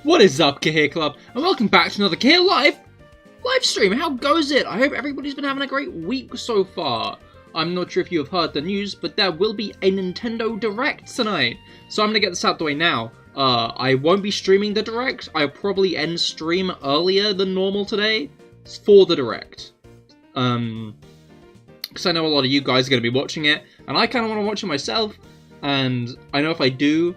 What is up, Cahir Club, and welcome back to another CahirLIVE live stream. How goes it? I hope everybody's been having a great week so far. I'm not sure if you have heard the news, but there will be a Nintendo Direct tonight. So I'm going to get this out the way now. I won't be streaming the Direct. I'll probably end stream earlier than normal today for the Direct. Because I know a lot of you guys are going to be watching it, and I kind of want to watch it myself. And I know if I do,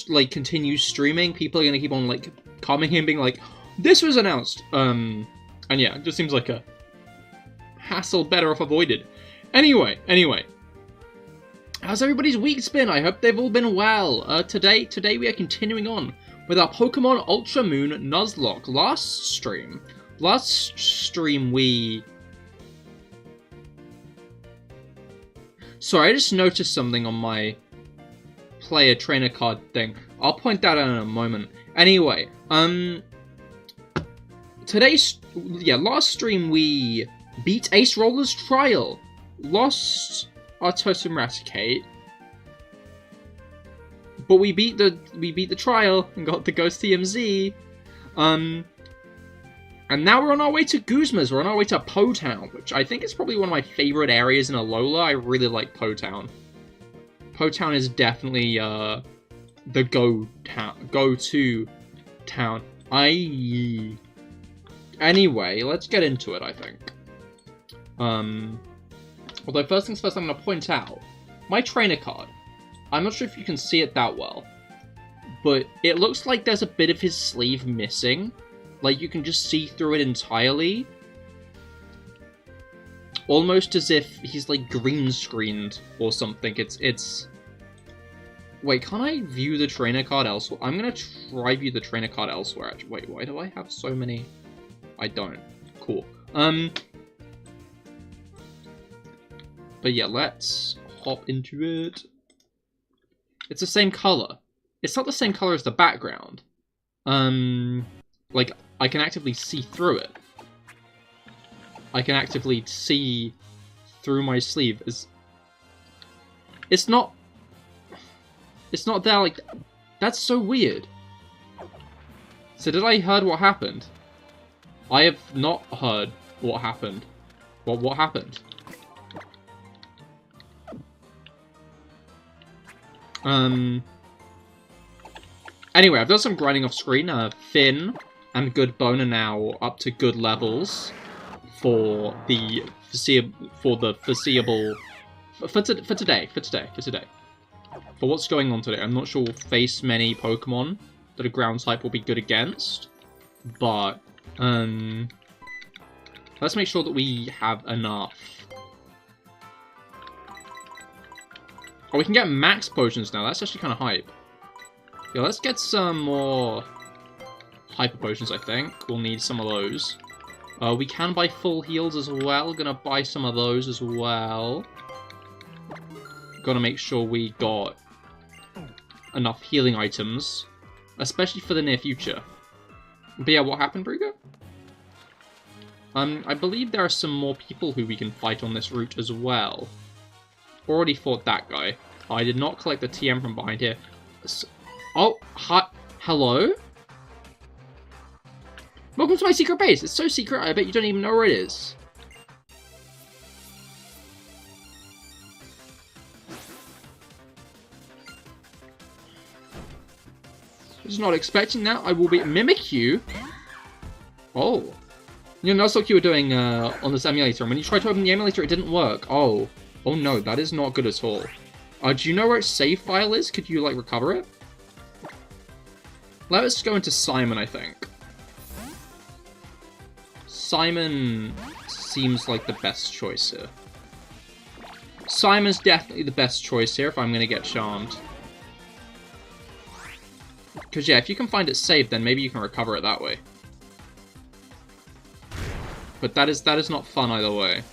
like, continue streaming, people are going to keep on, like, commenting and being like, this was announced. And yeah, it just seems like a hassle better off avoided. Anyway. How's everybody's week's been? I hope they've all been well. Today we are continuing on with our Pokemon Ultra Moon Nuzlocke. Last stream we... Sorry, I just noticed something on my player trainer card thing. I'll point that out in a moment. Anyway, last stream we beat Ace Roller's trial, lost Arceus and Raticate, but we beat the trial and got the Ghost TMZ. And now we're on our way to Guzma's. We're on our way to Po Town, which I think is probably one of my favorite areas in Alola. I really like Po Town. Po Town is definitely the go-to town. Anyway, let's get into it, I think. Although first things first, I'm going to point out my trainer card. I'm not sure if you can see it that well, but it looks like there's a bit of his sleeve missing. Like, you can just see through it entirely. Almost as if he's, like, green screened or something. It's... Wait, can't I view the trainer card elsewhere? I'm gonna try view the trainer card elsewhere, actually. Wait, why do I have so many? I don't. Cool. But yeah, let's hop into it. It's the same color. It's not the same color as the background. Like, I can actively see through it. I can actively see through my sleeve. It's not there, like... That's so weird. So did I heard what happened? I have not heard what happened. What happened? Anyway, I've done some grinding off screen. Finn and Goodbone are now up to good levels for the foreseeable for today. For what's going on today, I'm not sure we'll face many Pokemon that a ground type will be good against, but let's make sure that we have enough. Oh, we can get max potions now. That's actually kind of hype. Yeah, let's get some more hyper potions, I think. We'll need some of those. We can buy full heals as well. Gonna buy some of those as well. Gotta make sure we got enough healing items, especially for the near future. But yeah, what happened, Brigo? I believe there are some more people who we can fight on this route as well. Already fought that guy. I did not collect the TM from behind here. Oh, hi. Hello? Welcome to my secret base. It's so secret, I bet you don't even know where it is. I was not expecting that. I will be Mimikyu. Oh. You know, that's what you were doing on this emulator. And when you tried to open the emulator, it didn't work. Oh. Oh no, that is not good at all. Do you know where its save file is? Could you, like, recover it? Let's go into Simon, I think. Simon seems like the best choice here. Simon's definitely the best choice here if I'm going to get charmed. Because, yeah, if you can find it saved, then maybe you can recover it that way. But that is not fun either way.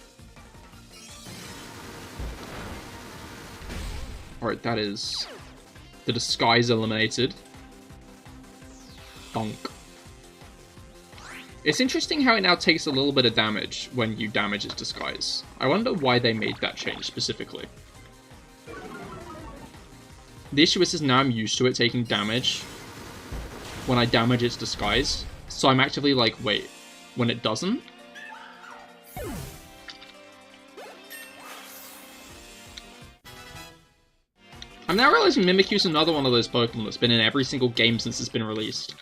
Alright, that is the disguise eliminated. Bonk. It's interesting how it now takes a little bit of damage when you damage its disguise. I wonder why they made that change specifically. The issue is now I'm used to it taking damage. when I damage its disguise. So I'm actively like, wait, when it doesn't? I'm now realizing Mimikyu's another one of those Pokemon that's been in every single game since it's been released.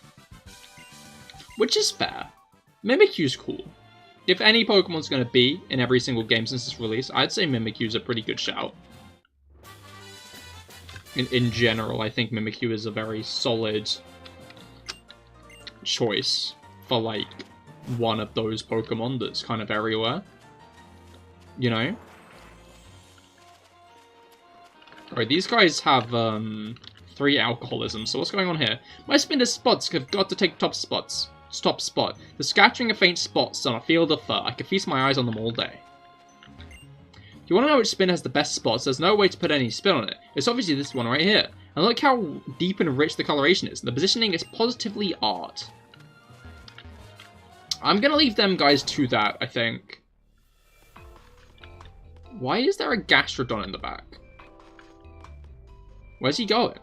Which is fair. Mimikyu's cool. If any Pokemon's going to be in every single game since its release, I'd say Mimikyu's a pretty good shout. In general, I think Mimikyu is a very solid choice for, like, one of those Pokemon that's kind of everywhere. You know? Alright, these guys have, 3 alcoholism, so what's going on here? My spinner's spots have got to take top spots. Top spot. The scattering of faint spots on a field of fur. I could feast my eyes on them all day. If you want to know which spin has the best spots, there's no way to put any spin on it. It's obviously this one right here. And look how deep and rich the coloration is. The positioning is positively art. I'm gonna leave them guys to that, I think. Why is there a Gastrodon in the back? Where's he going?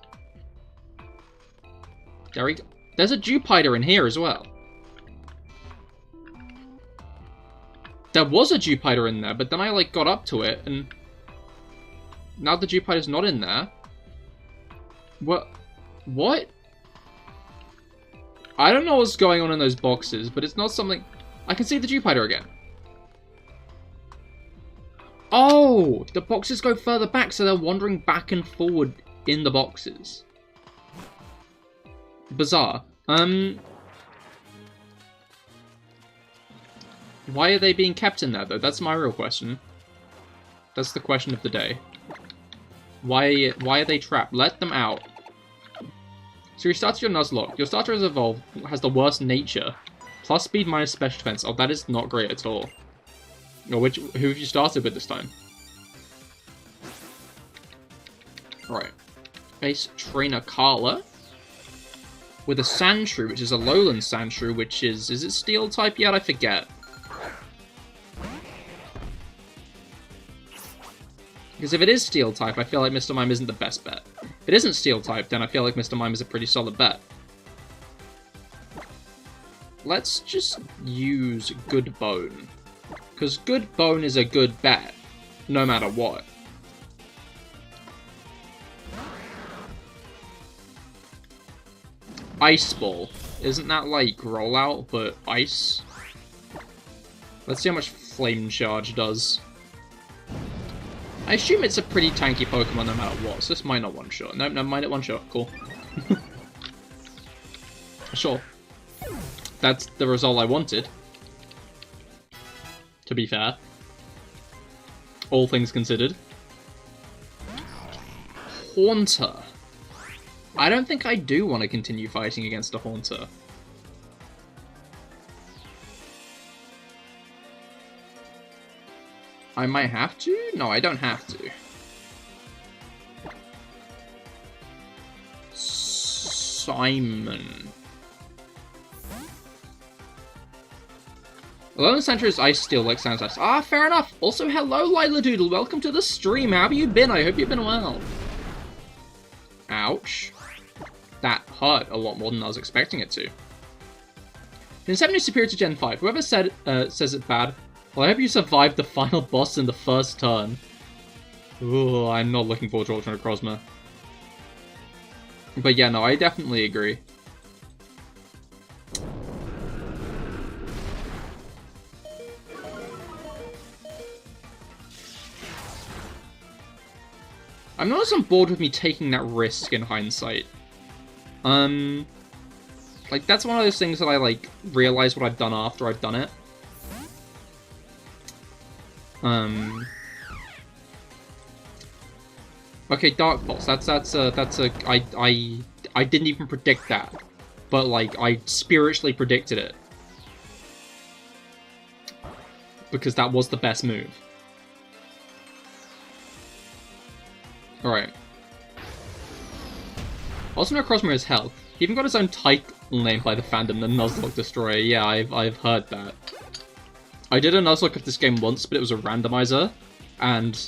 There he go. There's a Jupiter in here as well. There was a Jupiter in there, but then I, like, got up to it, and now the Jupiter's not in there. What? I don't know what's going on in those boxes, but it's not something... I can see the Jupiter again. Oh! The boxes go further back, so they're wandering back and forward in the boxes. Bizarre. Why are they being kept in there, though? That's my real question. That's the question of the day. Why are they trapped? Let them out. So you start your Nuzlocke. Your starter has evolved, has the worst nature. Plus speed, minus special defense. Oh, that is not great at all. Who have you started with this time? Right. Base Trainer Carla. With a Sandshrew, which is a Lowland Sandshrew, which is it Steel type yet? I forget. Because if it is Steel type, I feel like Mr. Mime isn't the best bet. If it isn't Steel type, then I feel like Mr. Mime is a pretty solid bet. Let's just use Good Bone. Because Good Bone is a good bet, no matter what. Ice Ball. Isn't that like Rollout, but ice? Let's see how much Flame Charge does. I assume it's a pretty tanky Pokemon no matter what, so this might not one-shot. Nope, never mind it one-shot. Cool. Sure. That's the result I wanted. To be fair. All things considered. Haunter. I don't think I do want to continue fighting against a Haunter. I might have to? No, I don't have to. Simon. Alola Sandra's Ice Steel like sounds nice. Ah, fair enough. Also, hello, Lila Doodle. Welcome to the stream. How have you been? I hope you've been well. Ouch. That hurt a lot more than I was expecting it to. Gen 7 is superior to Gen 5. Whoever says it's bad, well, I hope you survived the final boss in the first turn. Ooh, I'm not looking forward to Ultra Necrozma. But yeah, no, I definitely agree. I'm not on board with me taking that risk in hindsight. Like, that's one of those things that I, like, realize what I've done after I've done it. Okay, Dark Pulse, I didn't even predict that. But, like, I spiritually predicted it. Because that was the best move. Alright. Also, Necrozma is health. He even got his own title named by the fandom, the Nuzlocke Destroyer. Yeah, I've heard that. I did a Nuzlocke of this game once, but it was a randomizer. And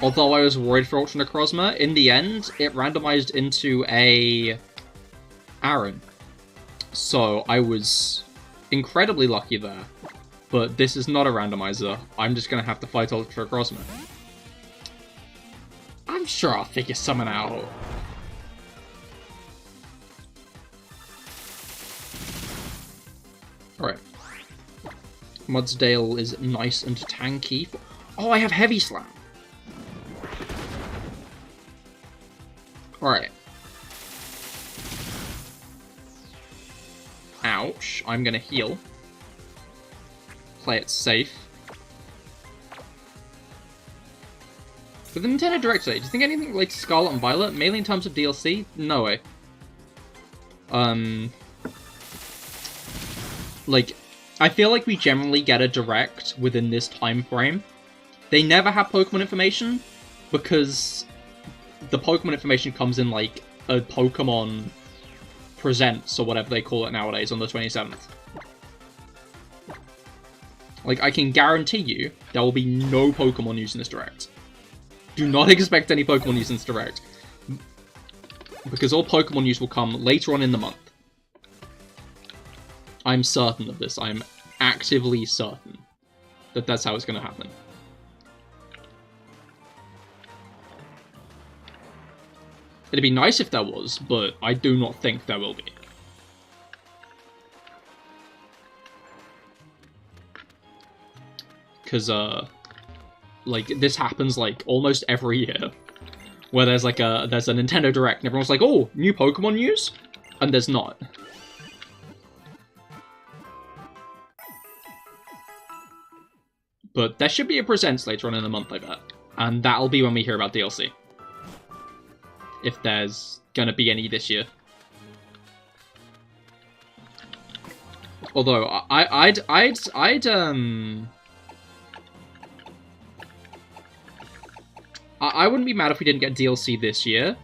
although I was worried for Ultra Necrozma, in the end, it randomized into a Aaron. So I was incredibly lucky there. But this is not a randomizer. I'm just going to have to fight Ultra Cosmo. I'm sure I'll figure something out. Alright. Mudsdale is nice and tanky. Oh, I have Heavy Slam. Alright. Ouch. I'm gonna heal. Play it safe. With the Nintendo Direct today, do you think anything related to Scarlet and Violet? Mainly in terms of DLC? No way. Like, I feel like we generally get a Direct within this time frame. They never have Pokemon information, because the Pokemon information comes in, like, a Pokemon Presents, or whatever they call it nowadays, on the 27th. Like, I can guarantee you, there will be no Pokemon news in this Direct. Do not expect any Pokemon news in this Direct. Because all Pokemon news will come later on in the month. I'm certain of this. I'm actively certain that that's how it's going to happen. It'd be nice if there was, but I do not think there will be. Because, like, this happens, like, almost every year. Where there's, like, there's a Nintendo Direct, and everyone's like, oh, new Pokemon news? And there's not. But there should be a Presents later on in the month, I bet. And that'll be when we hear about DLC. If there's gonna be any this year. Although, I wouldn't be mad if we didn't get DLC this year,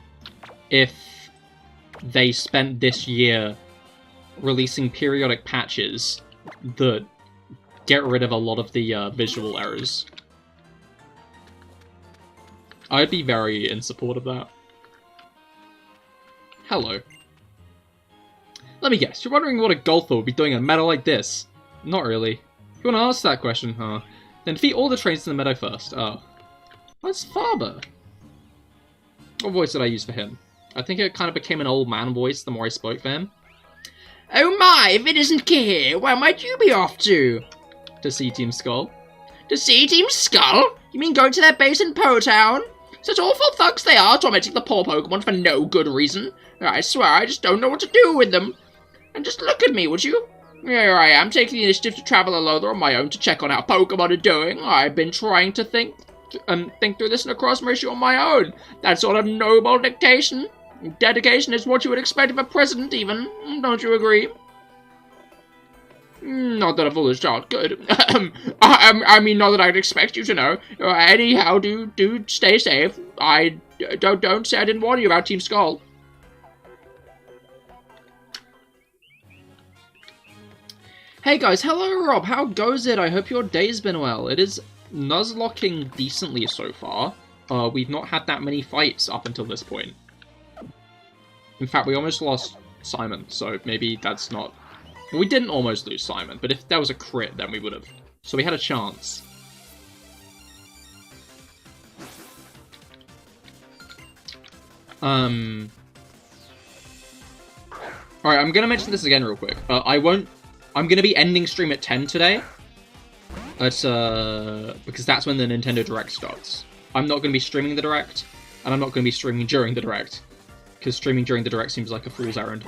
if they spent this year releasing periodic patches that get rid of a lot of the visual errors. I'd be very in support of that. Hello. Let me guess, you're wondering what a Golfer would be doing in a meadow like this? Not really. You want to ask that question, huh? Then defeat all the trains in the meadow first. Oh. That's Faber. What voice did I use for him? I think it kind of became an old man voice the more I spoke for him. Oh my, if it isn't Cahir, where might you be off to? To see Team Skull. To see Team Skull? You mean going to their base in Po Town? Such awful thugs they are, tormenting the poor Pokemon for no good reason. I swear, I just don't know what to do with them. And just look at me, would you? Here I am, taking the initiative to travel Alola on my own to check on how Pokemon are doing. I've been trying to think through this Necrozma issue on my own. That sort of noble dedication is what you would expect of a president, even. Don't you agree? Not that a foolish child could. I mean, not that I'd expect you to know. Anyhow, do stay safe. I don't say I didn't warn you about Team Skull. Hey guys, hello Rob, how goes it? I hope your day's been well. It is Nuzlocking decently so far. We've not had that many fights up until this point. In fact, we almost lost Simon, so maybe that's not... Well, we didn't almost lose Simon, but if there was a crit, then we would have. So we had a chance. Alright, I'm gonna mention this again real quick. I'm gonna be ending stream at 10 today. Because that's when the Nintendo Direct starts. I'm not gonna be streaming the Direct, and I'm not gonna be streaming during the Direct. Because streaming during the Direct seems like a fool's errand.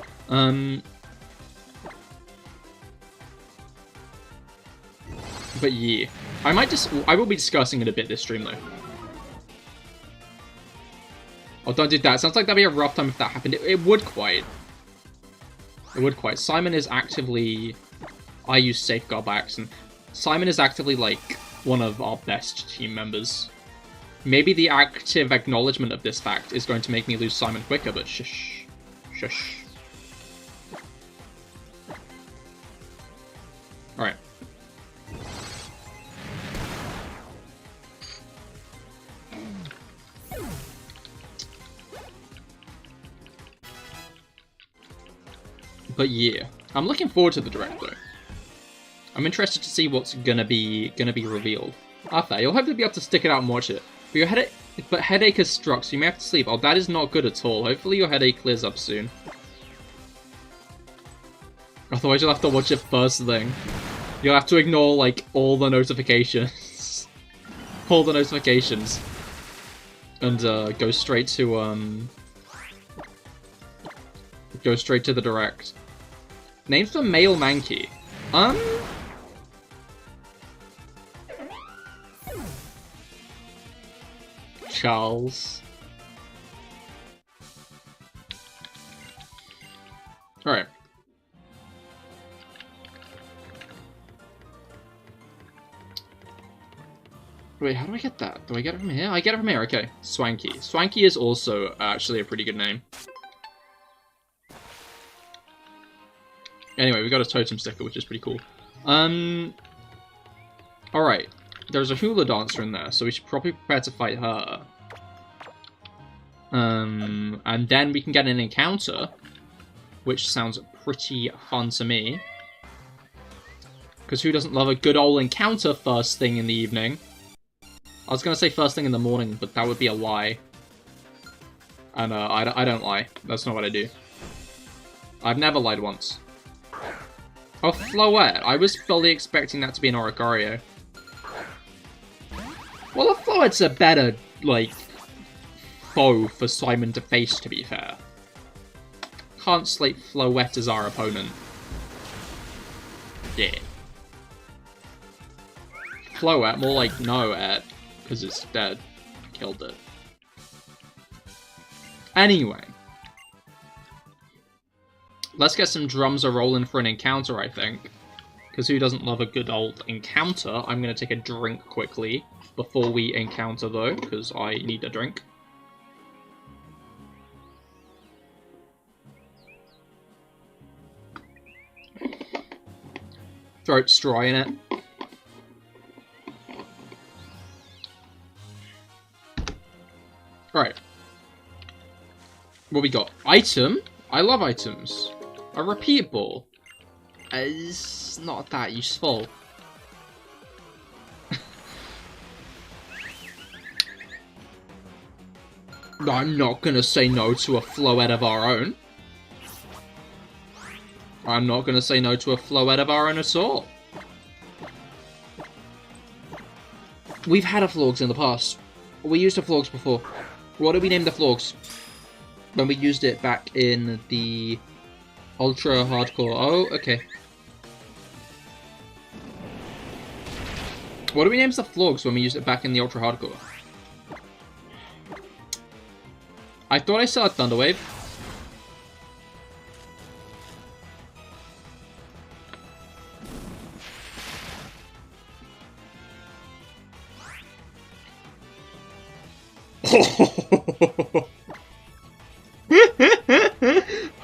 But yeah, I will be discussing it a bit this stream though. Oh, don't do that. Sounds like that'd be a rough time if that happened. It would quite. It would quite. Simon is actively... I use Safeguard by accident. Simon is actively, like, one of our best team members. Maybe the active acknowledgement of this fact is going to make me lose Simon quicker, but shush. Shush. Alright. But yeah, I'm looking forward to the direct though. I'm interested to see what's gonna be revealed. Fair. You'll hopefully be able to stick it out and watch it. But headache has struck, so you may have to sleep. Oh, that is not good at all. Hopefully your headache clears up soon. Otherwise you'll have to watch it first thing. You'll have to ignore, like, all the notifications. All the notifications. And, go straight to, go straight to the direct. Names for male Mankey. Charles. Alright. Wait, how do I get that? Do I get it from here? I get it from here, okay. Swanky. Swanky is also actually a pretty good name. Anyway, we got a totem sticker, which is pretty cool. Alright. There's a hula dancer in there, so we should probably prepare to fight her. And then we can get an encounter, which sounds pretty fun to me. Because who doesn't love a good old encounter first thing in the evening? I was going to say first thing in the morning, but that would be a lie. And I don't lie. That's not what I do. I've never lied once. Oh, Floette. I was fully expecting that to be an Oricorio. Well, a Floette's a better, like, foe for Simon to face, to be fair. Can't slate Floette as our opponent. Yeah. Floette, more like Noette, because it's dead. Killed it. Anyway. Let's get some drums a-rolling for an encounter, I think. Because who doesn't love a good old encounter? I'm going to take a drink quickly before we encounter, though, because I need a drink. Throat's dry in it. Right. What we got? Item? I love items. A repeat ball. It's not that useful. I'm not gonna say no to a Floette of our own. I'm not gonna say no to a Floette of our own at all. We've had a Florgs in the past. We used a Florgs before. What did we name the Florgs? When we used it back in the Ultra Hardcore. Oh, okay. What did we name the Florgs when we used it back in the Ultra Hardcore? I thought I saw a Thunderwave.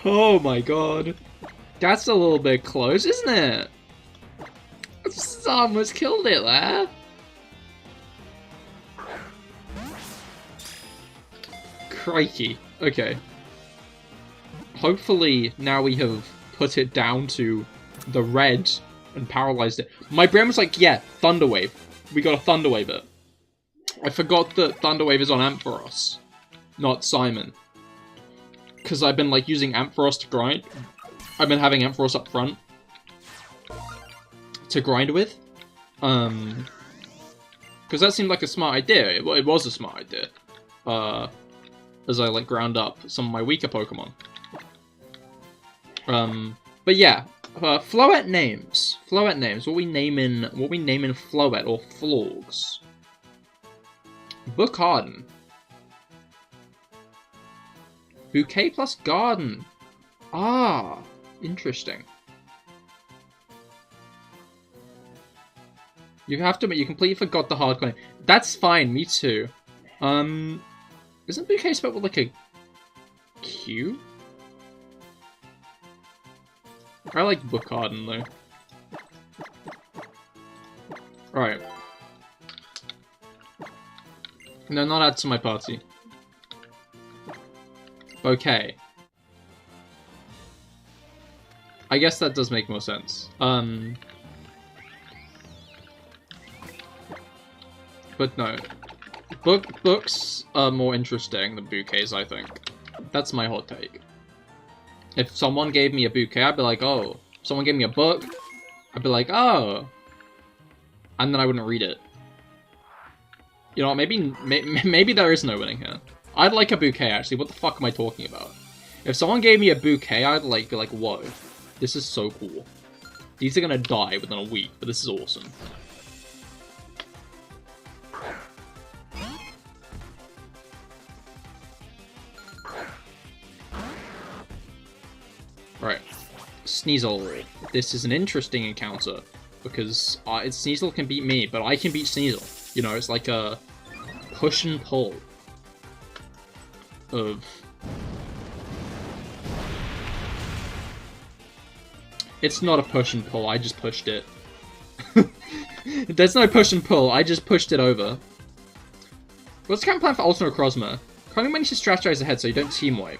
Oh my god. That's a little bit close, isn't it? Almost killed it there. Crikey. Okay. Hopefully now we have put it down to the red and paralyzed it. My brain was like, yeah, Thunderwave. We got a Thunderwave it. I forgot that Thunderwave is on Ampharos, not Simon. Because I've been, like, using Ampharos to grind. I've been having Ampharos up front to grind with. Because that seemed like a smart idea. It was a smart idea. As I, like, ground up some of my weaker Pokemon. But yeah, Floette names. Floette names. What we naming Floette or Florgs? Book Harden. Bouquet plus Garden. Ah, interesting. You have to admit, you completely forgot the hard claim. That's fine, me too. Isn't Bouquet spelled with like a Q? I like Book Garden though. Alright. No, not add to my party. Bouquet. I guess that does make more sense. But no. Books are more interesting than bouquets, I think. That's my hot take. If someone gave me a bouquet, I'd be like, oh. If someone gave me a book, I'd be like, oh. And then I wouldn't read it. You know what, maybe there is no winning here. I'd like a bouquet, actually. What the fuck am I talking about? If someone gave me a bouquet, I'd be like, whoa. This is so cool. These are gonna die within a week, but this is awesome. Right. Sneasel. This is an interesting encounter, because Sneasel can beat me, but I can beat Sneasel. You know, it's like a push and pull of... It's not a push and pull, I just pushed it. There's no push and pull, I just pushed it over. What's the current plan for Ultra Necrozma? Currently manage to strategize ahead so you don't team wipe.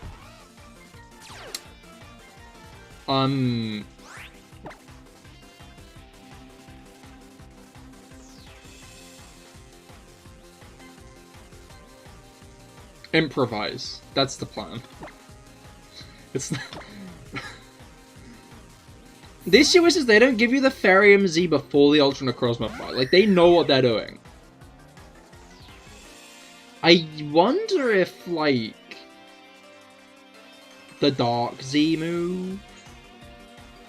Improvise. That's the plan. It's... The issue is they don't give you the Fairy MZ before the Ultra Necrozma fight. Like, they know what they're doing. I wonder if, like, the Dark Z move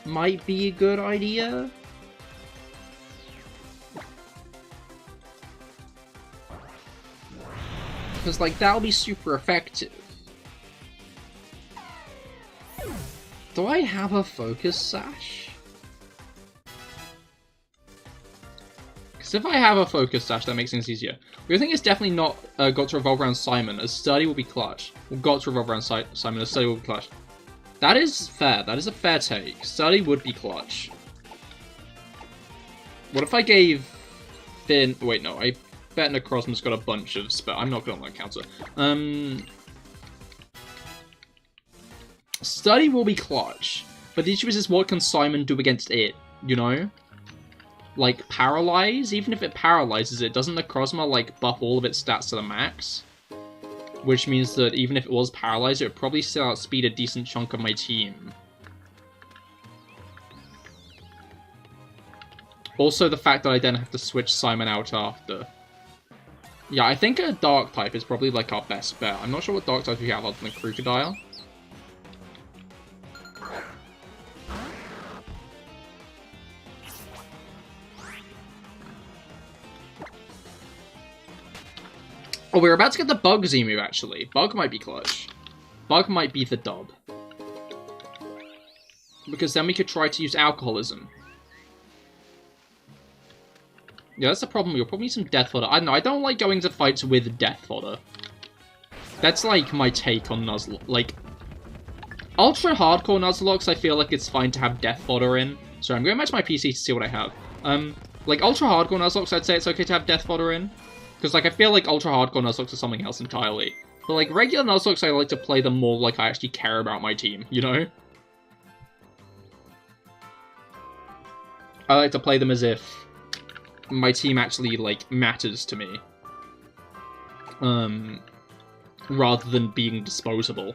might be a good idea. Because, like, that'll be super effective. Do I have a Focus Sash? Because if I have a Focus Sash, that makes things easier. The other thing is definitely not got to revolve around Simon, as Sturdy will be clutch. Well, got to revolve around Simon, as Sturdy will be clutch. That is fair. That is a fair take. Sturdy would be clutch. What if I gave Finn... Wait, no. I bet Necrozma's got a bunch of spell. I'm not going on that counter. Sturdy will be clutch. But the issue is what can Simon do against it, you know? Like, paralyze? Even if it paralyzes it, doesn't Necrozma, like, buff all of its stats to the max? Which means that even if it was paralyzed, it would probably still outspeed a decent chunk of my team. Also, the fact that I then have to switch Simon out after. Yeah, I think a Dark type is probably, like, our best bet. I'm not sure what Dark type we have other than Crocodile. Oh, we're about to get the Bug Z move, actually. Bug might be clutch. Bug might be the dub. Because then we could try to use Alcoholism. Yeah, that's the problem. You'll probably need some Death Fodder. I don't know, I don't like going to fights with Death Fodder. That's, like, my take on Nuzlocke. Like, Ultra Hardcore Nuzlocks, I feel like it's fine to have Death Fodder in. So I'm going to match my PC to see what I have. Like, Ultra Hardcore Nuzlocke, I'd say it's okay to have Death Fodder in. Because, like, I feel like Ultra Hardcore Nuzlocke are something else entirely. But, like, regular Nuzlocke, I like to play them more like I actually care about my team, you know? I like to play them as if my team actually, like, matters to me. Rather than being disposable.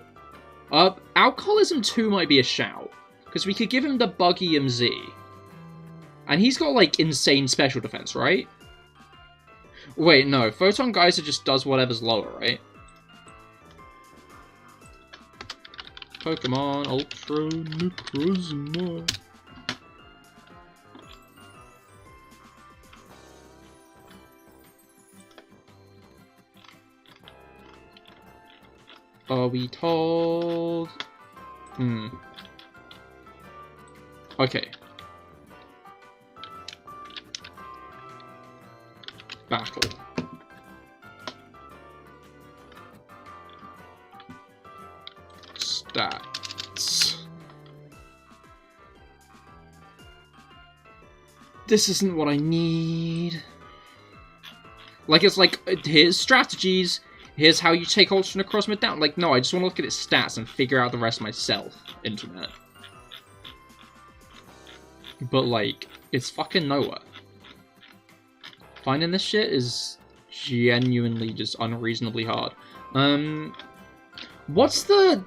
Alcoholism 2 might be a shout. Because we could give him the Buggy MZ. And he's got, like, insane special defense, right? Wait, no. Photon Geyser just does whatever's lower, right? Pokemon Ultra Necrozma. Are we told? Okay. Battle. Stats. This isn't what I need. Like, it's like, here's strategies, here's how you take Ultra Necrozma down. Like, no, I just want to look at its stats and figure out the rest myself, Internet. But, like, it's fucking nowhere. Finding this shit is genuinely just unreasonably hard. What's the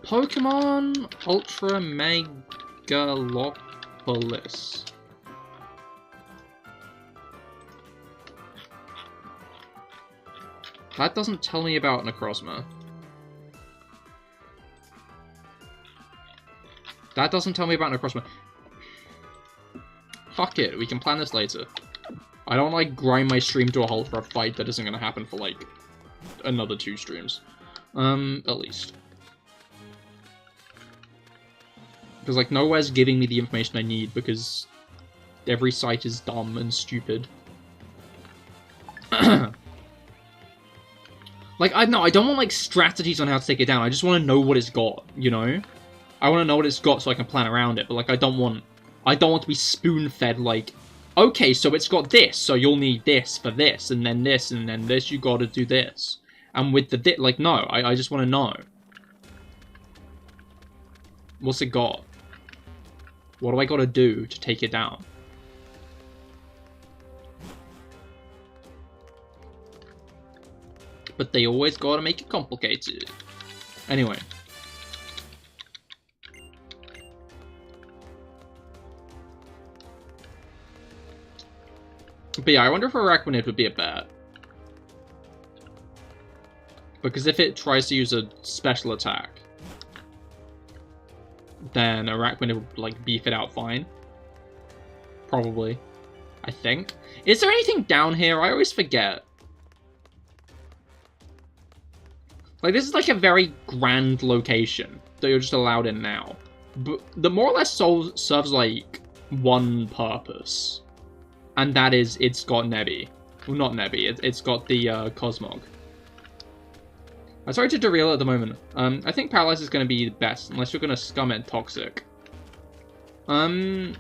Pokemon Ultra Megalopolis? That doesn't tell me about Necrozma. That doesn't tell me about Necrozma. Fuck it, we can plan this later. I don't like grind my stream to a halt for a fight that isn't gonna happen for like another 2 streams. At least. Because like nowhere's giving me the information I need because every site is dumb and stupid. Like, I don't want, like, strategies on how to take it down. I just want to know what it's got, you know? I want to know what it's got so I can plan around it. But, like, I don't want to be spoon-fed, like, okay, so it's got this, so you'll need this for this, and then this, you gotta do this. And with the like, no, I just want to know. What's it got? What do I gotta do to take it down? But they always gotta make it complicated. Anyway. But yeah, I wonder if Araquanid would be a bet. Because if it tries to use a special attack, then Araquanid would, like, beef it out fine. Probably. I think. Is there anything down here? I always forget. Like, this is like a very grand location that you're just allowed in now. But the more or less serves, like, one purpose. And that is, it's got Nebby. Well, not Nebby, it's got the, Cosmog. I'm sorry to derail at the moment. I think Paralyze is going to be the best, unless you're going to scum it Toxic. I mean,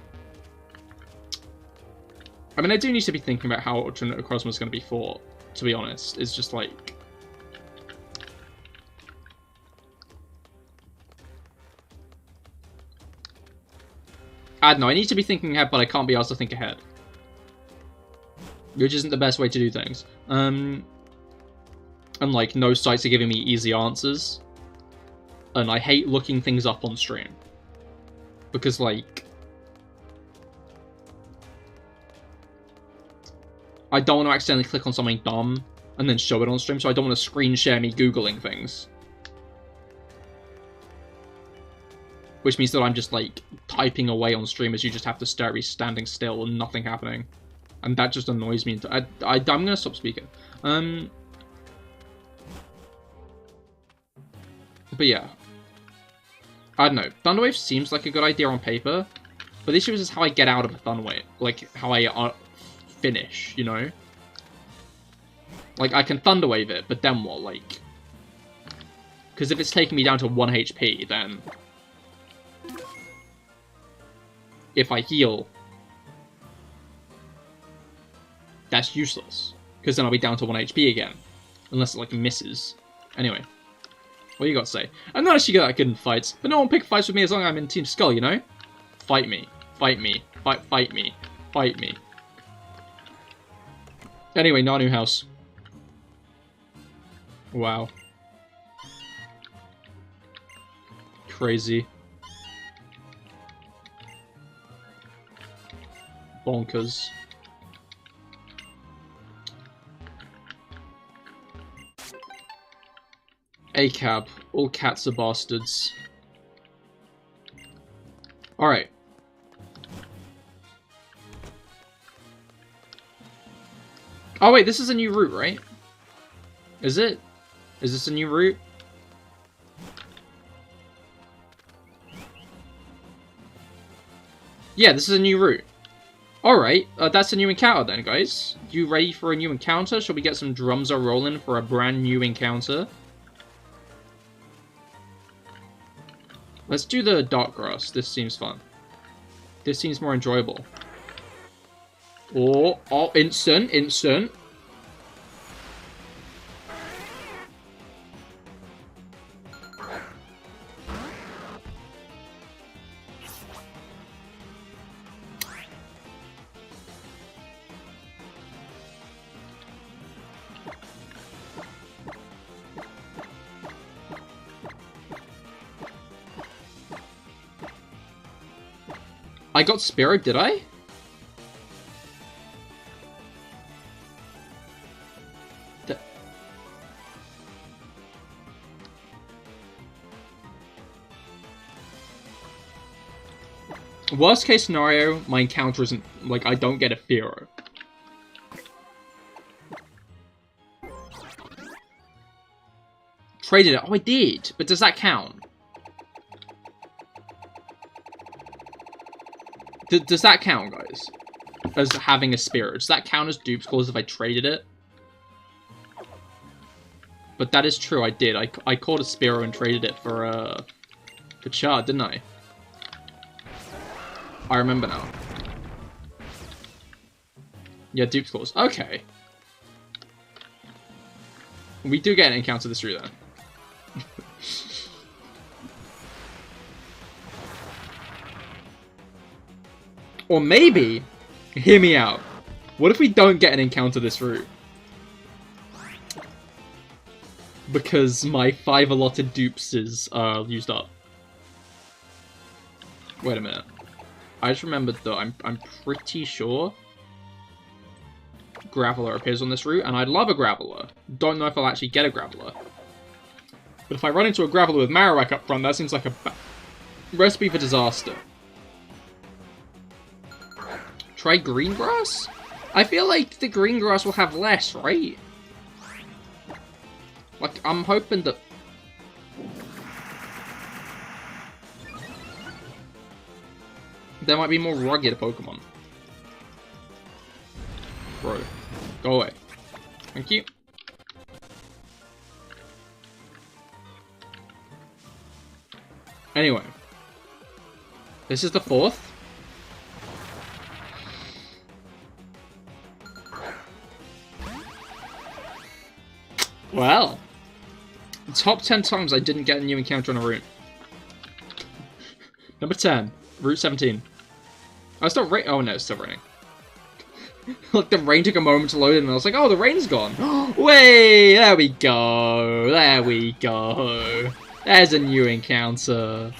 I do need to be thinking about how Ultra Necrozma is going to be fought, to be honest. It's just like... I don't know, I need to be thinking ahead, but I can't be asked to think ahead. Which isn't the best way to do things. And, like, no sites are giving me easy answers. And I hate looking things up on stream. Because, like... I don't want to accidentally click on something dumb and then show it on stream, so I don't want to screen share me Googling things. Which means that I'm just, like, typing away on stream as you just have to stare at me standing still and nothing happening. And that just annoys me. I'm gonna stop speaking. But yeah. I don't know. Thunderwave seems like a good idea on paper. But the issue is how I get out of a Thunderwave. Like, how I finish, you know? Like, I can Thunderwave it, but then what? Like... Because if it's taking me down to 1 HP, then... If I heal... That's useless. Because then I'll be down to 1 HP again. Unless it, like, misses. Anyway. What you got to say? I'm not actually that good in fights, but no one pick fights with me as long as I'm in Team Skull, you know? Fight me. Fight me. Fight me. Fight me. Anyway, Nanu House. Wow. Crazy. Bonkers. A-cab. All cats are bastards. Alright. Oh wait, this is a new route, right? Is it? Is this a new route? Yeah, this is a new route. Alright, that's a new encounter then, guys. You ready for a new encounter? Shall we get some drums are rolling for a brand new encounter? Let's do the dark grass. This seems fun. This seems more enjoyable. Oh, instant. I got Spirit, did I? Worst case scenario, my encounter isn't, like, I don't get a Fearow. Traded it. Oh, I did. But does that count? Does that count, guys? As having a Spirit? Does that count as dupe scores if I traded it? But that is true, I did. I caught a Spearow and traded it for Char, didn't I? I remember now. Yeah, dupe scores. Okay. We do get an encounter this route, then. Or maybe, hear me out. What if we don't get an encounter this route? Because my 5 allotted dupes is used up. Wait a minute. I just remembered though, I'm pretty sure Graveler appears on this route, and I'd love a Graveler. Don't know if I'll actually get a Graveler. But if I run into a Graveler with Marowak up front, that seems like a recipe for disaster. Try green grass? I feel like the green grass will have less, right? Like, I'm hoping that... there might be more rugged Pokemon. Bro, go away. Thank you. Anyway. This is the 4th. Well. Top 10 times I didn't get a new encounter on a route. Number 10. Route 17. Oh, it's not rain. Oh no, it's still raining. Like, the rain took a moment to load in, and I was like, oh, the rain's gone. Way! There we go. There we go. There's a new encounter.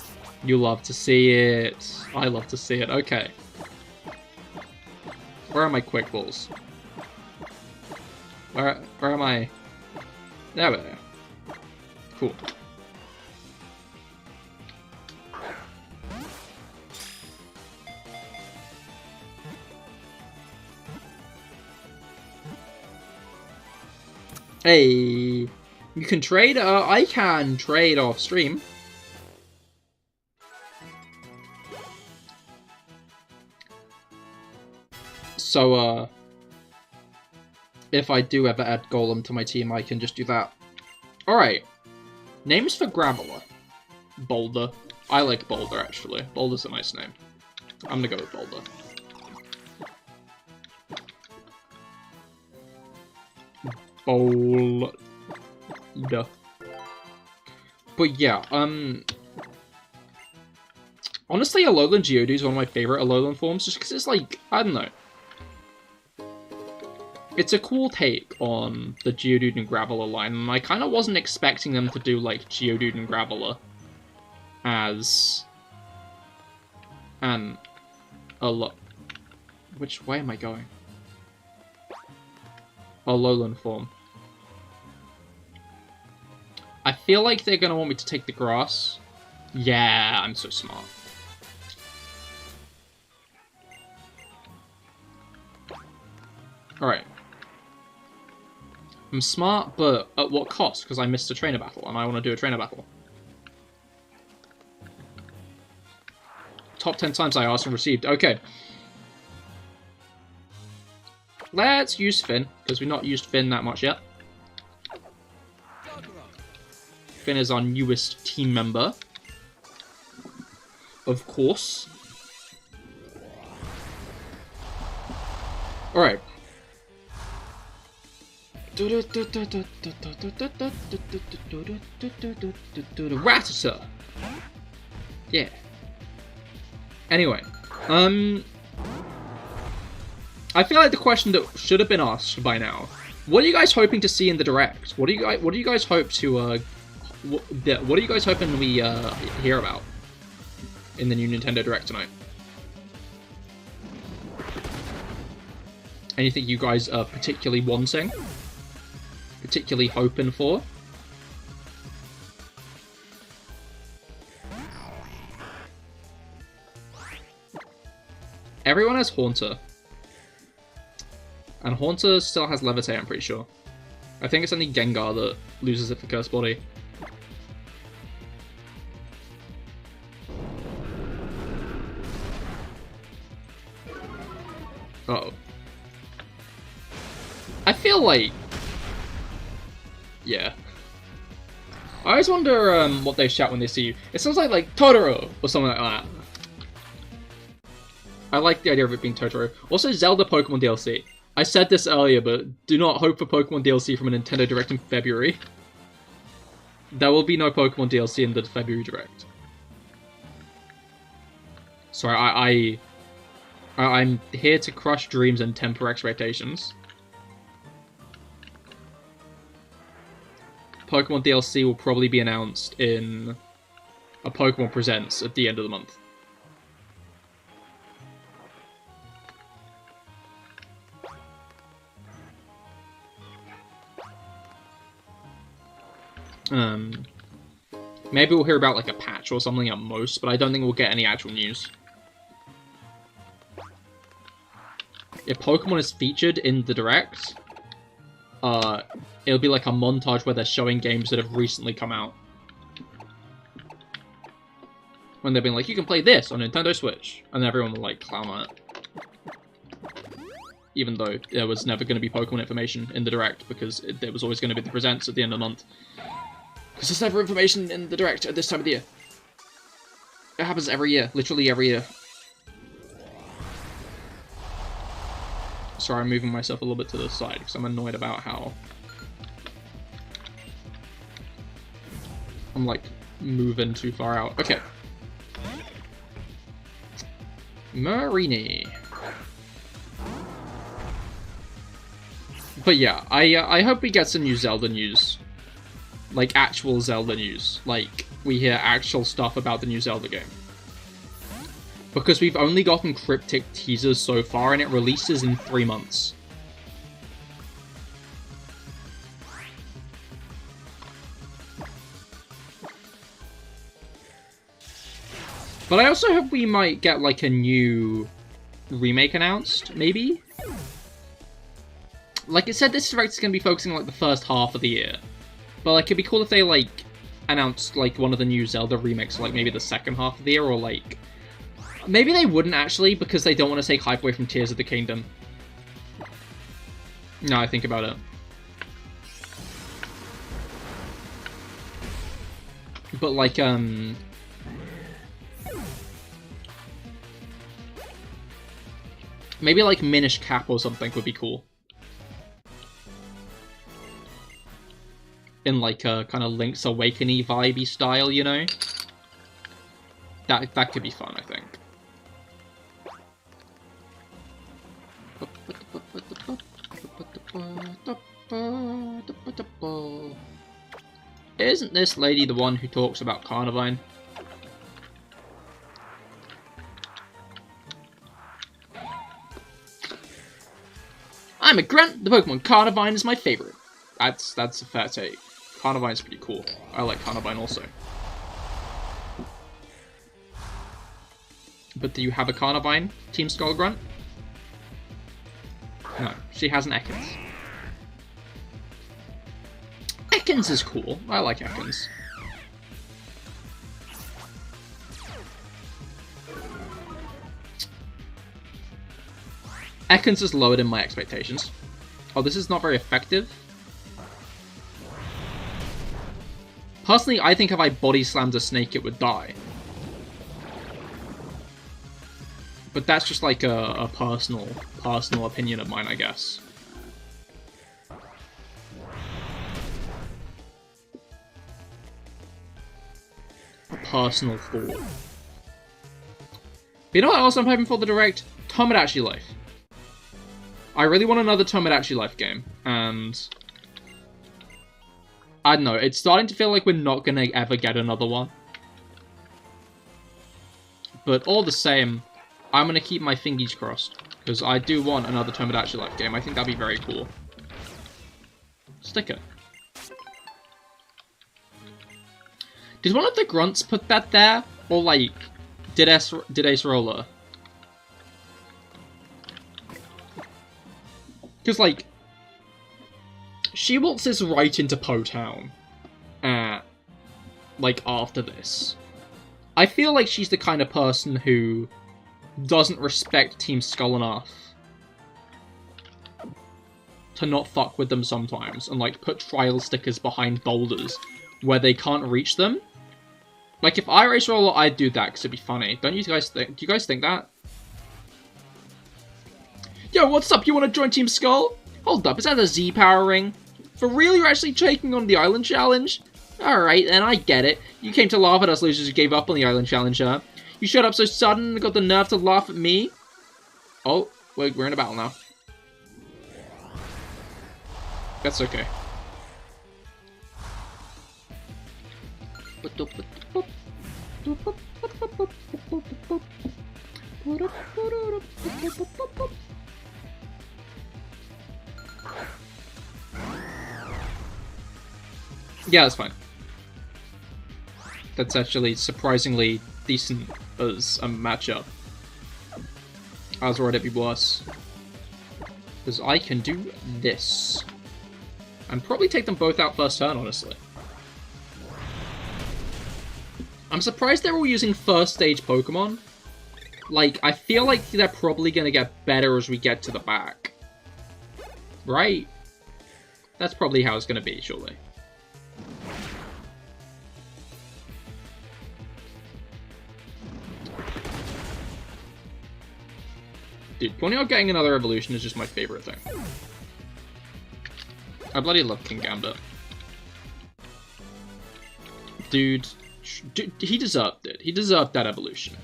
You love to see it. I love to see it. Okay. Where are my quick balls? Where am I? There we are. Cool. Hey, you can trade, I can trade off stream. So, if I do ever add Golem to my team, I can just do that. Alright. Names for Graveler. Boulder. I like Boulder, actually. Boulder's a nice name. I'm gonna go with Boulder. Boulder. But yeah, honestly, Alolan Geodude is one of my favorite Alolan forms, just because it's like, I don't know. It's a cool take on the Geodude and Graveler line, and I kind of wasn't expecting them to do, like, Geodude and Graveler as an which way am I going? Alolan form. I feel like they're gonna want me to take the grass. Yeah, I'm so smart. Alright. I'm smart, but at what cost? Because I missed a trainer battle, and I want to do a trainer battle. Top 10 times I asked and received. Okay. Let's use Finn, because we've not used Finn that much yet. Finn is our newest team member. Of course. Alright. Rattata! Yeah. Anyway, I feel like the question that should have been asked by now. What are you guys hoping to see in the Direct? What do you guys hope to what are you guys hoping we hear about in the new Nintendo Direct tonight? Anything you guys are particularly wanting? Particularly hoping for? Everyone has Haunter. And Haunter still has Levitate, I'm pretty sure. I think it's only Gengar that loses it for Curse Body. Uh-oh. I feel like... Yeah. I always wonder what they shout when they see you. It sounds like Totoro or something like that. I like the idea of it being Totoro. Also, Zelda Pokemon DLC. I said this earlier, but do not hope for Pokemon DLC from a Nintendo Direct in February. There will be no Pokemon DLC in the February Direct. Sorry, I'm here to crush dreams and temper expectations. Pokemon DLC will probably be announced in a Pokemon Presents at the end of the month. Maybe we'll hear about like a patch or something at most, but I don't think we'll get any actual news. If Pokemon is featured in the Direct, it'll be like a montage where they're showing games that have recently come out. When they've been like, you can play this on Nintendo Switch, and everyone will like clown on it. Even though there was never going to be Pokemon information in the Direct, because there was always going to be the Presents at the end of the month. Because there's never information in the Direct at this time of the year. It happens every year, literally every year. Sorry, I'm moving myself a little bit to the side, because I'm annoyed about how... I'm, like, moving too far out. Okay. Marini. But yeah, I hope we get some new Zelda news. Like, actual Zelda news. Like, we hear actual stuff about the new Zelda game. Because we've only gotten cryptic teasers so far, and it releases in 3 months. But I also hope we might get, like, a new remake announced, maybe? Like it said, this Direct is going to be focusing on, like, the first half of the year. But, like, it'd be cool if they, like, announced, like, one of the new Zelda remakes, like, maybe the second half of the year, or, like... Maybe they wouldn't, actually, because they don't want to take hype away from Tears of the Kingdom. Now I think about it. But, like, maybe, like, Minish Cap or something would be cool. In, like, a kind of Link's Awakening vibey style, you know? That could be fun, I think. Isn't this lady the one who talks about Carnivine? I'm a grunt. The Pokemon Carnivine is my favorite. That's a fair take. Carnivine's pretty cool. I like Carnivine also. But do you have a Carnivine, Team Skullgrunt? No, she has an Ekans. Ekans is cool. I like Ekans. Ekans is lower than my expectations. Oh, this is not very effective. Personally, I think if I body slammed a snake, it would die. But that's just like a personal opinion of mine, I guess. A personal thought. But you know what else I'm hoping for the Direct? Tomodachi Life. I really want another Tomodachi Life game, and... I don't know, it's starting to feel like we're not gonna ever get another one. But all the same, I'm gonna keep my fingies crossed, Because I do want another Tomodachi Life game. I think that'd be very cool. Sticker. Did one of the grunts put that there? Or, like, did Ace Roller? Because, like, she waltzes right into Po Town. Like, after this. I feel like she's the kind of person who doesn't respect Team Skull enough to not fuck with them sometimes and, like, put trial stickers behind boulders where they can't reach them. Like, if I race Roller, I'd do that because it'd be funny. Don't you guys think? Do you guys think that? Yo, what's up? You want to join Team Skull? Hold up, is that a Z power ring? For real, you're actually taking on the Island Challenge? Alright, then, I get it. You came to laugh at us losers who gave up on the Island Challenge, huh? You showed up so sudden and got the nerve to laugh at me? Oh, wait, we're in a battle now. That's okay. Yeah, that's fine. That's actually surprisingly decent as a matchup. I was worried it'd be worse. Because I can do this. And probably take them both out first turn, honestly. I'm surprised they're all using first stage Pokemon. Like, I feel like they're probably going to get better as we get to the back. Right? That's probably how it's going to be, surely. Dude, Ponyard getting another evolution is just my favorite thing. I bloody love King Gambit. Dude, he deserved it. He deserved that evolution.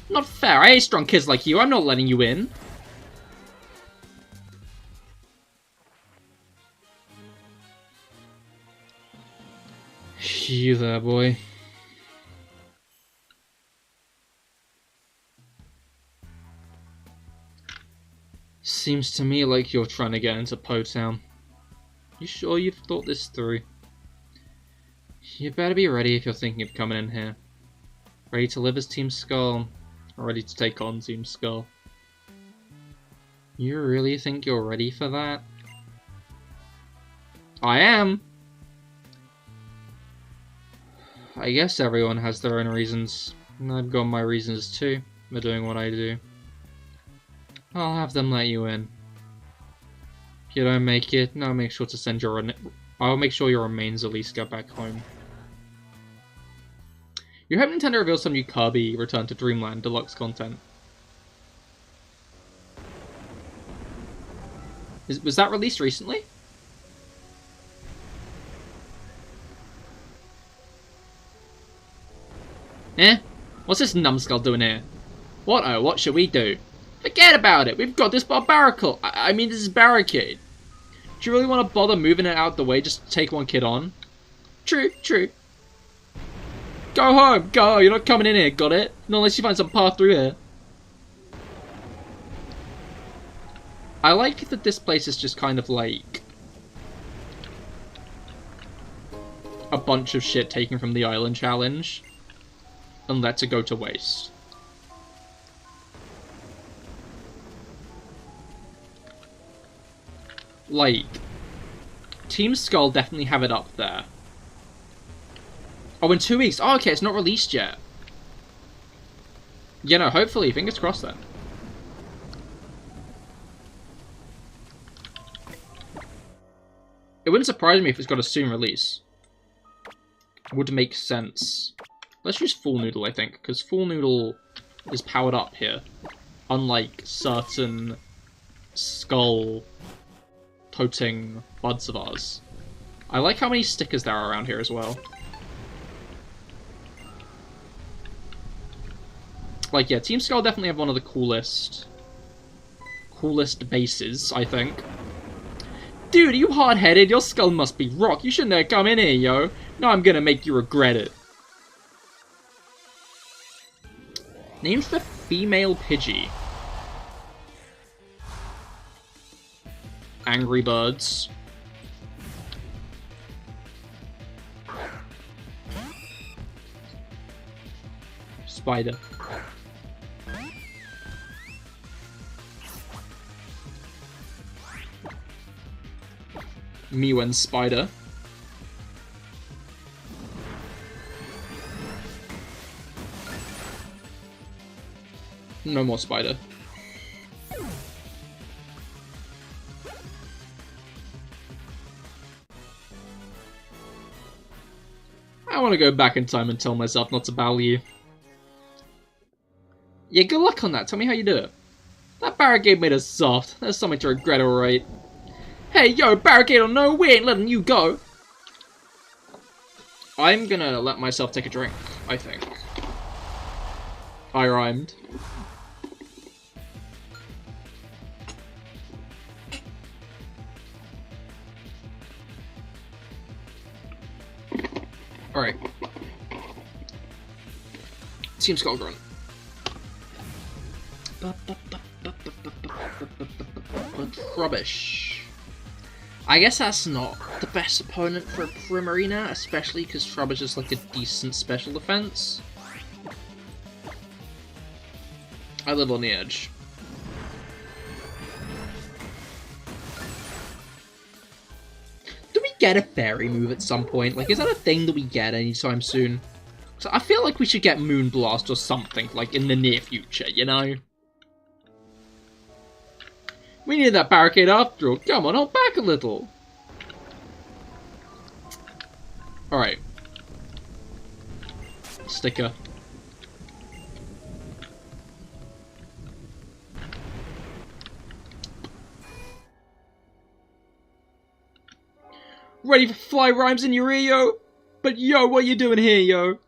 Not fair. I hate strong kids like you. I'm not letting you in. You there, boy. Seems to me like you're trying to get into Po Town. You sure you've thought this through? You better be ready if you're thinking of coming in here. Ready to live as Team Skull, or ready to take on Team Skull. You really think you're ready for that? I am! I guess everyone has their own reasons, and I've got my reasons too for doing what I do. I'll have them let you in. If you don't make it, I'll make sure to send your... I'll make sure your remains at least get back home. You hope Nintendo reveals some new Kirby Return to Dreamland Deluxe content. Was that released recently? Eh? What's this numbskull doing here? What should we do? Forget about it! We've got this barbarical! I mean, this is barricade. Do you really want to bother moving it out the way just to take one kid on? True, true. Go home! Go! You're not coming in here, got it? Not unless you find some path through here. I like that this place is just kind of like... a bunch of shit taken from the Island Challenge. And let it go to waste. Like, Team Skull definitely have it up there. Oh, in 2 weeks. Oh, okay, it's not released yet. You know, hopefully, fingers crossed then. It wouldn't surprise me if it's got a soon release. Would make sense. Let's use Full Noodle, I think, because Full Noodle is powered up here. Unlike certain skull-toting buds of ours. I like how many stickers there are around here as well. Like, yeah, Team Skull definitely have one of the coolest bases, I think. Dude, are you hard-headed? Your skull must be rock. You shouldn't have come in here, yo. Now I'm gonna make you regret it. Named the female Pidgey. Angry Birds. Spider. Mew and Spider. No more Spider. I want to go back in time and tell myself not to battle you. Yeah, good luck on that. Tell me how you do it. That barricade made us soft. That's something to regret, alright. Hey, yo, barricade or no, we ain't letting you go. I'm gonna let myself take a drink, I think. I rhymed. Alright. Team Skullgrunt. Rubbish. I guess that's not the best opponent for a Primarina, especially because Trubbish is like a decent special defense. I live on the edge. Do we get a fairy move at some point? Like, is that a thing that we get anytime soon? So I feel like we should get Moonblast or something, like, in the near future, you know? We need that barricade after all. Come on, hold back a little. Alright. Sticker. Ready for fly rhymes in your ear, yo? But yo, what you doing here, yo?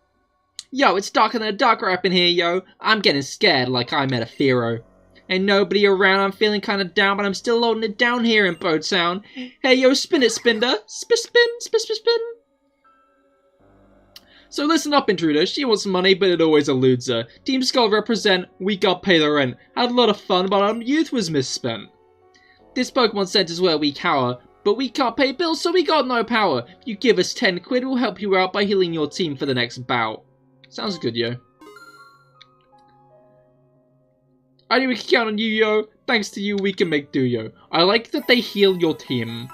Yo, it's darker than a dark rap in here, yo. I'm getting scared like I met a Pharaoh. Ain't nobody around, I'm feeling kinda down, but I'm still loading it down here in Boat Town. Hey yo, spin it, Spinder. Spin. So listen up, intruder. She wants money, but it always eludes her. Team Skull represent, we got pay the rent. Had a lot of fun, but our youth was misspent. This Pokemon Center's where we cower, but we can't pay bills, so we got no power. If you give us 10 quid, we'll help you out by healing your team for the next bout. Sounds good, yo. I knew we could count on you, yo. Thanks to you, we can make do, yo. I like that they heal your team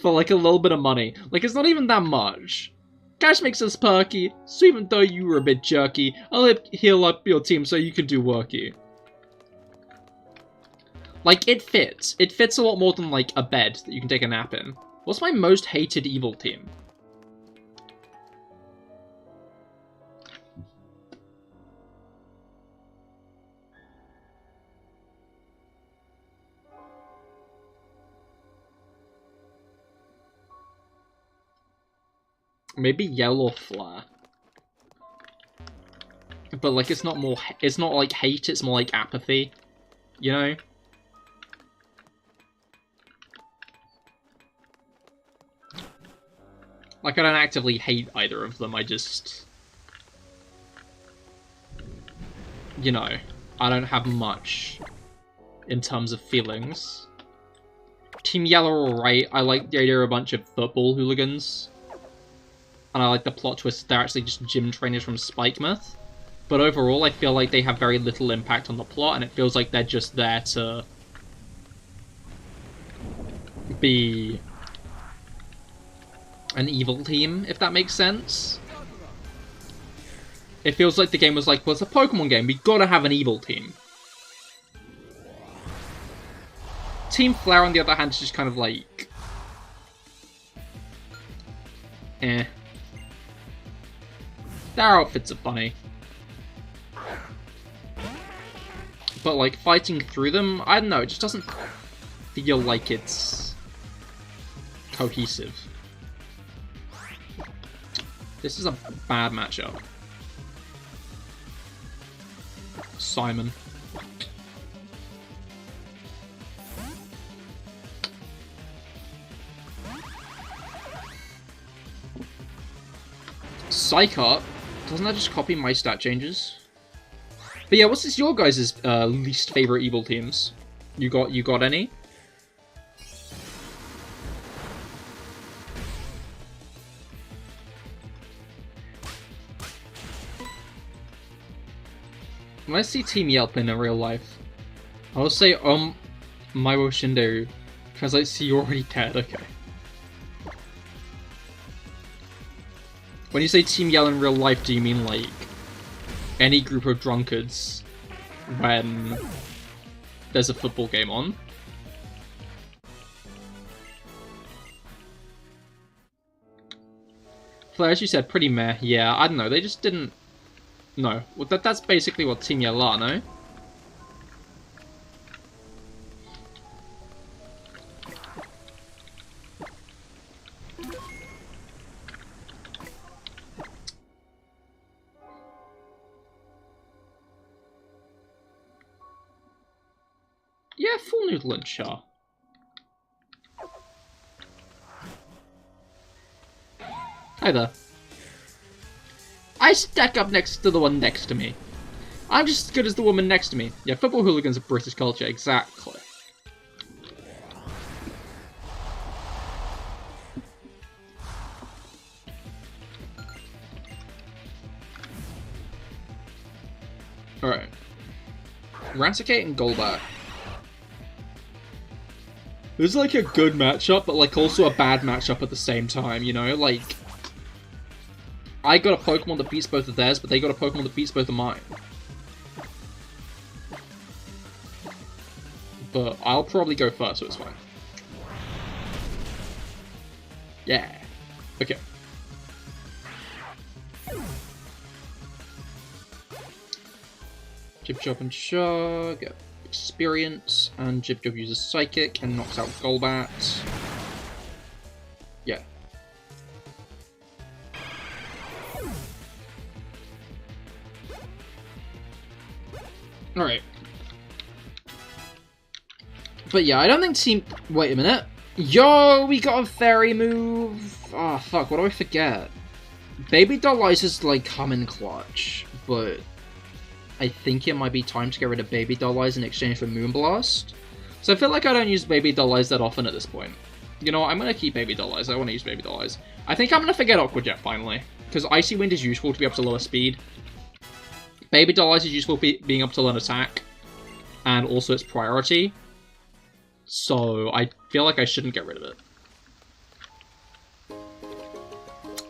for like a little bit of money. Like, it's not even that much. Cash makes us perky, so even though you were a bit jerky, I'll heal up your team so you can do worky. Like, it fits. It fits a lot more than, like, a bed that you can take a nap in. What's my most hated evil team? Maybe Yellow Flare. But, like, it's not like hate, it's more like apathy. You know? Like, I don't actively hate either of them, I just... You know, I don't have much in terms of feelings. Team Yellow are alright, I like the idea of a bunch of football hooligans. And I like the plot twist, they're actually just gym trainers from Spikemouth. But overall, I feel like they have very little impact on the plot, and it feels like they're just there to be an evil team, if that makes sense. It feels like the game was like, well, it's a Pokemon game, we gotta have an evil team. Team Flare, on the other hand, is just kind of like... eh. Their outfits are funny. But, like, fighting through them, I don't know, it just doesn't feel like it's cohesive. This is a bad matchup. Simon. Psychart? Doesn't that just copy my stat changes? But yeah, what's your guys' least favorite evil teams? You got any? When I see Team Yelp in real life, I'll say, Maiwo Shinderu. Translates to you're already dead, okay. When you say Team Yell in real life, do you mean, like, any group of drunkards when there's a football game on? Flare, as you said, pretty meh. Yeah, I don't know, they just didn't... No. Well, that's basically what Team Yell are, no? Yeah, full noodle and char. Hi there. I stack up next to the one next to me. I'm just as good as the woman next to me. Yeah, football hooligans are British culture, exactly. Alright. Raticate and Golbat. This is like a good matchup, but like also a bad matchup at the same time, you know? Like, I got a Pokemon that beats both of theirs, but they got a Pokemon that beats both of mine. But I'll probably go first, so it's fine. Yeah. Okay. Chip Chop and Shaw, get experience, and Jib Job uses Psychic and knocks out Golbat. Yeah. Alright. But yeah, I don't think Team... Wait a minute. Yo, we got a fairy move! Oh, fuck, what do I forget? Baby Doll Eyes is, like, come in clutch, but... I think it might be time to get rid of Baby Doll Eyes in exchange for Moonblast. So I feel like I don't use Baby Doll Eyes that often at this point. You know what, I'm going to keep Baby Doll Eyes. I want to use Baby Doll Eyes. I think I'm going to forget Aqua Jet finally. Because Icy Wind is useful to be up to lower speed. Baby Doll Eyes is useful being up to learn attack. And also its priority. So I feel like I shouldn't get rid of it.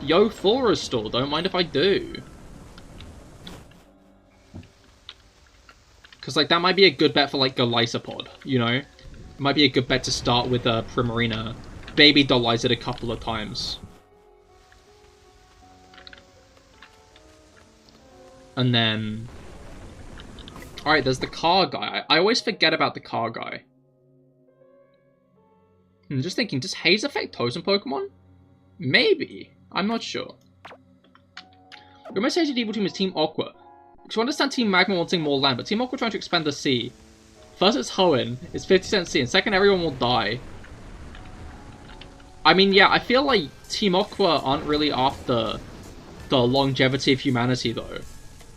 Yo, full restore. Don't mind if I do. Because, like, that might be a good bet for, like, Golisopod, you know? It might be a good bet to start with Primarina. Baby Doll Eyes it a couple of times. And then... Alright, there's the car guy. I always forget about the car guy. I'm just thinking, does Haze affect Totem Pokemon? Maybe. I'm not sure. The most hated evil team is Team Aqua. To understand Team Magma wanting more land, but Team Aqua trying to expand the sea. First it's Hoenn, it's 50% sea, and second everyone will die. I mean, yeah, I feel like Team Aqua aren't really after the longevity of humanity, though.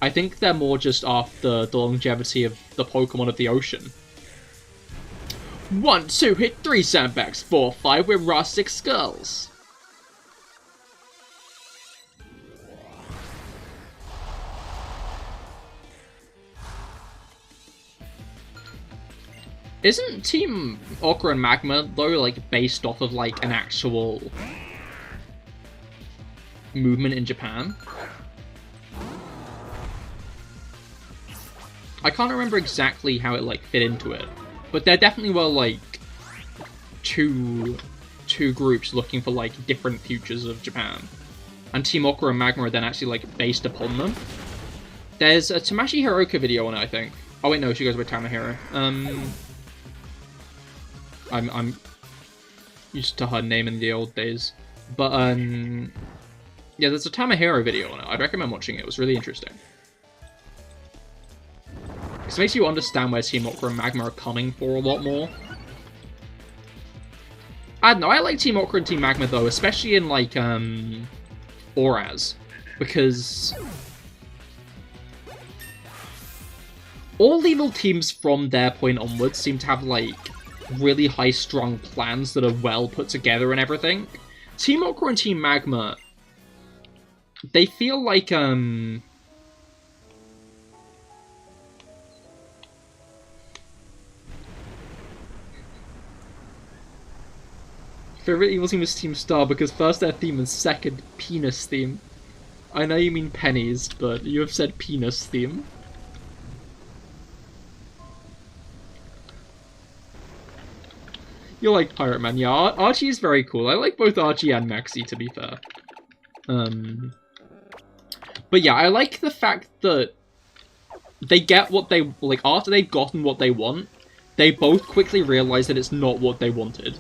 I think they're more just after the longevity of the Pokemon of the ocean. 1, 2, hit 3 sandbags, 4, 5 with raw 6 skulls. Isn't Team Aqua and Magma, though, like, based off of, like, an actual movement in Japan? I can't remember exactly how it, like, fit into it. But there definitely were, like, two groups looking for, like, different futures of Japan. And Team Aqua and Magma are then actually, like, based upon them. There's a Tamashi Hiroka video on it, I think. Oh, wait, no, she goes by Tamahiro. I'm used to her name in the old days. But, yeah, there's a Tamahiro video on it. I'd recommend watching it. It was really interesting. Because it makes you understand where Team Aqua and Magma are coming for a lot more. I don't know, I like Team Aqua and Team Magma, though, especially in, like, Auras. Because all evil teams from their point onwards seem to have, like, really high-strung plans that are well put together and everything. Team Aqua and Team Magma, they feel like, Favorite evil team is Team Star because first their theme and second penis theme. I know you mean pennies, but you have said penis theme. You like Pirate Man, yeah. Archie is very cool. I like both Archie and Maxie, to be fair. But yeah, I like the fact that they get what they, like, after they've gotten what they want, they both quickly realize that it's not what they wanted.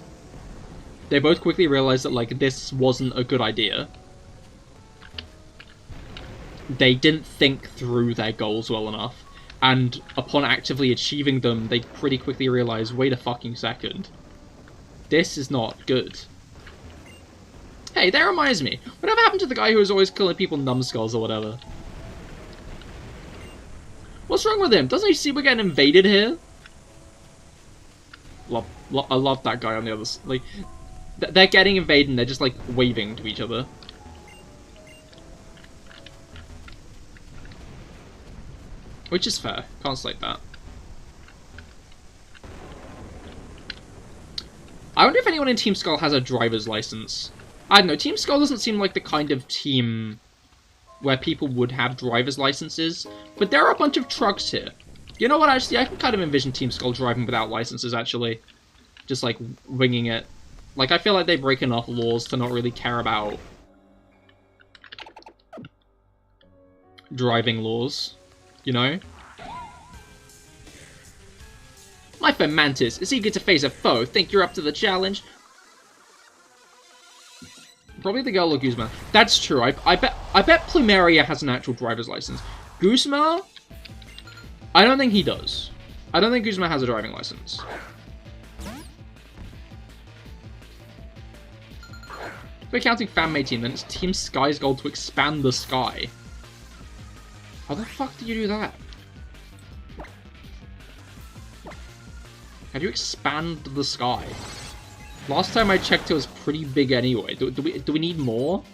They both quickly realize that, like, this wasn't a good idea. They didn't think through their goals well enough. And upon actively achieving them, they pretty quickly realize, wait a fucking second. This is not good. Hey, that reminds me. Whatever happened to the guy who was always calling people numbskulls or whatever? What's wrong with him? Doesn't he see we're getting invaded here? I love that guy on the other side. Like, they're getting invaded and they're just, like, waving to each other. Which is fair. Can't slate that. I wonder if anyone in Team Skull has a driver's license. I don't know, Team Skull doesn't seem like the kind of team where people would have driver's licenses, but there are a bunch of trucks here. You know what, actually, I can kind of envision Team Skull driving without licenses, actually. Just, like, winging it. Like, I feel like they break enough laws to not really care about driving laws, you know? My friend Mantis is eager to face a foe. Think you're up to the challenge? Probably the girl or Guzma. That's true. I bet Plumeria has an actual driver's license. Guzma? I don't think he does. I don't think Guzma has a driving license. If we're counting fan-made team, then it's Team Sky's goal to expand the sky. How the fuck do you do that? How do you expand the sky? Last time I checked, it was pretty big anyway. Do we need more?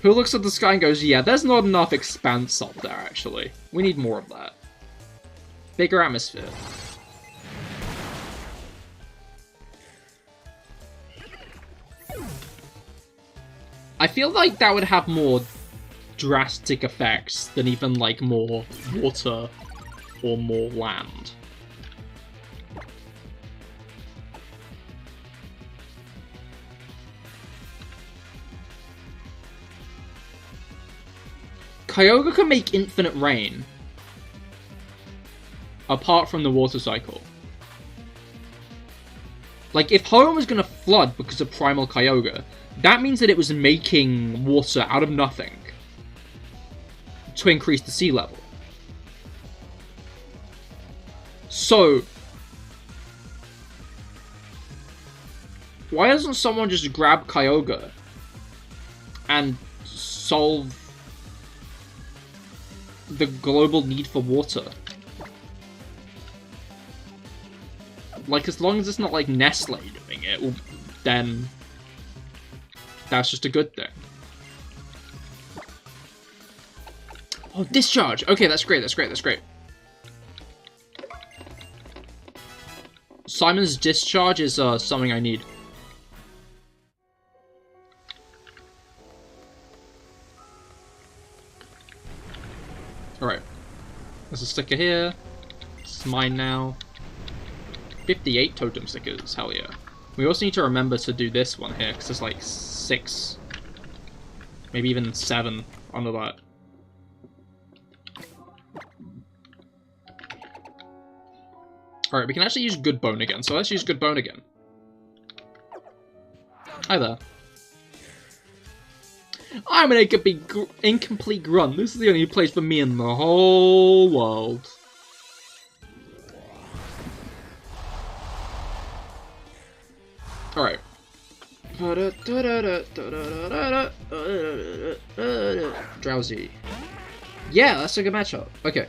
Who looks at the sky and goes, yeah, there's not enough expanse up there, actually. We need more of that. Bigger atmosphere. I feel like that would have more drastic effects than even, like, more water or more land. Kyogre can make infinite rain. Apart from the water cycle. Like, if Hoenn was gonna flood because of Primal Kyogre, that means that it was making water out of nothing to increase the sea level. So, why doesn't someone just grab Kyogre and solve the global need for water? Like, as long as it's not, like, Nestle doing it, then that's just a good thing. Oh, discharge! Okay, that's great, that's great, that's great. Simon's discharge is something I need. Alright. There's a sticker here. It's mine now. 58 totem stickers, hell yeah. We also need to remember to do this one here, because there's like 6, maybe even 7 under that. Alright, we can actually use Good Bone again, so let's use Good Bone again. Hi there. I'm an incomplete grunt. This is the only place for me in the whole world. Alright. Drowsy. Yeah, that's a good matchup. Okay.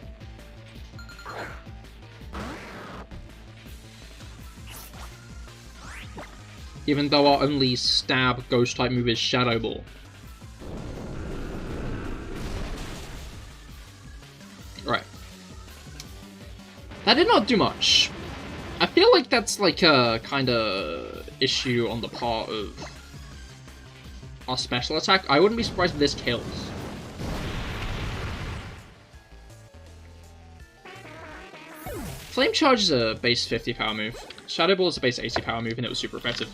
Even though our only stab ghost type move is Shadow Ball. Right. That did not do much. I feel like that's like a kind of issue on the part of our special attack. I wouldn't be surprised if this kills. Flame Charge is a base 50 power move. Shadow Ball is a base 80 power move, and it was super effective.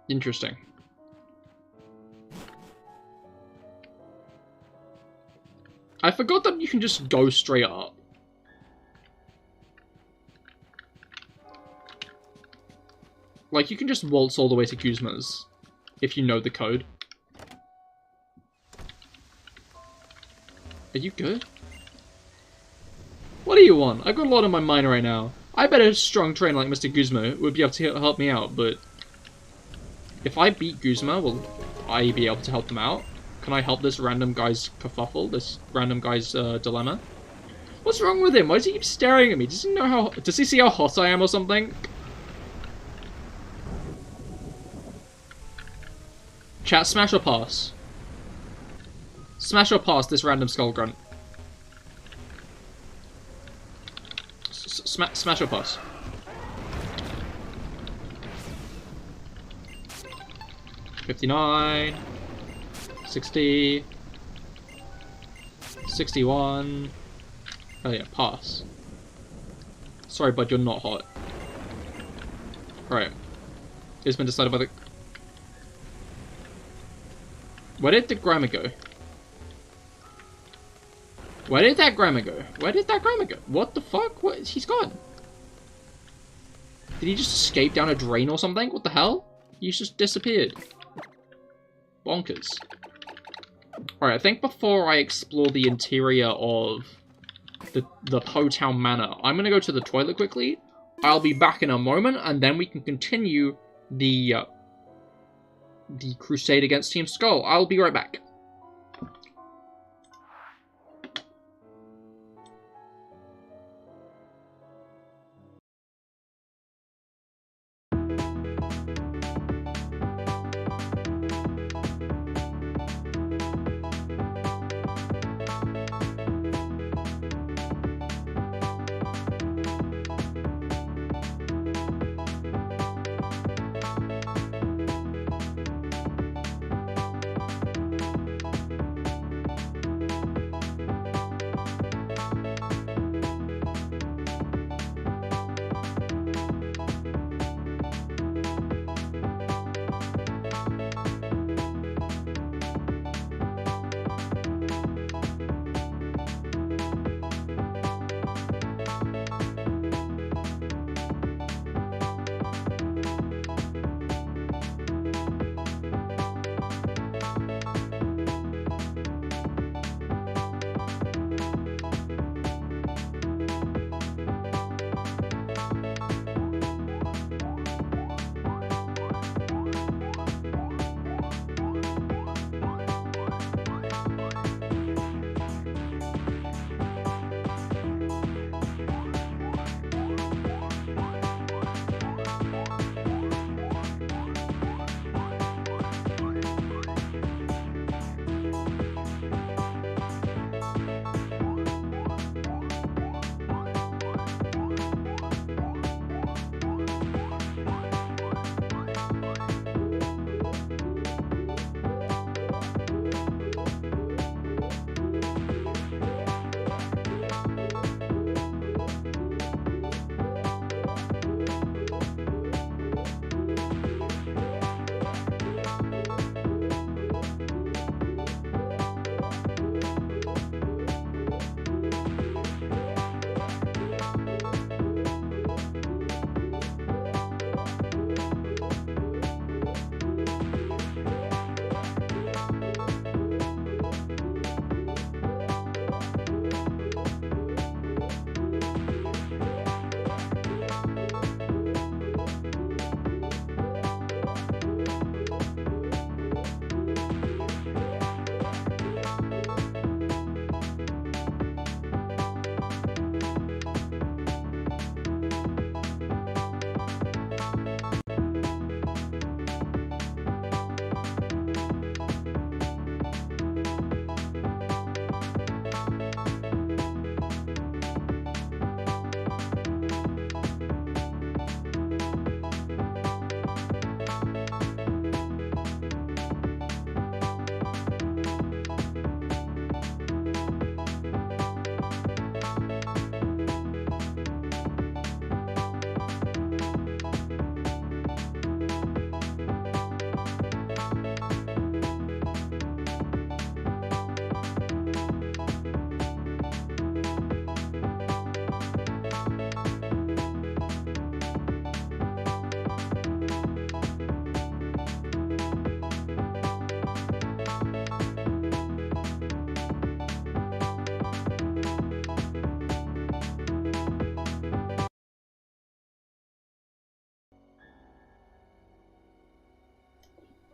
Interesting. I forgot that you can just go straight up. Like, you can just waltz all the way to Guzma's if you know the code. Are you good? What do you want? I've got a lot on my mind right now. I bet a strong trainer like Mr. Guzma would be able to help me out, but if I beat Guzma, will I be able to help them out? Can I help this random guy's kerfuffle? This random guy's dilemma? What's wrong with him? Why does he keep staring at me? Does he know how? Does he see how hot I am or something? Chat, smash or pass? Smash or pass this random skull grunt? Smash or pass? $59, 60, 61. Oh yeah, pass. Sorry, bud, you're not hot. Alright. It's been decided by the... Where did the grammar go? Where did that grammar go? Where did that grammar go? What the fuck? What? He's gone. Did he just escape down a drain or something? What the hell? He's just disappeared. Bonkers. Alright, I think before I explore the interior of the Po Town Manor, I'm gonna go to the toilet quickly. I'll be back in a moment, and then we can continue the crusade against Team Skull. I'll be right back.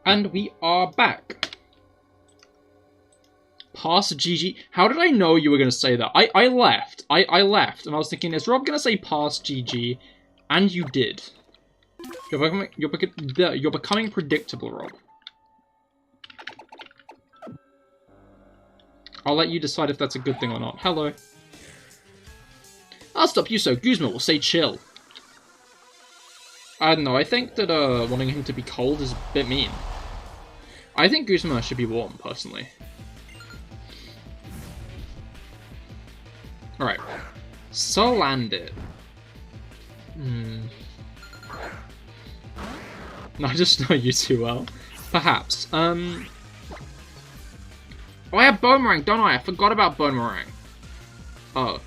And we are back. Pass GG. How did I know you were going to say that? I left. I left, and I was thinking, is Rob going to say pass GG? And you did. You're becoming predictable, Rob. I'll let you decide if that's a good thing or not. Hello. I'll stop you so Guzma will say chill. I don't know, I think that wanting him to be cold is a bit mean. I think Guzma should be warm, personally. Alright. Salandit. I just know you too well. Perhaps. Oh, I have Boomerang, don't I? I forgot about Boomerang. Oh.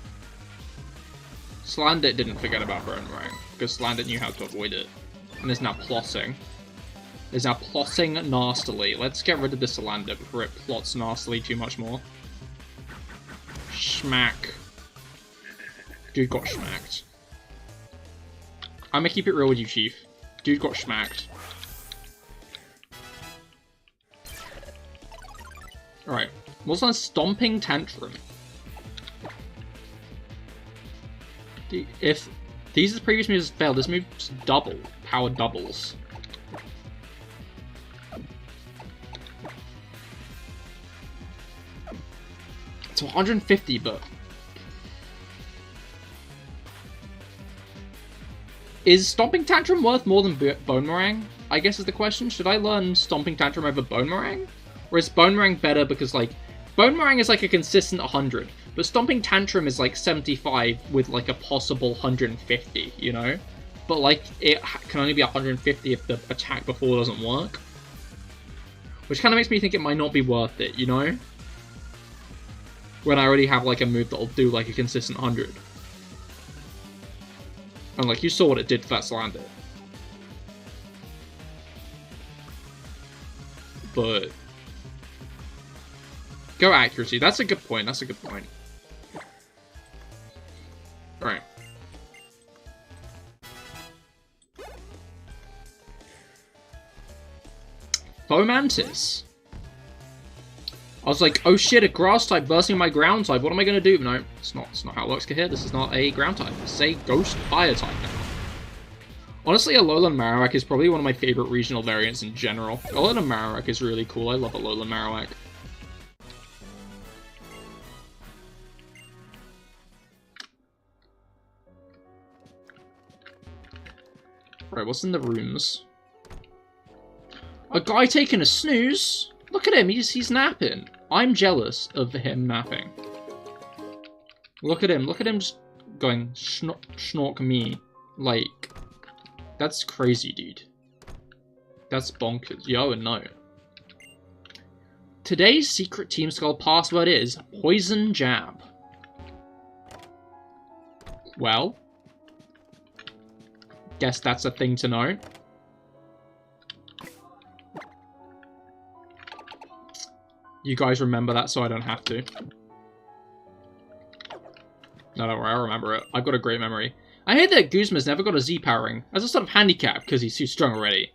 Salandit didn't forget about Boomerang, because Salandit knew how to avoid it. And is now plotting. Is now plotting nastily. Let's get rid of this Salandit before it plots nastily too much more. Schmack. Dude got schmacked. I'm gonna keep it real with you, Chief. Dude got schmacked. Alright. What's on Stomping Tantrum? If these previous moves fail, this move's double. Power doubles. It's 150, but... Is Stomping Tantrum worth more than Boomerang? I guess is the question. Should I learn Stomping Tantrum over Boomerang? Or is Boomerang better because, like, Boomerang is like a consistent 100, but Stomping Tantrum is like 75 with like a possible 150, you know? But like, it can only be 150 if the attack before doesn't work. Which kind of makes me think it might not be worth it, you know? When I already have like a move that'll do like a consistent 100. And like, you saw what it did for that Salandit. But... Go accuracy. That's a good point. That's a good point. Alright. Fomantis. I was like, oh shit, a grass type bursting my ground type. What am I going to do? No, it's not how it works here. This is not a ground type. It's a ghost fire type now. Honestly, Alola Marowak is probably one of my favorite regional variants in general. Alola Marowak is really cool. I love Alola Marowak. Right, what's in the rooms? A guy taking a snooze? Look at him, he's napping. I'm jealous of him napping. Look at him just going schnork me. Like, that's crazy, dude. That's bonkers. Yo and no. Today's secret Team Skull password is Poison Jab. Well... Guess that's a thing to know. You guys remember that so I don't have to. No, don't worry, I remember it. I've got a great memory. I hear that Guzma's never got a Z-powering as a sort of handicap because he's too strong already.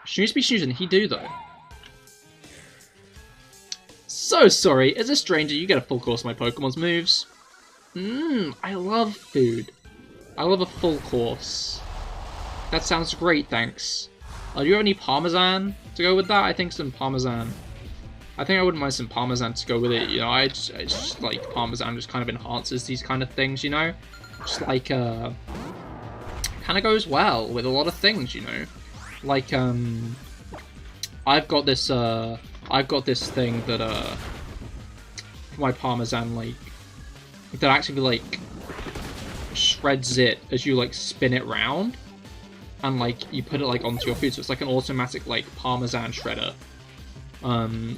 Snooze be snoozing, he do though. So sorry, as a stranger you get a full course of my Pokemon's moves. I love food. I love a full course. That sounds great, thanks. Do you have any Parmesan to go with that? I think some Parmesan. I think I wouldn't mind some Parmesan to go with it, you know, I just like Parmesan just kind of enhances these kind of things, you know? Just like, kind of goes well with a lot of things, you know? Like, I've got this thing that, for my Parmesan, like, that actually, like, shreds it as you like spin it round and like you put it like onto your food, so it's like an automatic like Parmesan shredder.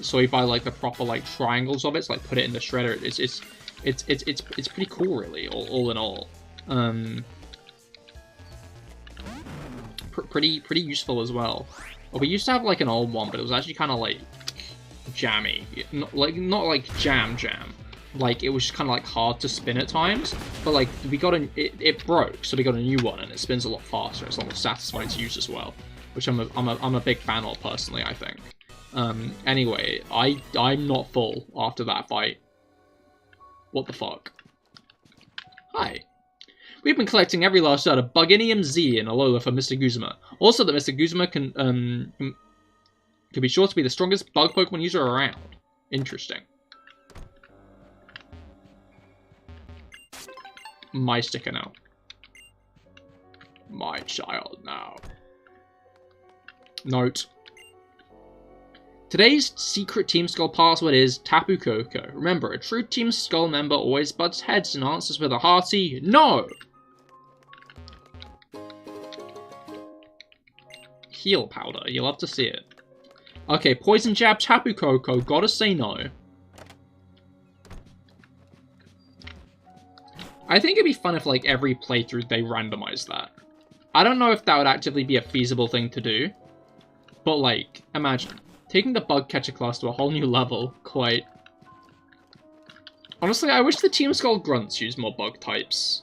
So if I like the proper like triangles of it, so like put it in the shredder, it's pretty cool really, all in all. Pretty useful as well. Well, we used to have like an old one, but it was actually kind of like jammy, not like jam. Like, it was just kind of, like, hard to spin at times. But, like, we got it broke, so we got a new one, and it spins a lot faster. It's a lot more satisfying to use as well. which I'm a big fan of personally, I think. Anyway, I'm not full after that fight. What the fuck? Hi. We've been collecting every last shard of Buginium Z in Alola for Mr. Guzma. Also that Mr. Guzma can be sure to be the strongest bug Pokemon user around. Interesting. My sticker now. My child now. Note. Today's secret Team Skull password is Tapu Koko. Remember, a true Team Skull member always butts heads and answers with a hearty no! Heal powder. You'll love to see it. Okay, Poison Jab, Tapu Koko. Gotta say no. I think it'd be fun if, like, every playthrough they randomize that. I don't know if that would actively be a feasible thing to do. But, like, imagine. Taking the Bug Catcher class to a whole new level. Quite. Honestly, I wish the Team Skull Grunts used more bug types.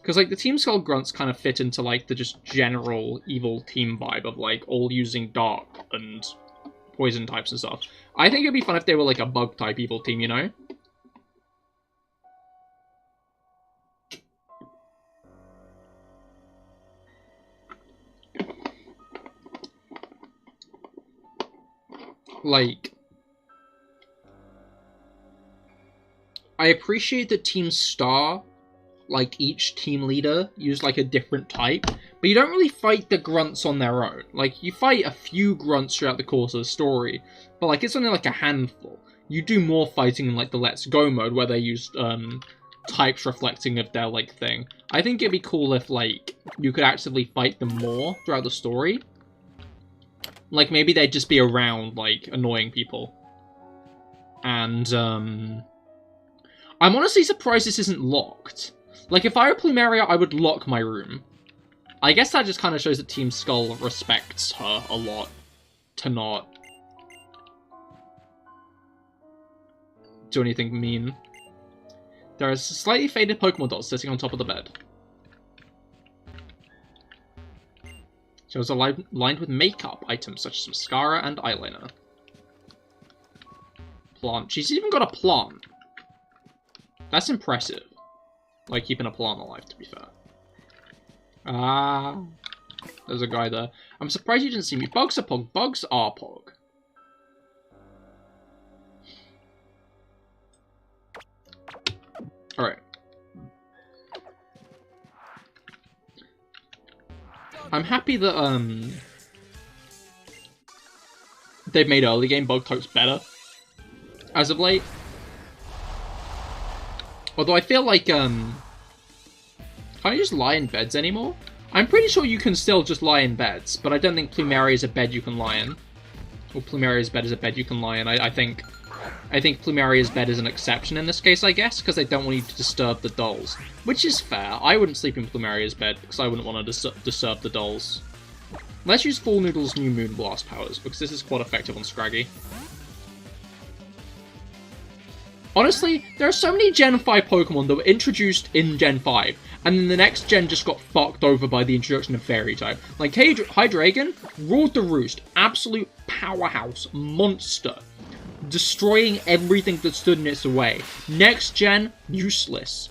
Because, like, the Team Skull Grunts kind of fit into, like, the just general evil team vibe of, like, all using dark and poison types and stuff. I think it'd be fun if they were, like, a bug type evil team, you know? Like, I appreciate that Team Star, like, each team leader used, like, a different type, but you don't really fight the grunts on their own. Like, you fight a few grunts throughout the course of the story, but, like, it's only, like, a handful. You do more fighting in, like, the Let's Go mode, where they use, types reflecting of their, like, thing. I think it'd be cool if, like, you could actively fight them more throughout the story. Like, maybe they'd just be around, like, annoying people. And, I'm honestly surprised this isn't locked. Like, if I were Plumeria, I would lock my room. I guess that just kind of shows that Team Skull respects her a lot. To not do anything mean. There is a slightly faded Pokemon doll sitting on top of the bed. She was lined with makeup items such as mascara and eyeliner. Plant. She's even got a plant. That's impressive. Like, keeping a plant alive, to be fair. Ah. There's a guy there. I'm surprised you didn't see me. Bugs are Pog. Bugs are Pog. Alright. I'm happy that, they've made early game bug types better as of late. Although I feel like, can't you just lie in beds anymore? I'm pretty sure you can still just lie in beds, but I don't think Plumeria is a bed you can lie in. Or Plumeria's bed is a bed you can lie in. I think Plumeria's bed is an exception in this case, I guess, because they don't want you to disturb the dolls. Which is fair. I wouldn't sleep in Plumeria's bed, because I wouldn't want to disturb the dolls. Let's use Full Noodle's new Moonblast powers, because this is quite effective on Scraggy. Honestly, there are so many Gen 5 Pokemon that were introduced in Gen 5, and then the next gen just got fucked over by the introduction of Fairy type. Like, Hydreigon ruled the roost. Absolute powerhouse. Monster. Destroying everything that stood in its way. Next gen, useless.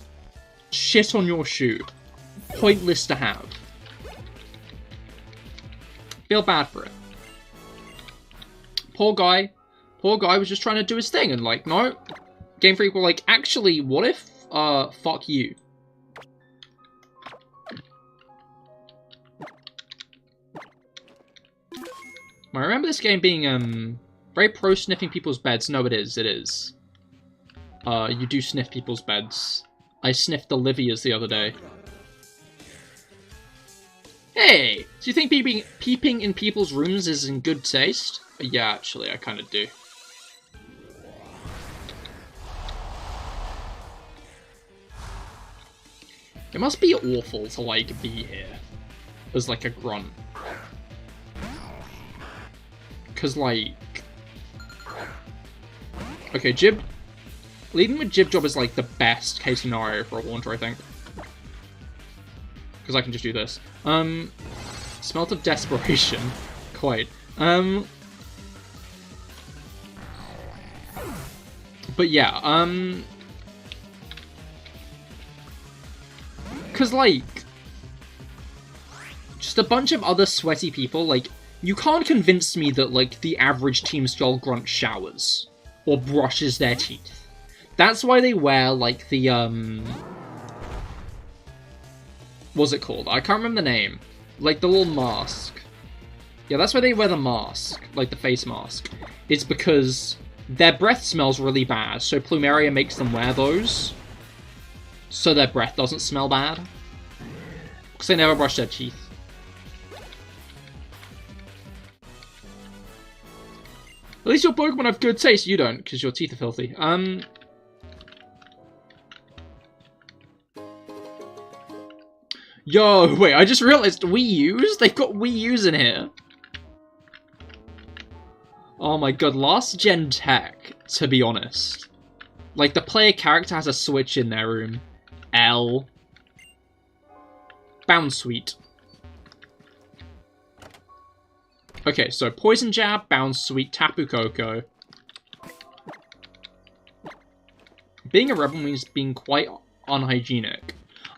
Shit on your shoe. Pointless to have. Feel bad for it. Poor guy was just trying to do his thing, and like, no. Game Freak were like, actually, what if, fuck you. I remember this game being, very pro-sniffing people's beds. No, it is. You do sniff people's beds. I sniffed Olivia's the other day. Hey! Do you think peeping in people's rooms is in good taste? Yeah, actually, I kind of do. It must be awful to, like, be here as, like, a grunt. Because, like... Okay, leading with Jib Job is, like, the best case scenario for a Haunter, I think. Because I can just do this. Smelt of desperation. Quite. But yeah, because, like, just a bunch of other sweaty people, like, you can't convince me that, like, the average Team Skull grunt showers or brushes their teeth. That's why they wear, like, the, what's it called? I can't remember the name. Like, the little mask. Yeah, that's why they wear the mask, like the face mask. It's because their breath smells really bad, so Plumeria makes them wear those, so their breath doesn't smell bad. Because they never brush their teeth. At least your Pokemon have good taste, you don't, because your teeth are filthy. Yo, wait, I just realized Wii U's? They've got Wii U's in here. Oh my god, last gen tech, to be honest. Like, the player character has a Switch in their room. L. Bound Sweet. Okay, so Poison Jab, Bound Sweet, Tapu Koko. Being a rebel means being quite unhygienic.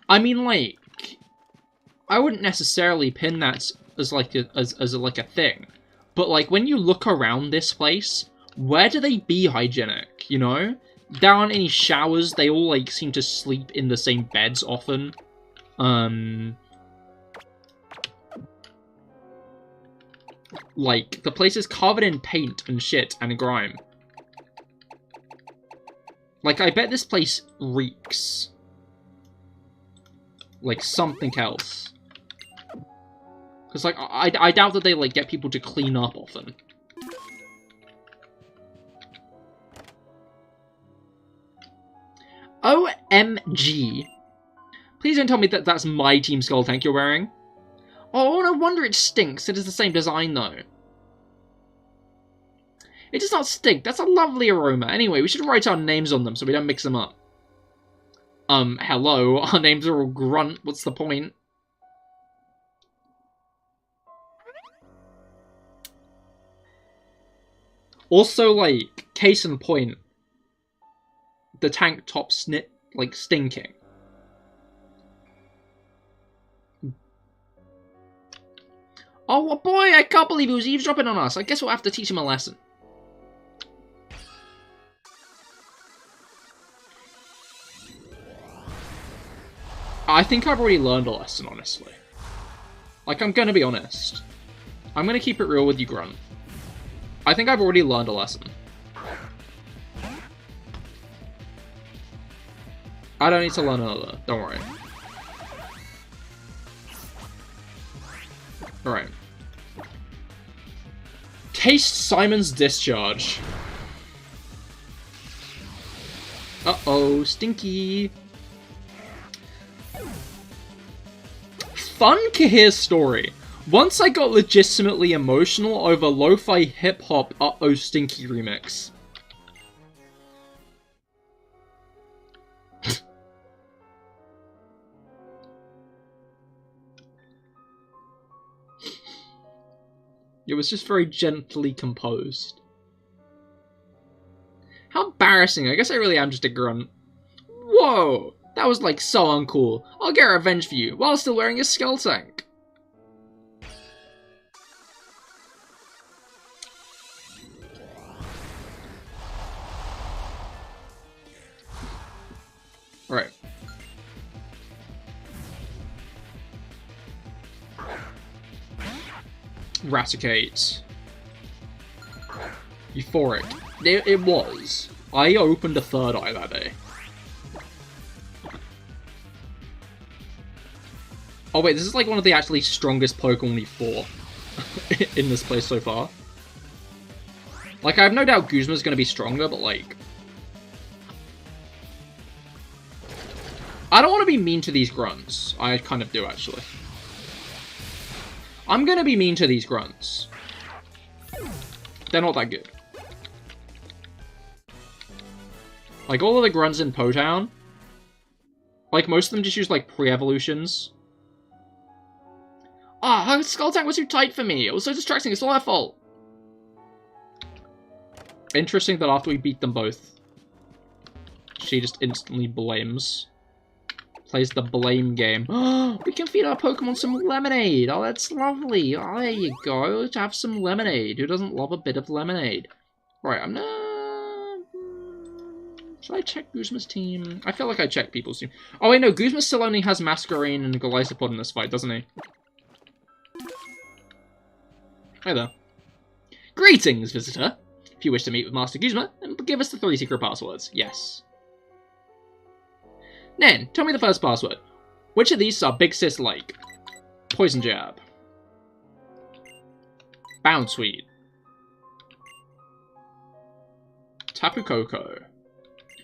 I mean, like, I wouldn't necessarily pin that as like a thing. But, like, when you look around this place, where do they be hygienic, you know? There aren't any showers, they all, like, seem to sleep in the same beds often. Like, the place is covered in paint and shit and grime. Like, I bet this place reeks. Like, something else. Because, like, I doubt that they, like, get people to clean up often. OMG. Please don't tell me that that's my Team Skull tank you're wearing. Oh, no wonder it stinks. It is the same design, though. It does not stink. That's a lovely aroma. Anyway, we should write our names on them so we don't mix them up. Hello. Our names are all grunt. What's the point? Also, like, case in point, the tank top stinking. Oh boy, I can't believe he was eavesdropping on us. I guess we'll have to teach him a lesson. I think I've already learned a lesson, honestly. Like, I'm gonna be honest. I'm gonna keep it real with you, Grunt. I think I've already learned a lesson. I don't need to learn another, don't worry. Alright. Taste Simon's discharge. Uh-oh, stinky. Fun Cahir story. Once I got legitimately emotional over lo-fi hip-hop Uh-oh Stinky remix. It was just very gently composed. How embarrassing. I guess I really am just a grunt. Whoa! That was, like, so uncool. I'll get revenge for you, while still wearing a skull tank. Alright. Raticate. Euphoric. It was. I opened a third eye that day. Oh wait, this is like one of the actually strongest Pokemon we fought in this place so far. Like, I have no doubt Guzma's gonna be stronger, but like... I don't want to be mean to these grunts. I kind of do, actually. I'm gonna be mean to these grunts. They're not that good. Like, all of the grunts in Po-Town, like, most of them just use, like, pre-evolutions. her skull tank was too tight for me. It was so distracting. It's all her fault. Interesting that after we beat them both, she just instantly blames. Plays the blame game. We can feed our Pokemon some lemonade. Oh, that's lovely. Oh, there you go. Let's have some lemonade. Who doesn't love a bit of lemonade? Right, I'm not... Should I check Guzma's team? I feel like I checked people's team. Oh, wait, no. Guzma still only has Masquerain and Golisopod in this fight, doesn't he? Hi there. Greetings, visitor. If you wish to meet with Master Guzma, then give us the 3 secret passwords. Yes. Nen, tell me the first password. Which of these are Big Sis like? Poison Jab. Bound Sweet. Tapu Koko.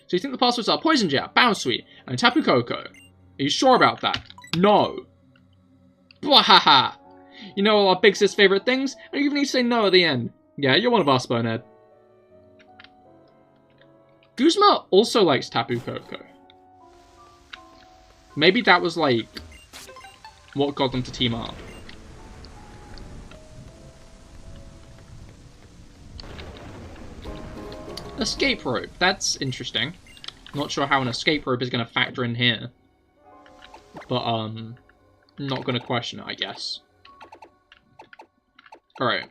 So you think the passwords are Poison Jab, Bound Sweet, and Tapu Koko? Are you sure about that? No. Bwahaha. You know all our Big Sis favourite things, and you even need to say no at the end. Yeah, you're one of us, Bonehead. Guzma also likes Tapu Koko. Maybe that was, like, what got them to team up. Escape rope. That's interesting. Not sure how an escape rope is going to factor in here. But, not going to question it, I guess. Alright.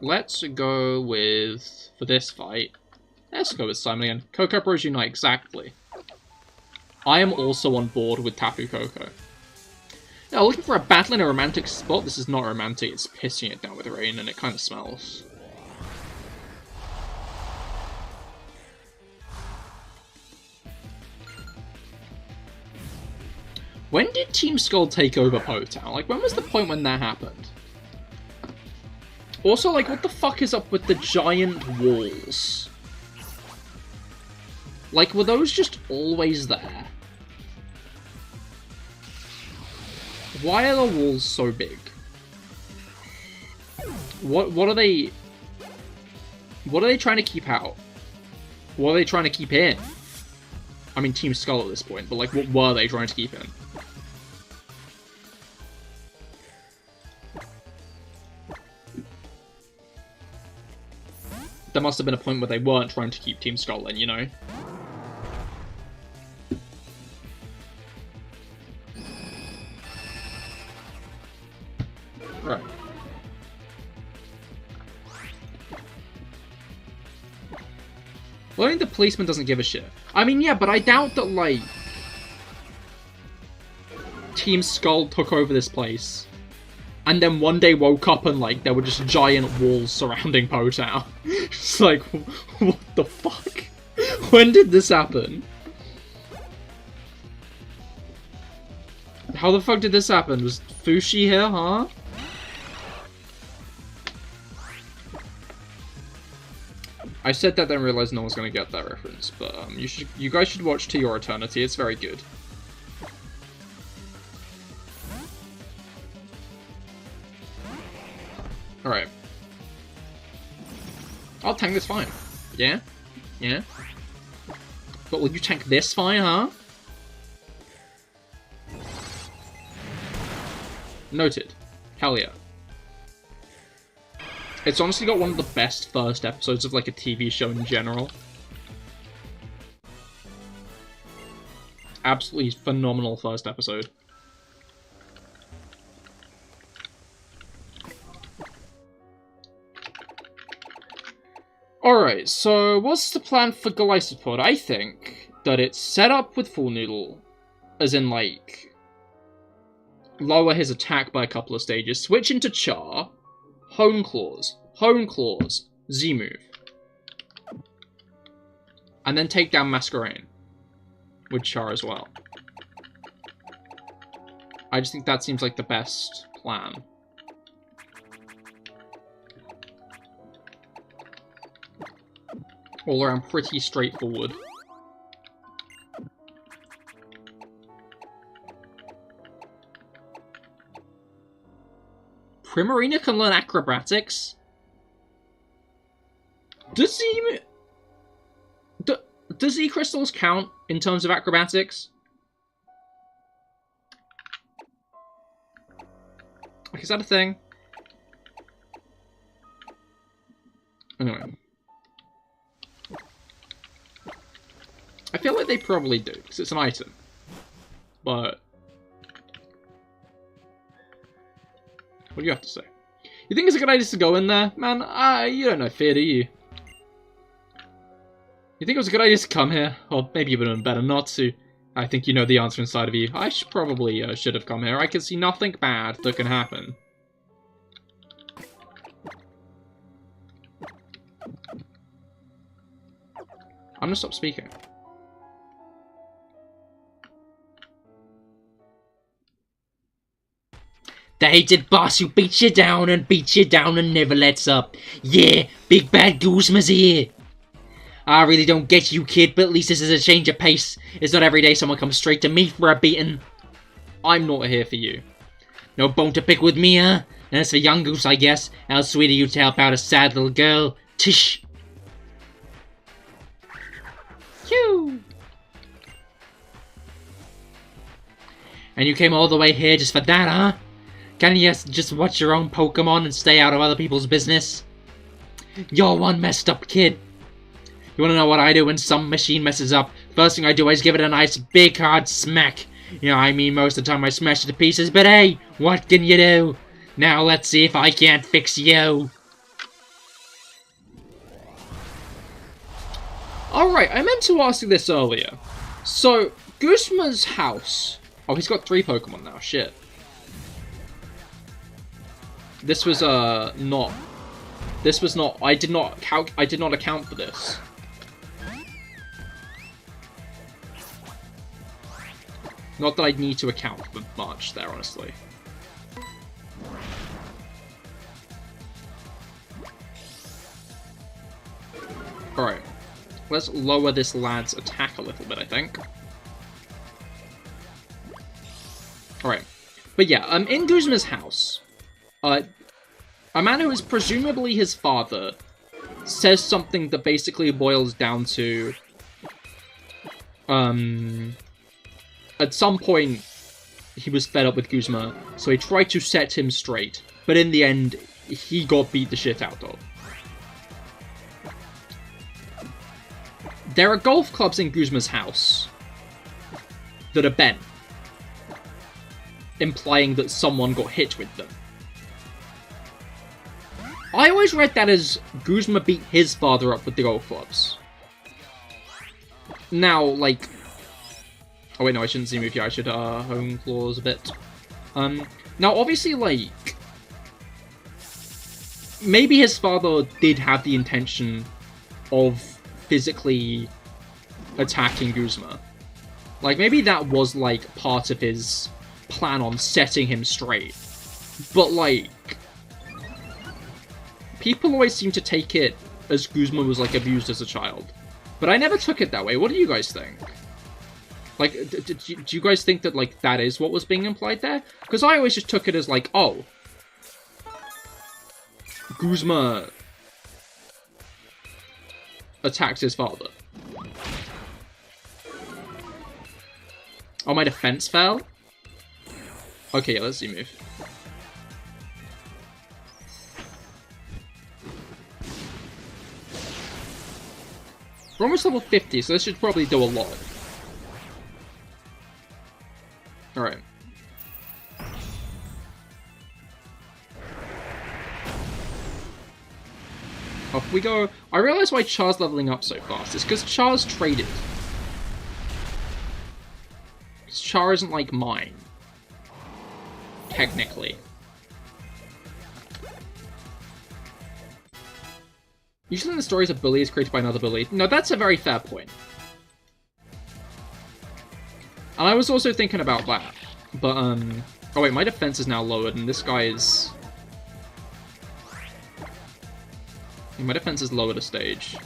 Let's go with, for this fight, let's go with Simon again. Coco Bros Unite, exactly. I am also on board with Tapu Koko. Now, looking for a battle in a romantic spot. This is not romantic, it's pissing it down with rain, and it kind of smells. When did Team Skull take over Po-Town? Like, when was the point when that happened? Also, like, what the fuck is up with the giant walls? Like, were those just always there? Why are the walls so big? What are they... What are they trying to keep out? What are they trying to keep in? I mean, Team Skull at this point, but, like, what were they trying to keep in? There must have been a point where they weren't trying to keep Team Skull in, you know? Right. Well, I think the policeman doesn't give a shit. I mean, yeah, but I doubt that, like, Team Skull took over this place. And then one day woke up and, like, there were just giant walls surrounding Po-Town. It's like, what the fuck? When did this happen? How the fuck did this happen? Was Fushi here, huh? I said that, then realized no one's gonna get that reference, but you guys should watch To Your Eternity. It's very good. Alright. I'll tank this fine. Yeah? Yeah? But will you tank this fine, huh? Noted. Hell yeah. It's honestly got one of the best first episodes of, like, a TV show in general. Absolutely phenomenal first episode. Alright, so what's the plan for Golisopod? I think that it's set up with Full Noodle, as in, like, lower his attack by a couple of stages, switch into Char, Hone Claws, Z-move, and then take down Masquerain with Char as well. I just think that seems like the best plan. All around pretty straightforward. Primarina can learn acrobatics? Does Z crystals count in terms of acrobatics? Like, is that a thing? Anyway. I feel like they probably do, because it's an item. But... what do you have to say? You think it's a good idea to go in there? Man, you don't know fear, do you? You think it was a good idea to come here? Or maybe you would have been better not to. I think you know the answer inside of you. I probably should have come here. I can see nothing bad that can happen. I'm gonna stop speaking. The hated boss who beats you down and never lets up. Yeah, big bad Guzma's here. I really don't get you, kid, but at least this is a change of pace. It's not every day someone comes straight to me for a beating. I'm not here for you. No bone to pick with me, huh? And as for young Goose, I guess. How sweet of you to help out a sad little girl. Tish. Phew. And you came all the way here just for that, huh? Can't you just watch your own Pokemon and stay out of other people's business? You're one messed up kid. You wanna know what I do when some machine messes up? First thing I do is give it a nice big hard smack. You know, I mean, most of the time I smash it to pieces, but hey, what can you do? Now let's see if I can't fix you. Alright, I meant to ask you this earlier. So, Guzma's house... oh, he's got 3 Pokemon now, shit. This was, not... this was not... I did not account for this. Not that I'd need to account for much there, honestly. Alright. Let's lower this lad's attack a little bit, I think. Alright. But yeah, in Guzma's house, a man who is presumably his father says something that basically boils down to... at some point, he was fed up with Guzma, so he tried to set him straight. But in the end, he got beat the shit out of. There are golf clubs in Guzma's house that are bent, implying that someone got hit with them. I always read that as Guzma beat his father up with the golf clubs. Now, like... oh wait, no, I shouldn't see move here. I should home claws a bit. Now, obviously, like... maybe his father did have the intention of physically attacking Guzma. Like, maybe that was, like, part of his plan on setting him straight. But, like... people always seem to take it as Guzma was, like, abused as a child. But I never took it that way. What do you guys think? Like, do you guys think that, like, that is what was being implied there? Because I always just took it as, like, oh, Guzma attacks his father. Oh, my defense fell? Okay, yeah, let's see move. We're almost level 50, so this should probably do a lot. Alright. Off we go. I realize why Char's leveling up so fast. It's because Char's traded. Because Char isn't like mine. Technically. Usually in the stories, a bully is created by another bully. No, that's a very fair point. And I was also thinking about that. But, oh wait, my defense is now lowered, and this guy is... my defense is lowered a stage.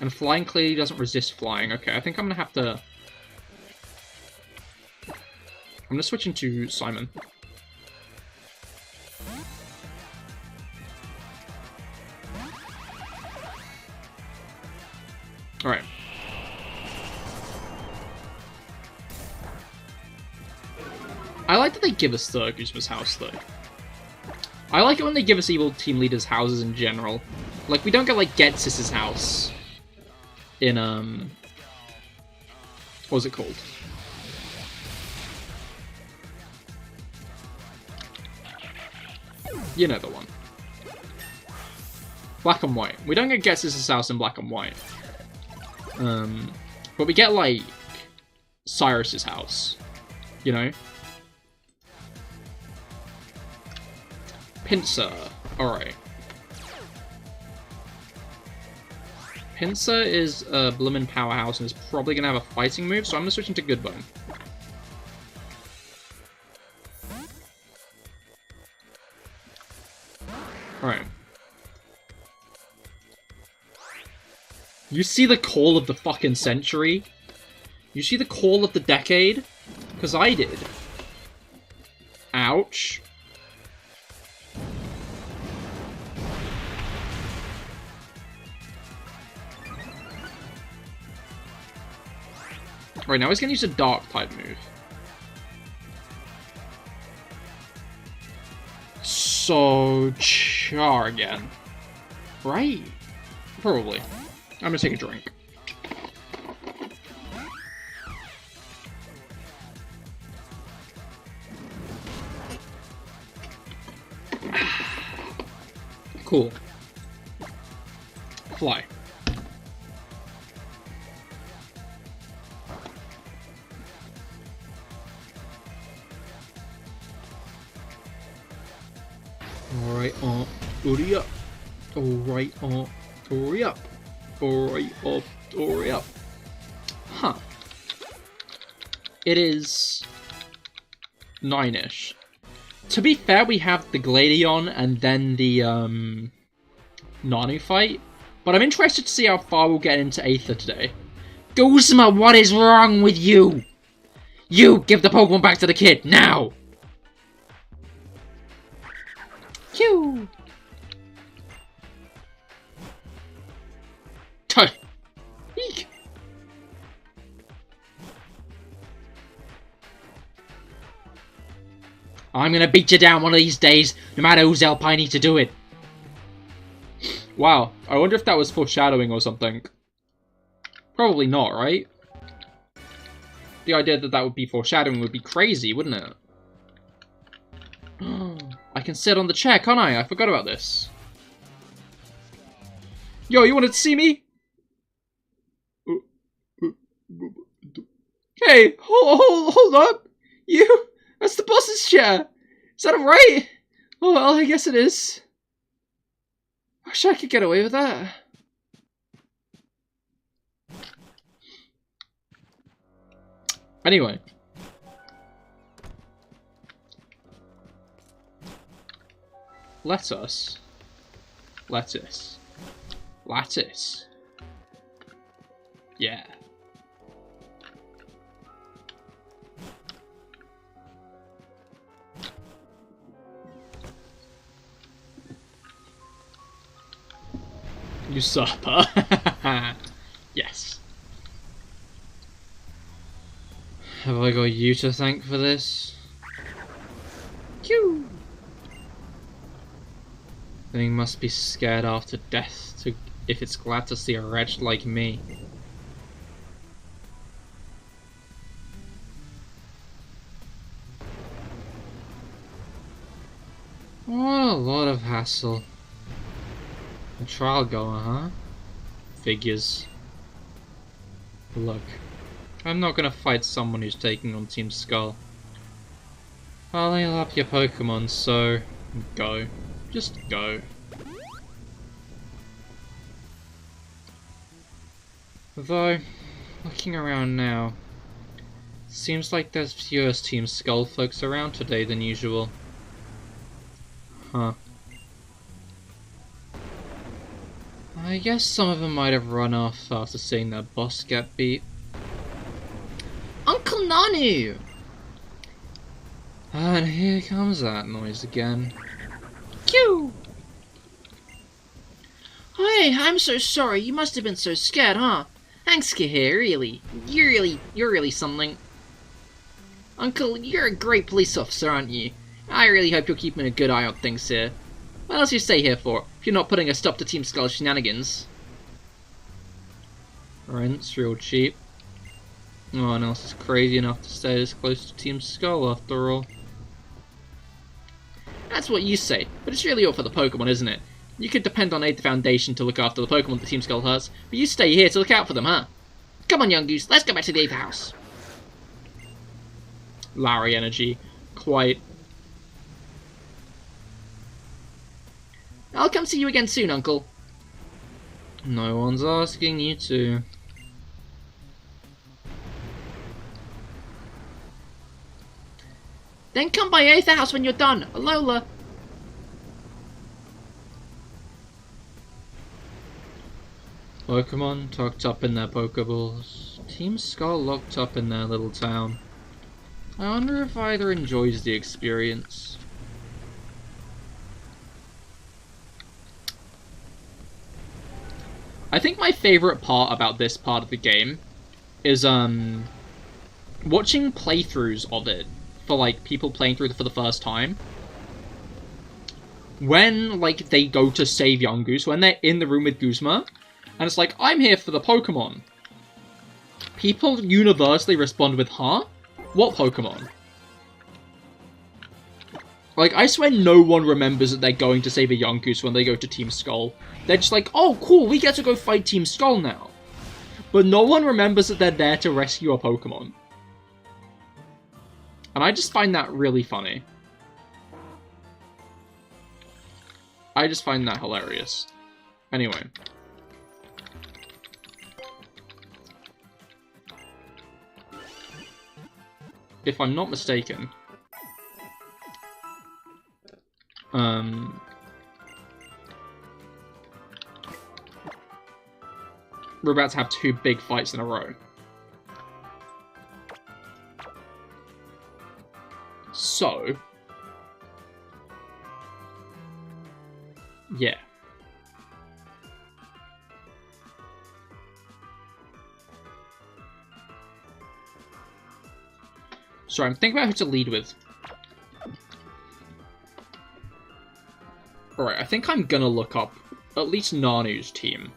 And flying clearly doesn't resist flying. Okay, I think I'm gonna have to... I'm gonna switch into Simon. I like that they give us the Guzma's house, though. I like it when they give us evil team leaders' houses in general. Like, we don't get, like, Ghetsis' house in, what was it called? You know the one. Black and white. We don't get Ghetsis' house in black and white. But we get, like, Cyrus's house. You know? Pinsir. Alright. Pinsir is a bloomin' powerhouse and is probably going to have a fighting move, so I'm going to switch into Goodbone. Alright. You see the call of the fucking century? You see the call of the decade? Because I did. Ouch. Right, now he's gonna use a dark type move. So, Char again. Right? Probably. I'm gonna take a drink. Cool. Fly. Alright, hurry up. Alright, hurry up. Alright, hurry up. Huh. It is 9-ish. To be fair, we have the Gladion and then the, Nanu fight. But I'm interested to see how far we'll get into Aether today. Guzma, what is wrong with you? You, give the Pokemon back to the kid, now! Phew! Eek! I'm gonna beat you down one of these days, no matter whose help I need to do it. Wow, I wonder if that was foreshadowing or something. Probably not, right? The idea that that would be foreshadowing would be crazy, wouldn't it? I can sit on the chair, can't I? I forgot about this. Yo, you wanted to see me? Hey, hold up! You? That's the boss's chair! Is that right? Oh well, I guess it is. I wish I could get away with that. Anyway. Lettuce. Yeah. Usurper. Yes. Have I got you to thank for this? Q. Thing must be scared after death if it's glad to see a wretch like me. What a lot of hassle. A trial goer, huh? Figures. Look, I'm not gonna fight someone who's taking on Team Skull. I'll heal up your Pokemon, so go. Just go. Though, looking around now, seems like there's fewer Team Skull folks around today than usual. Huh. I guess some of them might have run off after seeing their boss get beat. Uncle Nanu! And here comes that noise again. Q! Hey, I'm so sorry. You must have been so scared, huh? Thanks, Cahir, really. You're really something. Uncle, you're a great police officer, aren't you? I really hope you're keeping a good eye on things here. What else do you stay here for, if you're not putting a stop to Team Skull's shenanigans? Rent's real cheap. No one else is crazy enough to stay this close to Team Skull, after all. That's what you say, but it's really all for the Pokemon, isn't it? You could depend on the Foundation to look after the Pokemon that Team Skull has, but you stay here to look out for them, huh? Come on, young goose, let's go back to the 8th house. Larry energy. Quite. I'll come see you again soon, Uncle. No one's asking you to. Then come by 8th house when you're done, Alola. Pokemon tucked up in their Pokeballs. Team Skull locked up in their little town. I wonder if either enjoys the experience. I think my favourite part about this part of the game is watching playthroughs of it for like people playing through it for the first time. When like they go to save Young Goose, when they're in the room with Guzma, and it's like, I'm here for the Pokemon. People universally respond with, huh? What Pokemon? Like, I swear no one remembers that they're going to save a Yungoos when they go to Team Skull. They're just like, oh, cool, we get to go fight Team Skull now. But no one remembers that they're there to rescue a Pokemon. And I just find that really funny. I just find that hilarious. Anyway. If I'm not mistaken, we're about to have 2 big fights in a row. So, yeah. Sorry, I'm thinking about who to lead with. Alright, I think I'm gonna look up at least Nanu's team.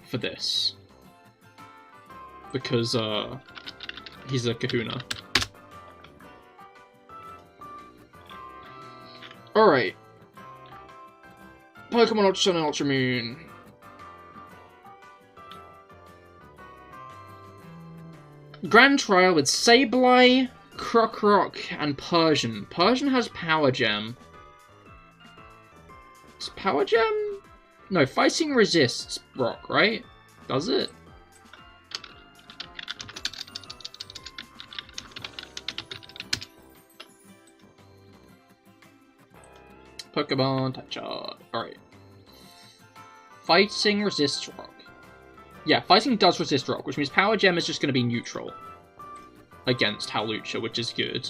For this. Because, he's a kahuna. Alright. Pokemon Ultra Sun and Ultra Moon. Grand Trial with Sableye, Krokorok, and Persian. Persian has Power Gem. Is Power Gem? No, Fighting resists Rock, right? Does it? Pokemon Type Chart. Alright. Fighting resists Rock. Yeah, Fighting does resist Rock, which means Power Gem is just going to be neutral against Hawlucha, which is good.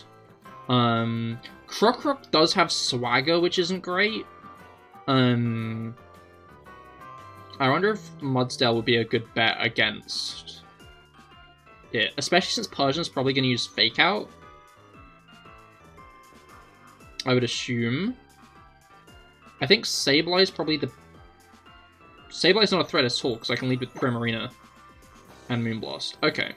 Krokorok does have Swagger, which isn't great. I wonder if Mudsdale would be a good bet against it, especially since Persian's probably going to use Fake Out. I would assume. I think Sableye is probably the... Sableye's not a threat at all, because I can lead with Primarina and Moonblast. Okay.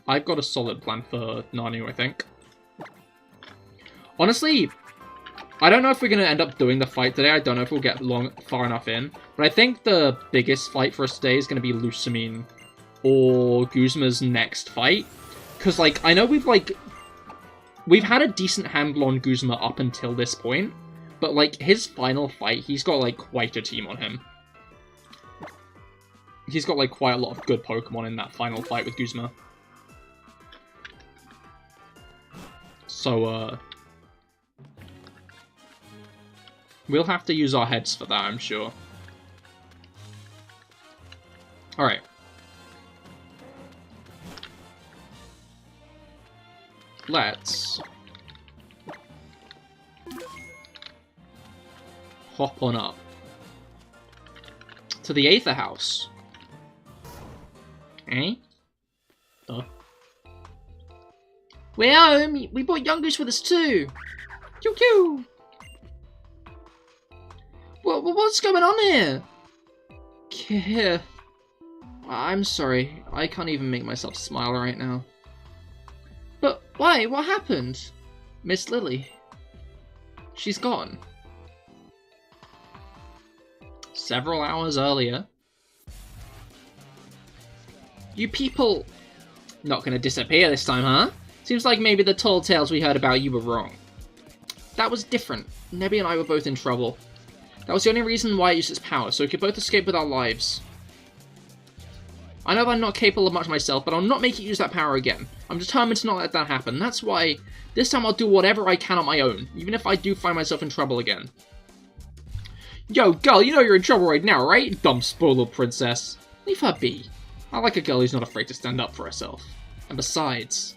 I've got a solid plan for Nanu, I think. Honestly, I don't know if we're going to end up doing the fight today. I don't know if we'll get far enough in. But I think the biggest fight for us today is going to be Lusamine or Guzma's next fight. Because, like, I know we've had a decent handle on Guzma up until this point. But, like, his final fight, he's got, like, quite a team on him. He's got, like, quite a lot of good Pokemon in that final fight with Guzma. So, we'll have to use our heads for that, I'm sure. Alright. Let's hop on up to the Aether House. Eh? Duh. We're home! We brought Young Goose with us too! Choo choo! What's going on here? Cahir. I'm sorry. I can't even make myself smile right now. But why? What happened? Miss Lily. She's gone. Several hours earlier. You people... Not gonna disappear this time, huh? Seems like maybe the tall tales we heard about you were wrong. That was different. Nebby and I were both in trouble. That was the only reason why it used its power, so we could both escape with our lives. I know that I'm not capable of much myself, but I'll not make it use that power again. I'm determined to not let that happen. That's why, this time I'll do whatever I can on my own, even if I do find myself in trouble again. Yo, girl, you know you're in trouble right now, right? Dumb spoiled princess. Leave her be. I like a girl who's not afraid to stand up for herself. And besides,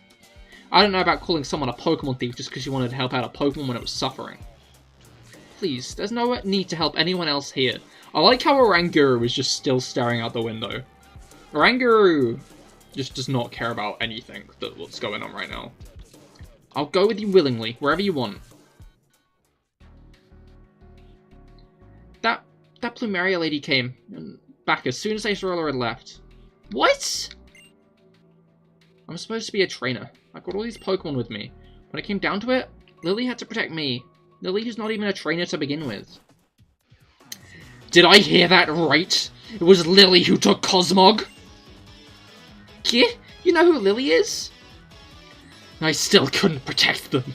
I don't know about calling someone a Pokemon thief just because you wanted to help out a Pokemon when it was suffering. Please, there's no need to help anyone else here. I like how Oranguru is just still staring out the window. Oranguru just does not care about anything what's going on right now. I'll go with you willingly, wherever you want. That Plumeria lady came back as soon as Alola had left. What? I'm supposed to be a trainer. I've got all these Pokemon with me. When it came down to it, Lily had to protect me. Lily who's not even a trainer to begin with. Did I hear that right? It was Lily who took Cosmog? Yeah, you know who Lily is? I still couldn't protect them.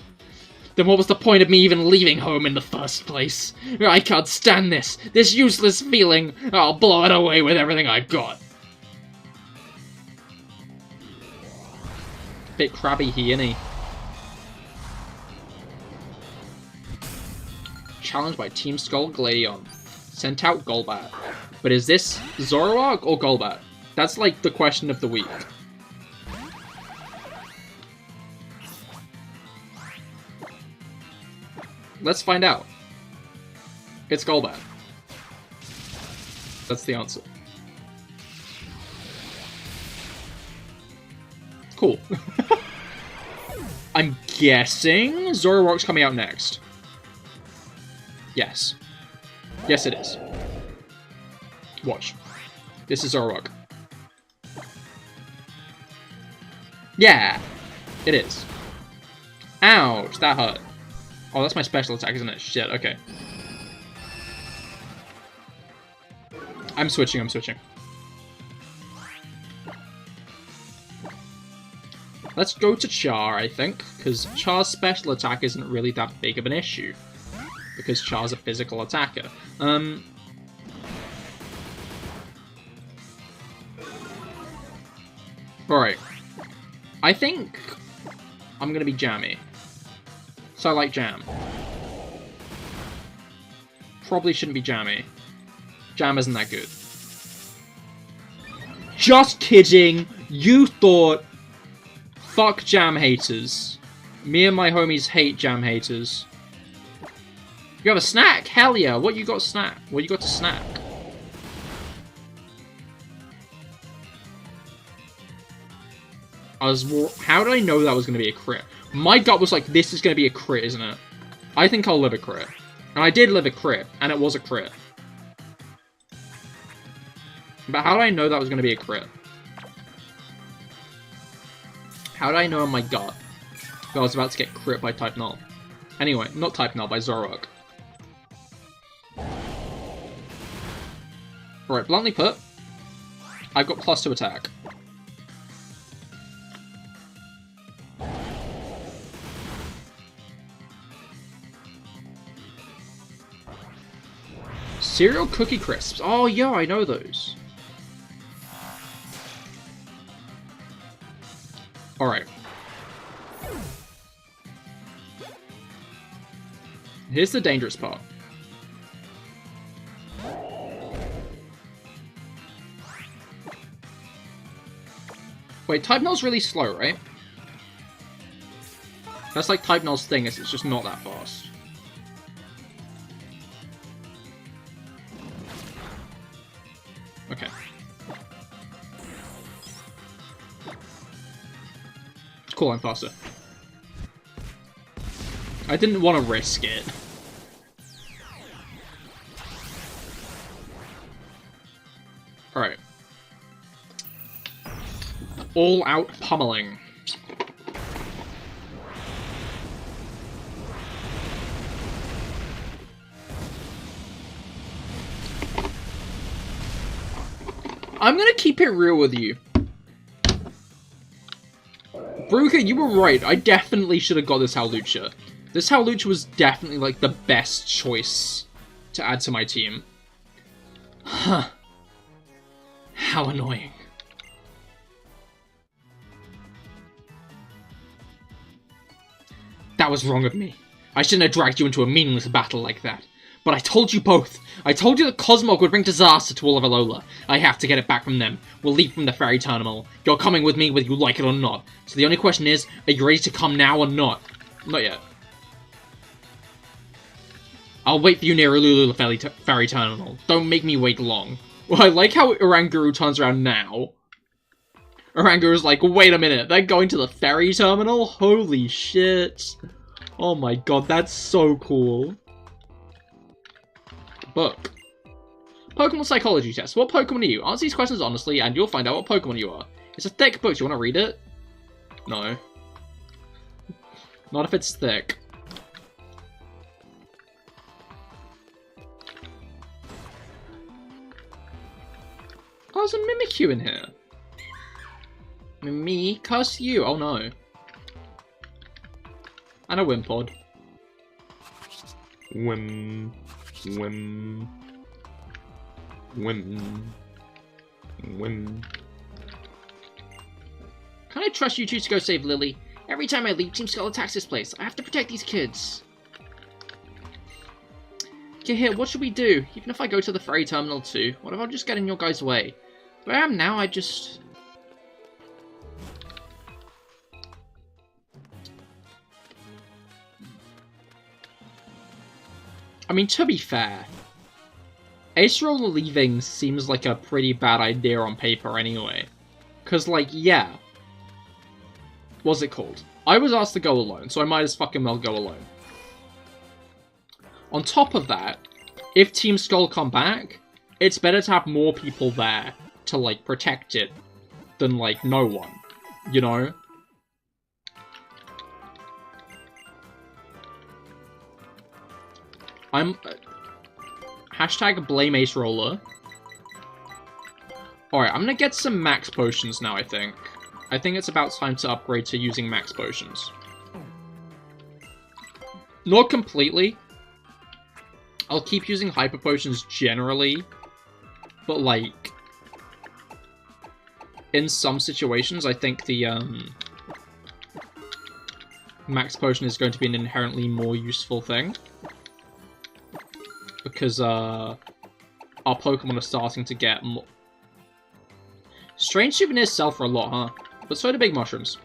Then what was the point of me even leaving home in the first place? I can't stand this useless feeling. I'll blow it away with everything I've got. Bit crabby he, innit? Challenged by Team Skull Gladion. Sent out Golbat. But is this Zoroark or Golbat? That's like the question of the week. Let's find out. It's Golbat. That's the answer. Cool. I'm guessing Zoroark's coming out next. Yes. Yes, it is. Watch. This is Zoroark. Yeah! It is. Ouch, that hurt. Oh, that's my special attack, isn't it? Shit, okay. I'm switching. Let's go to Char, I think, because Char's special attack isn't really that big of an issue. Because Char's a physical attacker. Alright. I think I'm gonna be jammy. So I like jam. Probably shouldn't be jammy. Jam isn't that good. Just kidding! You thought... Fuck jam haters. Me and my homies hate jam haters. You have a snack? Hell yeah! What you got to snack? What you got to snack? How did I know that was going to be a crit? My gut was like, this is going to be a crit, isn't it? I think I'll live a crit. And I did live a crit, and it was a crit. But how did I know that was going to be a crit? How did I know in my gut that I was about to get crit by Type Null? Anyway, not Type Null, by Zoroark. Alright, bluntly put, I've got +2 attack. Cereal Cookie Crisps. Oh, yeah, I know those. Alright. Here's the dangerous part. Wait, Type Null's really slow, right? That's like Type Null's thing, is it's just not that fast. Okay. cool, I'm faster. I didn't want to risk it. Alright. All out pummeling. I'm gonna keep it real with you. Bruker, you were right. I definitely should have got this Howlucha. This Howlucha was definitely, like, the best choice to add to my team. Huh. How annoying. That was wrong of me. I shouldn't have dragged you into a meaningless battle like that. But I told you both. I told you that Cosmog would bring disaster to all of Alola. I have to get it back from them. We'll leave from the Fairy Terminal. You're coming with me whether you like it or not. So the only question is, are you ready to come now or not? Not yet. I'll wait for you near Alola Fairy Terminal. Don't make me wait long. Well, I like how Oranguru turns around now. Oranguru's like, wait a minute, they're going to the Fairy Terminal? Holy shit. Oh my god, that's so cool. Book. Pokemon Psychology Test. What Pokemon are you? Answer these questions honestly, and you'll find out what Pokemon you are. It's a thick book. Do you want to read it? No. Not if it's thick. Oh, there's a Mimikyu in here. Me? Curse you. Oh no. And a Wimpod. Whim. Can I trust you two to go save Lily? Every time I leave, Team Skull attacks this place. I have to protect these kids. Cahir, what should we do? Even if I go to the Fairy Terminal too, what if I just get in your guys' way? Where I am now, I just... I mean, to be fair, Acerola leaving seems like a pretty bad idea on paper anyway. Because, like, yeah. What's it called? I was asked to go alone, so I might as fucking well go alone. On top of that, if Team Skull come back, it's better to have more people there to, like, protect it than, like, no one. You know? I'm... hashtag blame Acerola. Alright, I'm gonna get some max potions now, I think. I think it's about time to upgrade to using max potions. Not completely. I'll keep using hyper potions generally. But, like... in some situations, I think the, max potion is going to be an inherently more useful thing. Because, our Pokemon are starting to get more... Strange souvenirs sell for a lot, huh? But so do big mushrooms.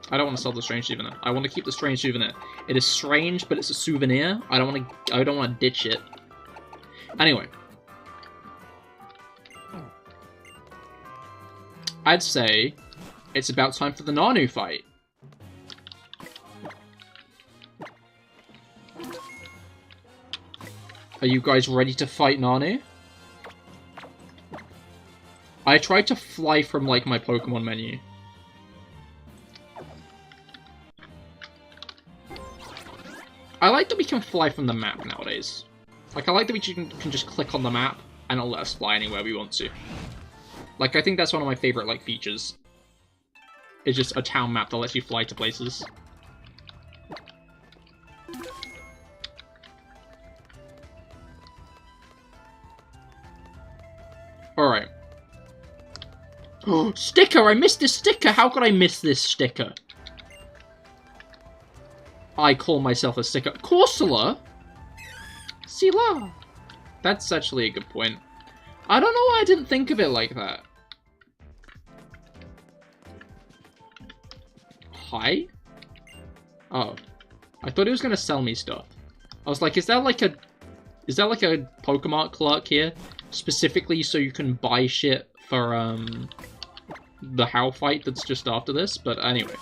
I don't want to sell the strange souvenir. I want to keep the strange souvenir. It is strange, but it's a souvenir. I don't want to ditch it. Anyway. I'd say it's about time for the Nanu fight. Are you guys ready to fight Nanu? I tried to fly from, like, my Pokemon menu. I like that we can fly from the map nowadays. Like, I like that we can just click on the map and it'll let us fly anywhere we want to. Like, I think that's one of my favorite, like, features. It's just a town map that lets you fly to places. Alright. Oh, sticker! I missed this sticker! How could I miss this sticker? I call myself a sticker. Corsola? Sila? That's actually a good point. I don't know why I didn't think of it like that. Hi? Oh. I thought he was gonna sell me stuff. I was like, is that like a Pokemon clerk here? Specifically so you can buy shit for, the How fight that's just after this, but anyway.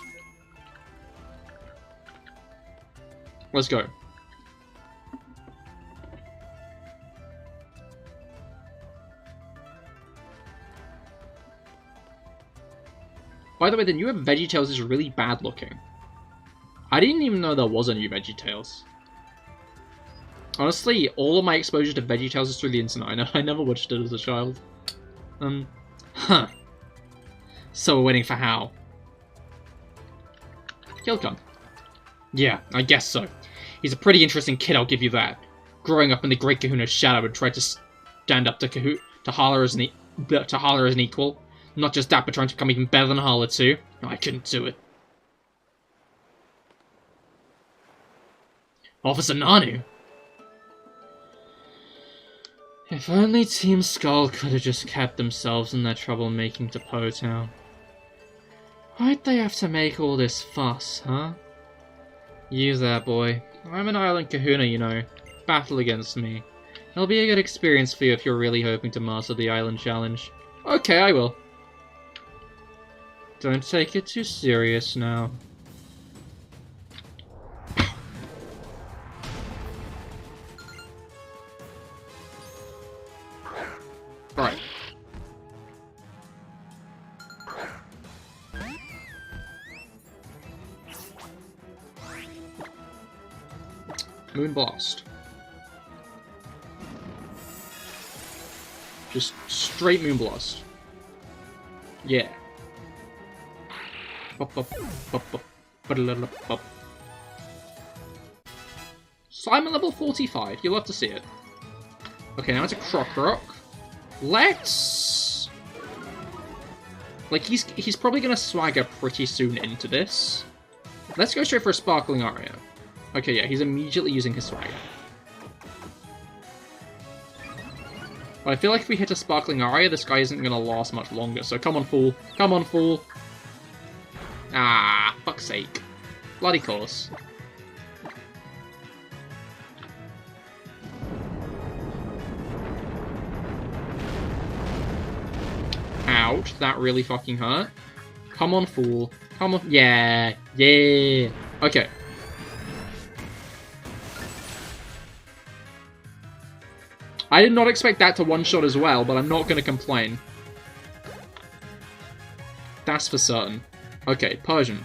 Let's go. By the way, the new VeggieTales is really bad looking. I didn't even know there was a new VeggieTales. Honestly, all of my exposure to VeggieTales is through the internet. I never watched it as a child. Huh. So we're waiting for How. He'll come. Yeah, I guess so. He's a pretty interesting kid, I'll give you that. Growing up in the Great Kahuna's shadow and tried to stand up to Hala as an equal. Not just that, but trying to become even better than Hala too. No, I couldn't do it. Officer Nanu! If only Team Skull could have just kept themselves in their troublemaking to Potown. Why'd they have to make all this fuss, huh? You there, boy. I'm an Island Kahuna, you know. Battle against me. It'll be a good experience for you if you're really hoping to master the Island Challenge. Okay, I will. Don't take it too serious now. Right. Moon Blast. Just straight Moon Blast. Yeah. Simon level 45. You'll love to see it. Okay, now it's a Croc Rock. Let's... Like, he's probably gonna swagger pretty soon into this. Let's go straight for a Sparkling Aria. Okay, yeah, he's immediately using his swagger. But I feel like if we hit a Sparkling Aria, this guy isn't gonna last much longer, so come on, fool. Come on, fool. Ah, fuck's sake. Bloody course. Ouch, that really fucking hurt. Come on, fool. Come on. Yeah. Yeah. Okay. I did not expect that to one-shot as well, but I'm not going to complain. That's for certain. Okay, Persian.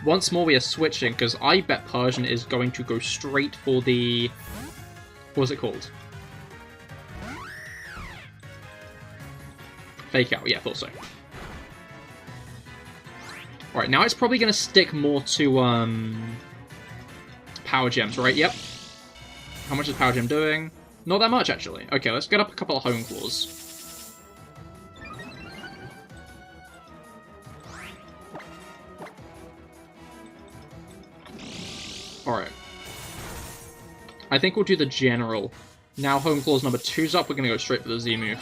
Once more we are switching, because I bet Persian is going to go straight for the... What was it called? Fake Out, yeah, I thought so. Alright, now it's probably going to stick more to, Power Gems, right? Yep. How much is Power Gem doing? Not that much, actually. Okay, let's get up a couple of Hone Claws. Alright. I think we'll do the general. Now Hone Claws number 2's up, we're going to go straight for the Z move.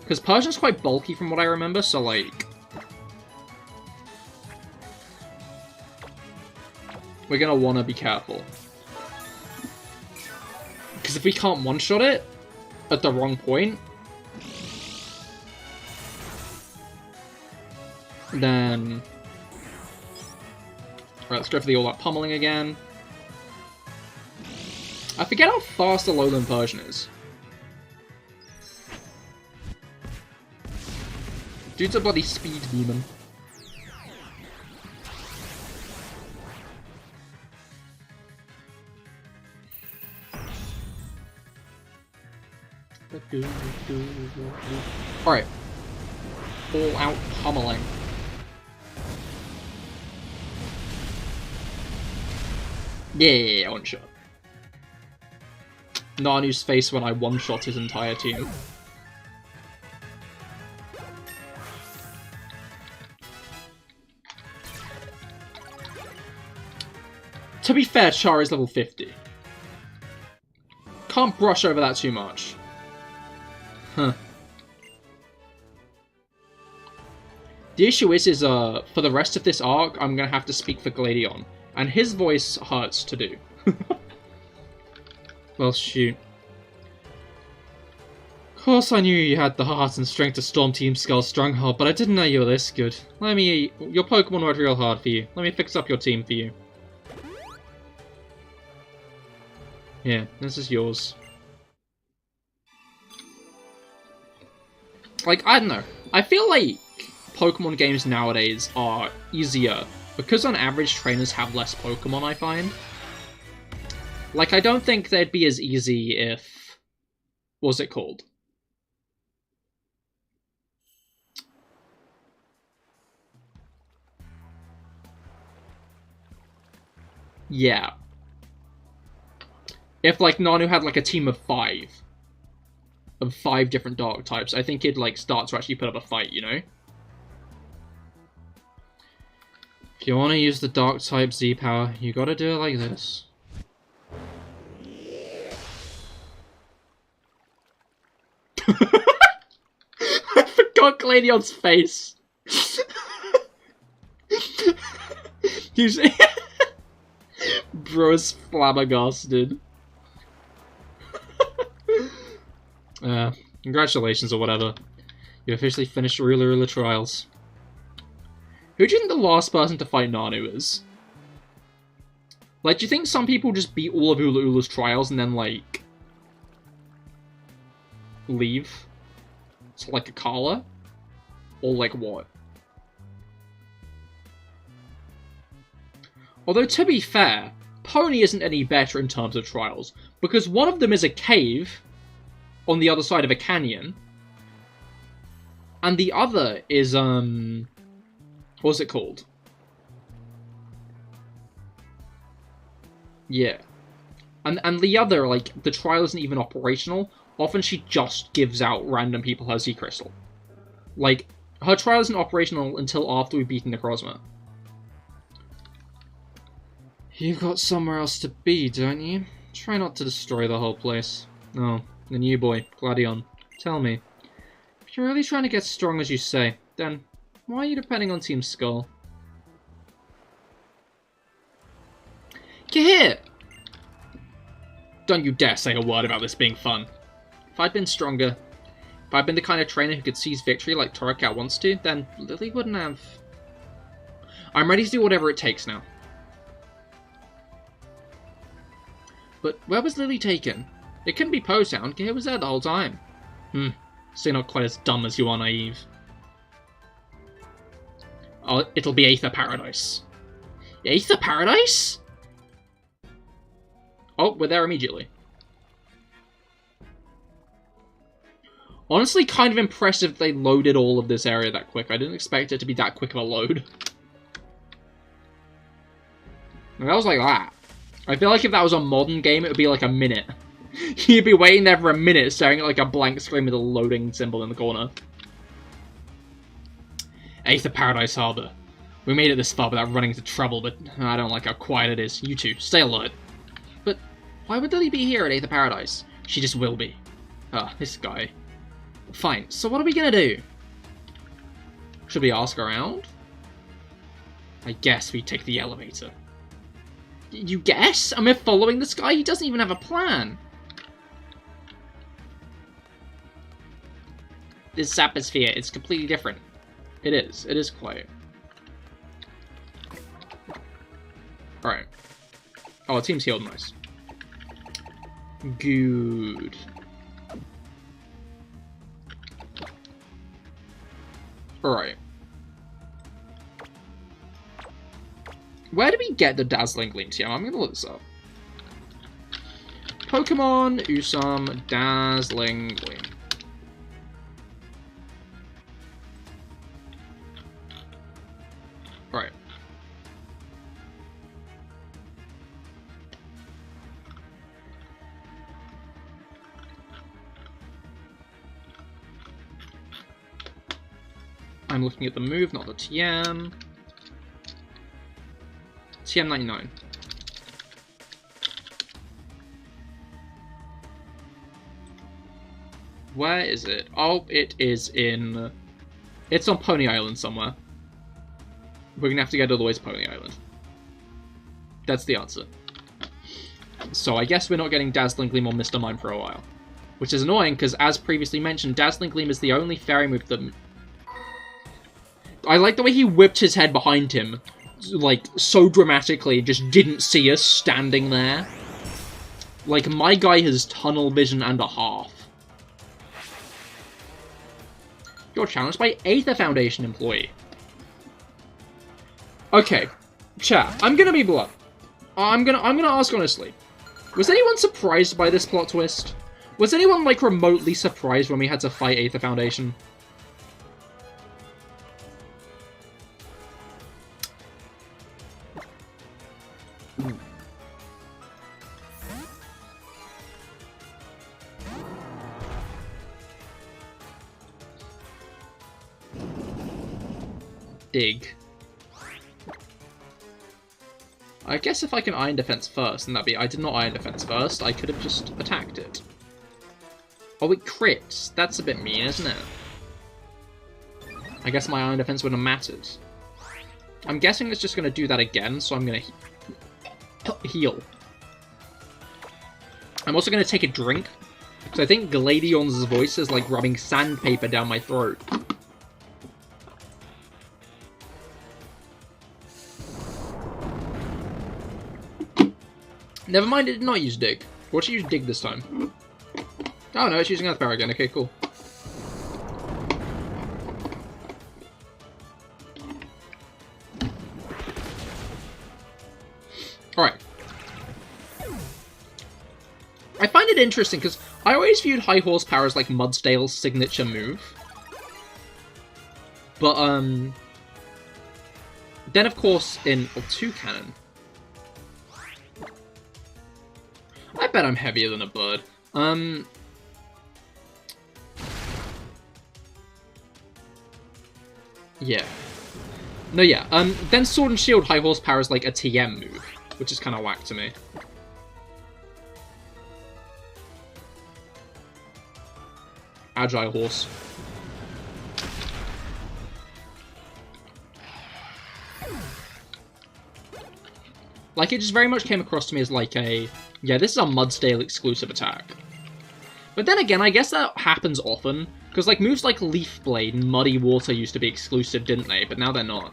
Because Persian's quite bulky from what I remember, so like... We're going to want to be careful. Because if we can't one-shot it at the wrong point, then... Alright, let's go for the all-out pummeling again. I forget how fast Alolan Persian is. Dude's a bloody speed demon. Alright. All out pummeling. Yeah, one shot. Nanu's face when I one-shot his entire team. To be fair, Char is level 50. Can't brush over that too much. Huh. The issue is for the rest of this arc, I'm gonna have to speak for Gladion. And his voice hurts to do. Well, shoot. course I knew you had the heart and strength to storm Team Skull's stronghold, but I didn't know you were this good. Your Pokemon worked real hard for you. Let me fix up your team for you. Yeah, this is yours. Like, I don't know. I feel like Pokemon games nowadays are easier because on average trainers have less Pokemon, I find. Like, I don't think they'd be as easy if... What was it called? Yeah. If, like, Nanu had, like, a team of 5 different dark types, I think he'd, like, start to actually put up a fight, you know? If you want to use the dark type Z-Power, you gotta do it like this. I forgot Gladion's face. Usually... Bro's flabbergasted. Congratulations or whatever. You officially finished Ruler Trials. Who do you think the last person to fight Nanu is? Like, do you think some people just beat all of Ula's trials and then, like, leave? So, like, a Kala? Or, like, what? Although, to be fair, Pony isn't any better in terms of trials, because one of them is a cave on the other side of a canyon, and the other is, what's it called? Yeah. And the other, like, the trial isn't even operational. Often she just gives out random people her Z-Crystal. Like, her trial isn't operational until after we've beaten Necrozma. You've got somewhere else to be, don't you? Try not to destroy the whole place. Oh, the new boy, Gladion. Tell me, if you're really trying to get strong as you say, then why are you depending on Team Skull? Cahir! Don't you dare say a word about this being fun. If I'd been stronger, if I'd been the kind of trainer who could seize victory like Torracat wants to, then Lily wouldn't have... I'm ready to do whatever it takes now. But where was Lily taken? It couldn't be Poe Town. Cahir was there the whole time. So you're not quite as dumb as you are naive. Oh, it'll be Aether Paradise. Aether Paradise? Oh, we're there immediately. Honestly, kind of impressive they loaded all of this area that quick. I didn't expect it to be that quick of a load. That was like that. I feel like if that was a modern game, it would be like a minute. You'd be waiting there for a minute, staring at like a blank screen with a loading symbol in the corner. Aether Paradise Harbor. We made it this far without running into trouble, but I don't like how quiet it is. You two, stay alert. But why would Lily be here at Aether Paradise? She just will be. Ah, this guy. Fine, so what are we gonna do? Should we ask around? I guess we take the elevator. You guess? And we're following this guy? He doesn't even have a plan. This atmosphere, it's completely different. It is. It is quiet. Alright. Oh, our team's healed. Nice. Good. Alright. Where do we get the Dazzling Gleam TM? I'm gonna look this up. Pokemon Usam Dazzling Gleam. Right. I'm looking at the move, not the TM. TM99. Where is it? Oh, it is in... It's on Pony Island somewhere. We're gonna have to get all the way to Pony Island. That's the answer. So I guess we're not getting Dazzling Gleam on Mr. Mime for a while. which is annoying because, as previously mentioned, Dazzling Gleam is the only fairy move that... I like the way he whipped his head behind him, like, so dramatically, just didn't see us standing there. Like, my guy has tunnel vision and a half. You're challenged by Aether Foundation employee. Okay, chat, I'm gonna be blunt. I'm gonna ask honestly. Was anyone surprised by this plot twist? Was anyone, like, remotely surprised when we had to fight Aether Foundation? Dig. I guess if I can Iron Defense first, then that'd be... I did not Iron Defense first, I could have just attacked it. Oh, it crits. That's a bit mean, isn't it? I guess my Iron Defense wouldn't have mattered. I'm guessing it's just going to do that again, so I'm going to heal. I'm also going to take a drink, because I think Gladion's voice is like rubbing sandpaper down my throat. Never mind, it did not use Dig. What should you use Dig this time? Oh no, it's using Earth Power again. Okay, cool. Alright. I find it interesting, because I always viewed High Horsepower as, like, Mudsdale's signature move. But, then, of course, in... Well, 2 cannon. I bet I'm heavier than a bird. Yeah. No, yeah. Then Sword and Shield High Horsepower is, like, a TM move, which is kind of whack to me. Agile Horse. Like, it just very much came across to me as, like, a... Yeah, this is a Mudsdale exclusive attack. But then again, I guess that happens often. Because, like, moves like Leaf Blade and Muddy Water used to be exclusive, didn't they? But now they're not.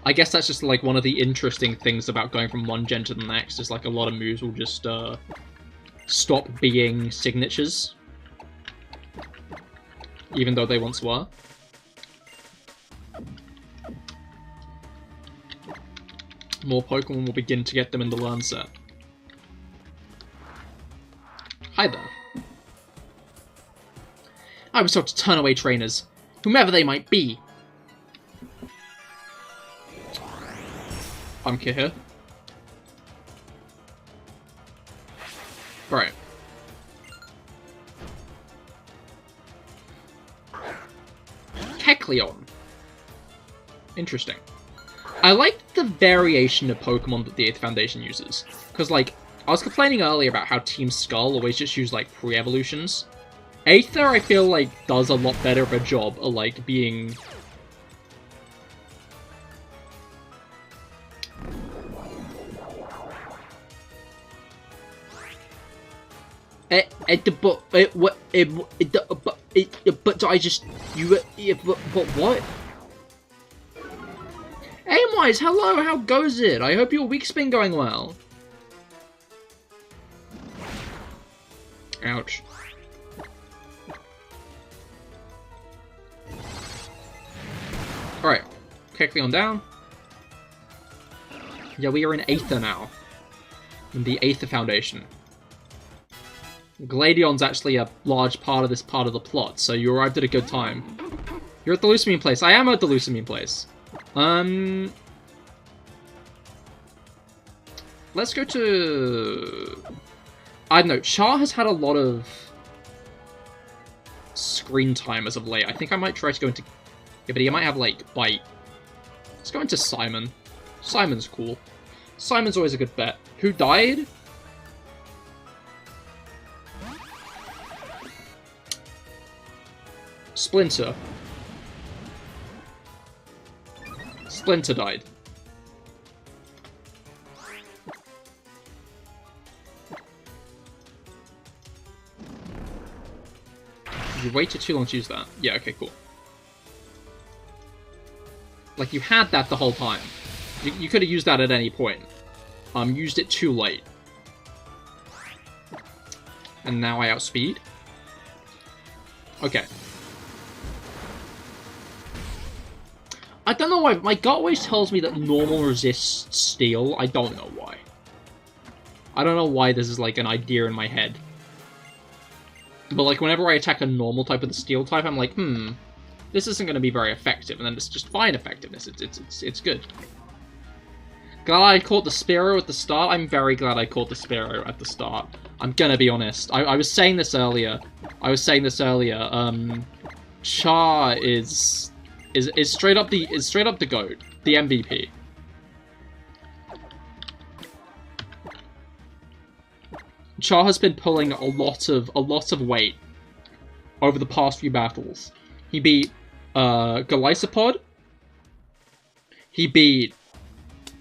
I guess that's just, like, one of the interesting things about going from one gen to the next, is, like, a lot of moves will just, stop being signatures. Even though they once were. More Pokemon will begin to get them in the learn set. Hi there. I was taught to turn away trainers, whomever they might be. I'm Cahir. Right. Kecleon. Interesting. I like the variation of Pokemon that the Aether Foundation uses. Because, like, I was complaining earlier about how Team Skull always just use, like, pre-evolutions. Aether, I feel like, does a lot better of a job of, like, being... But I just... But what? Aimwise, hello, how goes it? I hope your week's been going well. Ouch. Alright, Kecleon down. Yeah, we are in Aether now. In the Aether Foundation. Gladion's actually a large part of this part of the plot, so you arrived at a good time. You're at the Lusamine place. I am at the Lusamine place. Let's go to... I don't know, Char has had a lot of screen time as of late. I think I might try to go into... Yeah, but he might have, like, Bite. Let's go into Simon. Simon's cool. Simon's always a good bet. Who died? Splinter. Splinter died. You waited too long to use that. Yeah, okay, cool. Like, you had that the whole time. You could have used that at any point. Used it too late. And now I outspeed. Okay. I don't know why. My gut always tells me that normal resists steel. I don't know why. I don't know why this is like an idea in my head. But like whenever I attack a normal type with the steel type, I'm like, this isn't going to be very effective. And then it's just fine effectiveness. It's good. Glad I caught the Spearow at the start. I'm very glad I caught the Spearow at the start. I'm gonna be honest. I was saying this earlier. Char is straight up the GOAT, the MVP. Char has been pulling a lot of weight over the past few battles. He beat Golisopod. He beat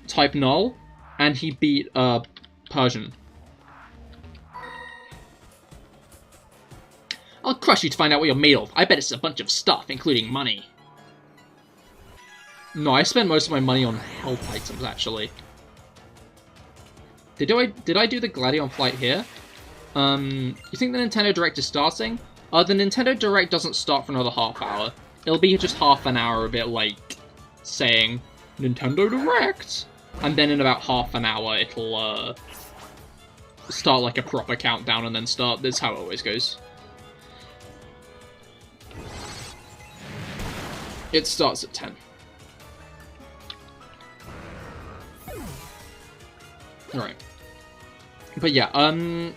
Type Null, and he beat Persian. I'll crush you to find out what you're made of. I bet it's a bunch of stuff, including money. No, I spent most of my money on health items, actually. Did I do the Gladion flight here? You think the Nintendo Direct is starting? The Nintendo Direct doesn't start for another half hour. It'll be just half an hour of it, like, saying, Nintendo Direct! And then in about half an hour, it'll, start, like, a proper countdown and then start. That's how it always goes. It starts at 10. Alright. But yeah,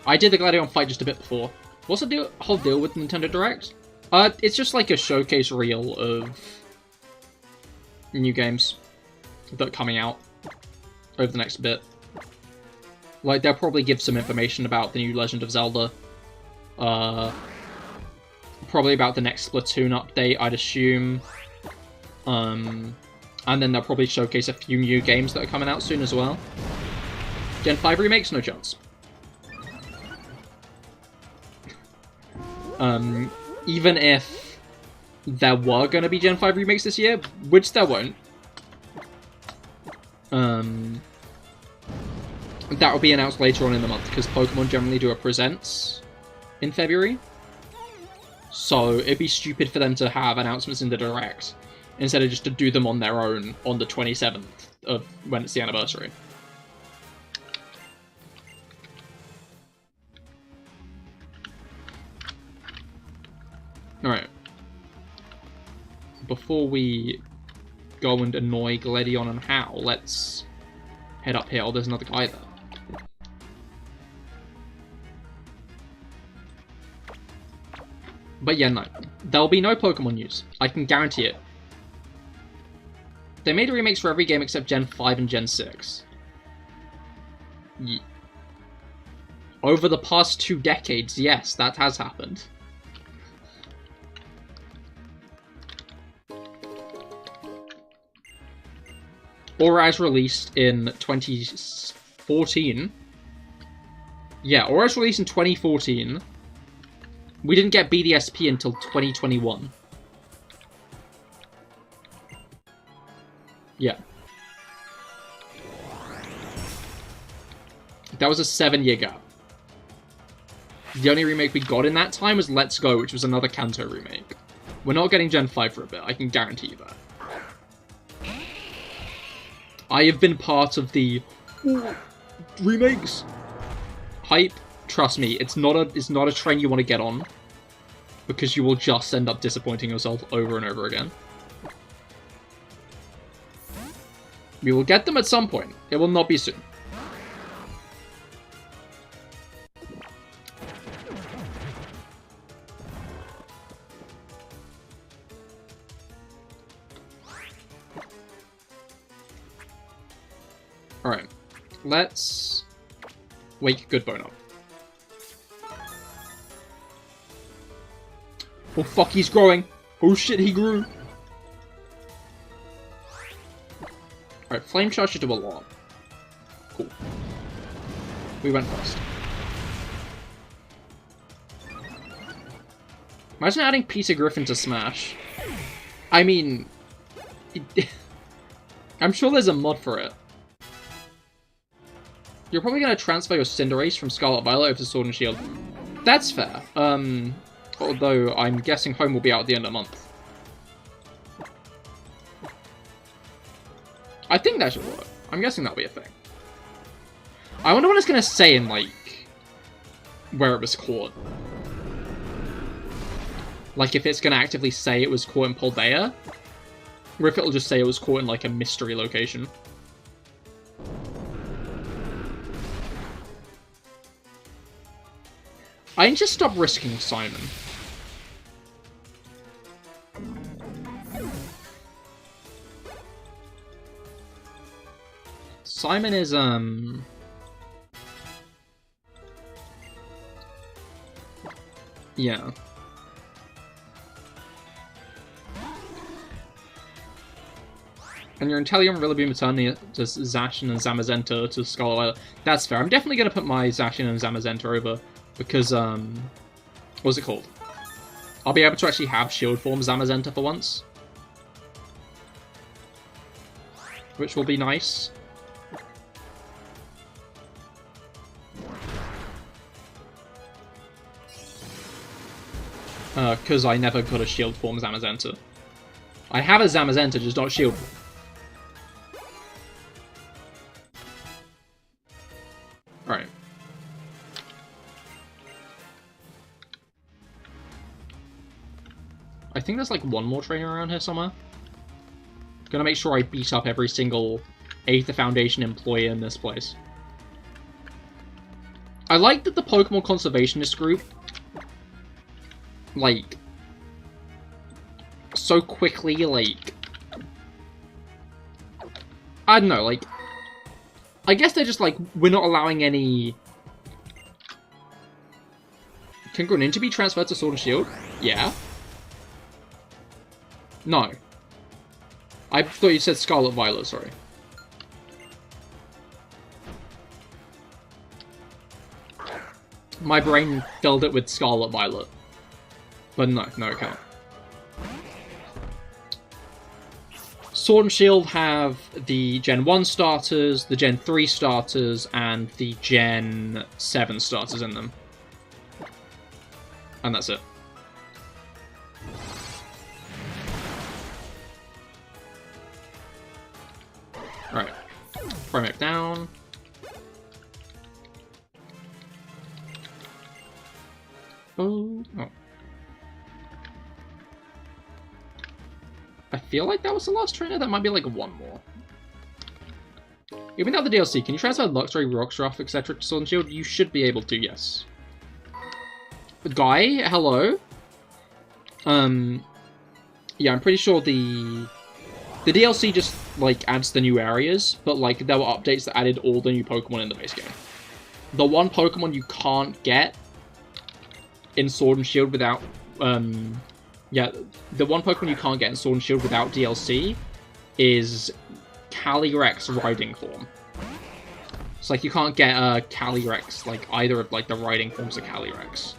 I did the Gladion fight just a bit before. What's the whole deal with Nintendo Direct? It's just like a showcase reel of new games that are coming out over the next bit. Like, they'll probably give some information about the new Legend of Zelda. Probably about the next Splatoon update, I'd assume. And then they'll probably showcase a few new games that are coming out soon as well. Gen 5 remakes? No chance. Even if there were going to be Gen 5 remakes this year, which there won't, that will be announced later on in the month, because Pokemon generally do a Presents in February. So it'd be stupid for them to have announcements in the Direct, instead of just to do them on their own on the 27th of when it's the anniversary. Alright. Before we go and annoy Gladion and Hal, let's head up here. Oh, there's another guy there. But yeah, no. There'll be no Pokemon news. I can guarantee it. They made remakes for every game except Gen 5 and Gen 6. Over the past 2 decades, yes, that has happened. Or as released in 2014. Yeah, or as released in 2014. We didn't get BDSP until 2021. Yeah. That was a 7-year gap. The only remake we got in that time was Let's Go, which was another Kanto remake. We're not getting Gen 5 for a bit, I can guarantee you that. I have been part of the remakes hype. Trust me, it's not a train you want to get on, because you will just end up disappointing yourself over and over again. We will get them at some point. It will not be soon. Alright, let's wake Goodbone up. Oh fuck, he's growing! Oh shit, he grew! Alright, Flame Charge should do a lot. Cool. We went first. Imagine adding Peter Griffin to Smash. I mean... I'm sure there's a mod for it. You're probably going to transfer your Cinderace from Scarlet Violet over to Sword and Shield. That's fair. Although I'm guessing Home will be out at the end of the month. I think that should work. I'm guessing that'll be a thing. I wonder what it's going to say in, like, where it was caught. Like, if it's going to actively say it was caught in Paldea, or if it'll just say it was caught in, like, a mystery location. I need to stop risking Simon. Simon is, yeah. And your Inteleon Rillaboom Eternia to Zacian and Zamazenta to Scarlet Violet. That's fair. I'm definitely going to put my Zacian and Zamazenta over because, what's it called? I'll be able to actually have Shield Form Zamazenta for once. Which will be nice. Because I never got a Shield Form Zamazenta. I have a Zamazenta, just not Shield Form. Right. I think there's like one more trainer around here somewhere. Gonna make sure I beat up every single Aether Foundation employee in this place. I like that the Pokemon Conservationist group, like, so quickly, like, I don't know, like, I guess they're just like, we're not allowing any... Can Greninja be transferred to Sword and Shield? Yeah. No. I thought you said Scarlet Violet, sorry. My brain filled it with Scarlet Violet. But no, it can't. Sword and Shield have the Gen 1 starters, the Gen 3 starters, and the Gen 7 starters in them. And that's it. Alright. Frame it down. Oh. I feel like that was the last trainer. That might be like one more. Even without the DLC, can you transfer Luxray, Rockruff, etc. to Sword and Shield? You should be able to, yes. Guy, hello. Yeah, I'm pretty sure the DLC just like adds the new areas, but like there were updates that added all the new Pokemon in the base game. The one Pokemon you can't get in Sword and Shield without yeah, the one Pokemon you can't get in Sword and Shield without DLC is Calyrex riding form. It's like you can't get Calyrex, like either of like the riding forms of Calyrex,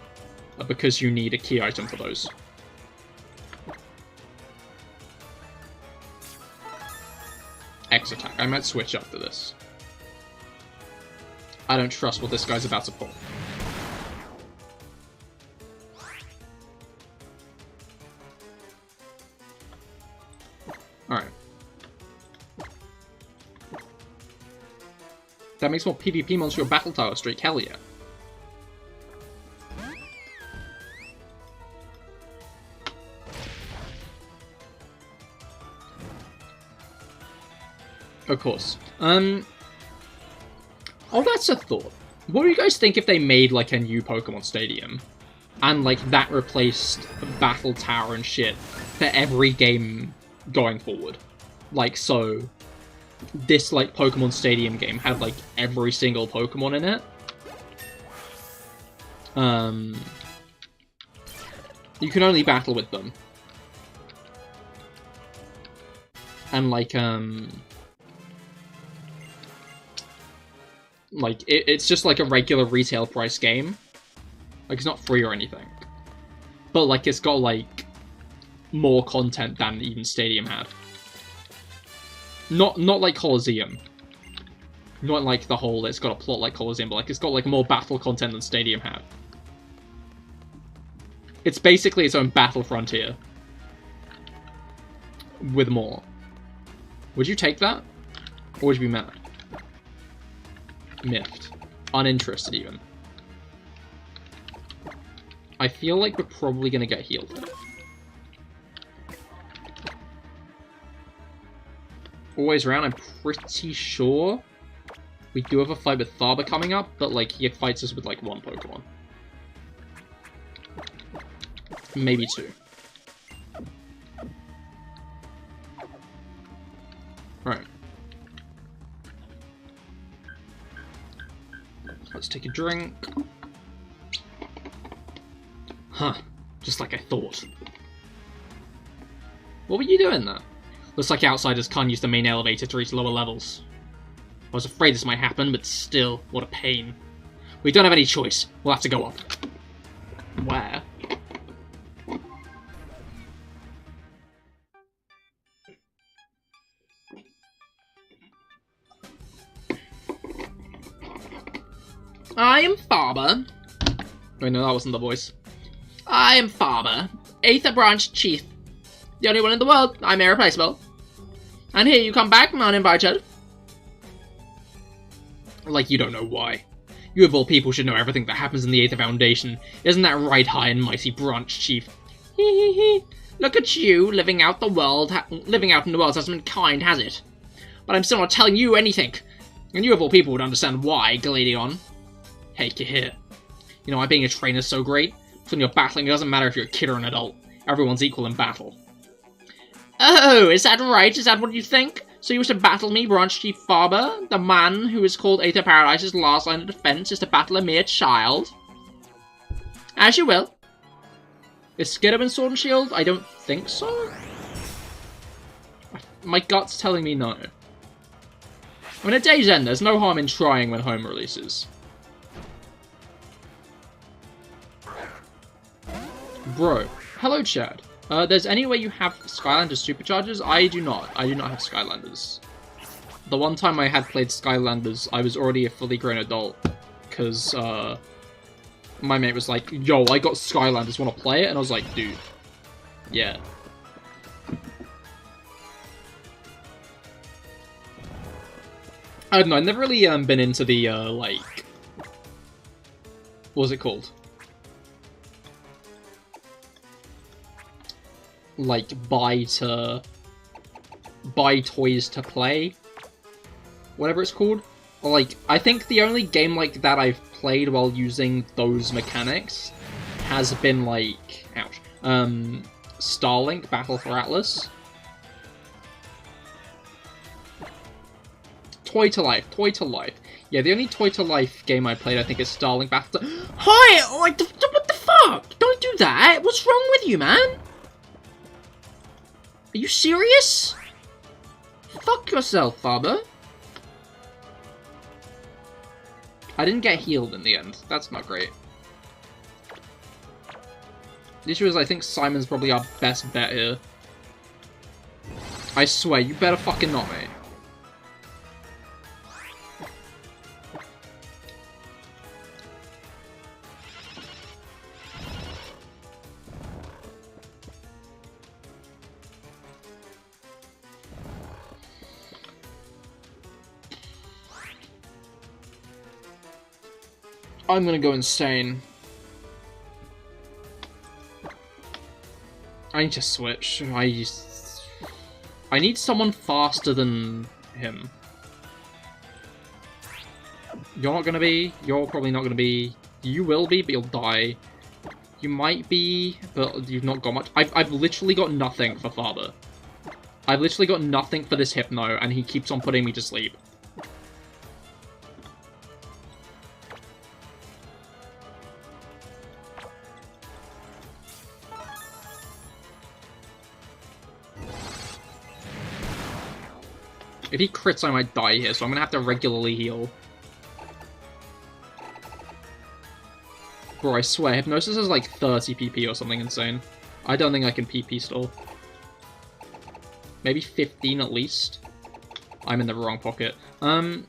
because you need a key item for those. X attack. I might switch after this. I don't trust what this guy's about to pull. Alright. That makes more PvP monster your battle tower streak, hell yeah. Of course. Oh, that's a thought. What do you guys think if they made, like, a new Pokemon Stadium? And, like, that replaced Battle Tower and shit for every game going forward? Like, so... this, like, Pokemon Stadium game had, like, every single Pokemon in it. You can only battle with them. And, like, it's just like a regular retail price game. Like, it's not free or anything. But, like, it's got, like, more content than even Stadium had. Not like Colosseum. Not like the whole, it's got a plot like Colosseum, but, like, it's got, like, more battle content than Stadium had. It's basically its own battle frontier. With more. Would you take that? Or would you be mad? Miffed. Uninterested, even. I feel like we're probably gonna get healed. Always around, I'm pretty sure we do have a fight with Thaba coming up, but, like, he fights us with, like, one Pokemon. Maybe two. Right. Let's take a drink. Huh. Just like I thought. What were you doing there? Looks like outsiders can't use the main elevator to reach lower levels. I was afraid this might happen, but still, what a pain. We don't have any choice. We'll have to go up. Where? I am Faber. Wait, no, that wasn't the voice. I am Faber, Aether Branch Chief. The only one in the world. I'm irreplaceable. And here you come back, uninvited. Like you don't know why. You of all people should know everything that happens in the Aether Foundation. Isn't that right, High and Mighty Branch Chief? Hee. Look at you, living out in the world hasn't been kind, has it? But I'm still not telling you anything. And you of all people would understand why, Galadion. Hey, Cahir. You know why being a trainer is so great? When you're battling, it doesn't matter if you're a kid or an adult. Everyone's equal in battle. Oh, is that right? Is that what you think? So you wish to battle me, Branch Chief Faber? The man who is called Aether Paradise's last line of defense is to battle a mere child? As you will. Is Skiddo in Sword and Shield? I don't think so. My gut's telling me no. I mean, at day's end, there's no harm in trying when home releases. Bro, hello Chad. There's any way you have Skylanders superchargers? I do not. I do not have Skylanders. The one time I had played Skylanders, I was already a fully grown adult. Because, my mate was like, yo, I got Skylanders, wanna play it? And I was like, dude, yeah. I don't know, I've never really been into the, like... What was it called? Like, buy toys to play, whatever it's called. Or, like, I think the only game like that I've played while using those mechanics has been, like, ouch, Starlink Battle for Atlas. Toy to Life. Yeah, the only Toy to Life game I played, I think, is Starlink Battle. Hi! What the fuck? Don't do that! What's wrong with you, man? Are you serious? Fuck yourself, Faber. I didn't get healed in the end. That's not great. The issue is I think Simon's probably our best bet here. I swear, you better fucking not, mate. I'm gonna go insane. I need to switch. I need someone faster than him. You're not gonna be. You're probably not gonna be. You will be, but you'll die. You might be, but you've not got much. I've literally got nothing for Faber. I've literally got nothing for this Hypno, and he keeps on putting me to sleep. If he crits, I might die here, so I'm gonna have to regularly heal. Bro, I swear, Hypnosis is like 30 PP or something insane. I don't think I can PP stall. Maybe 15 at least. I'm in the wrong pocket. Don't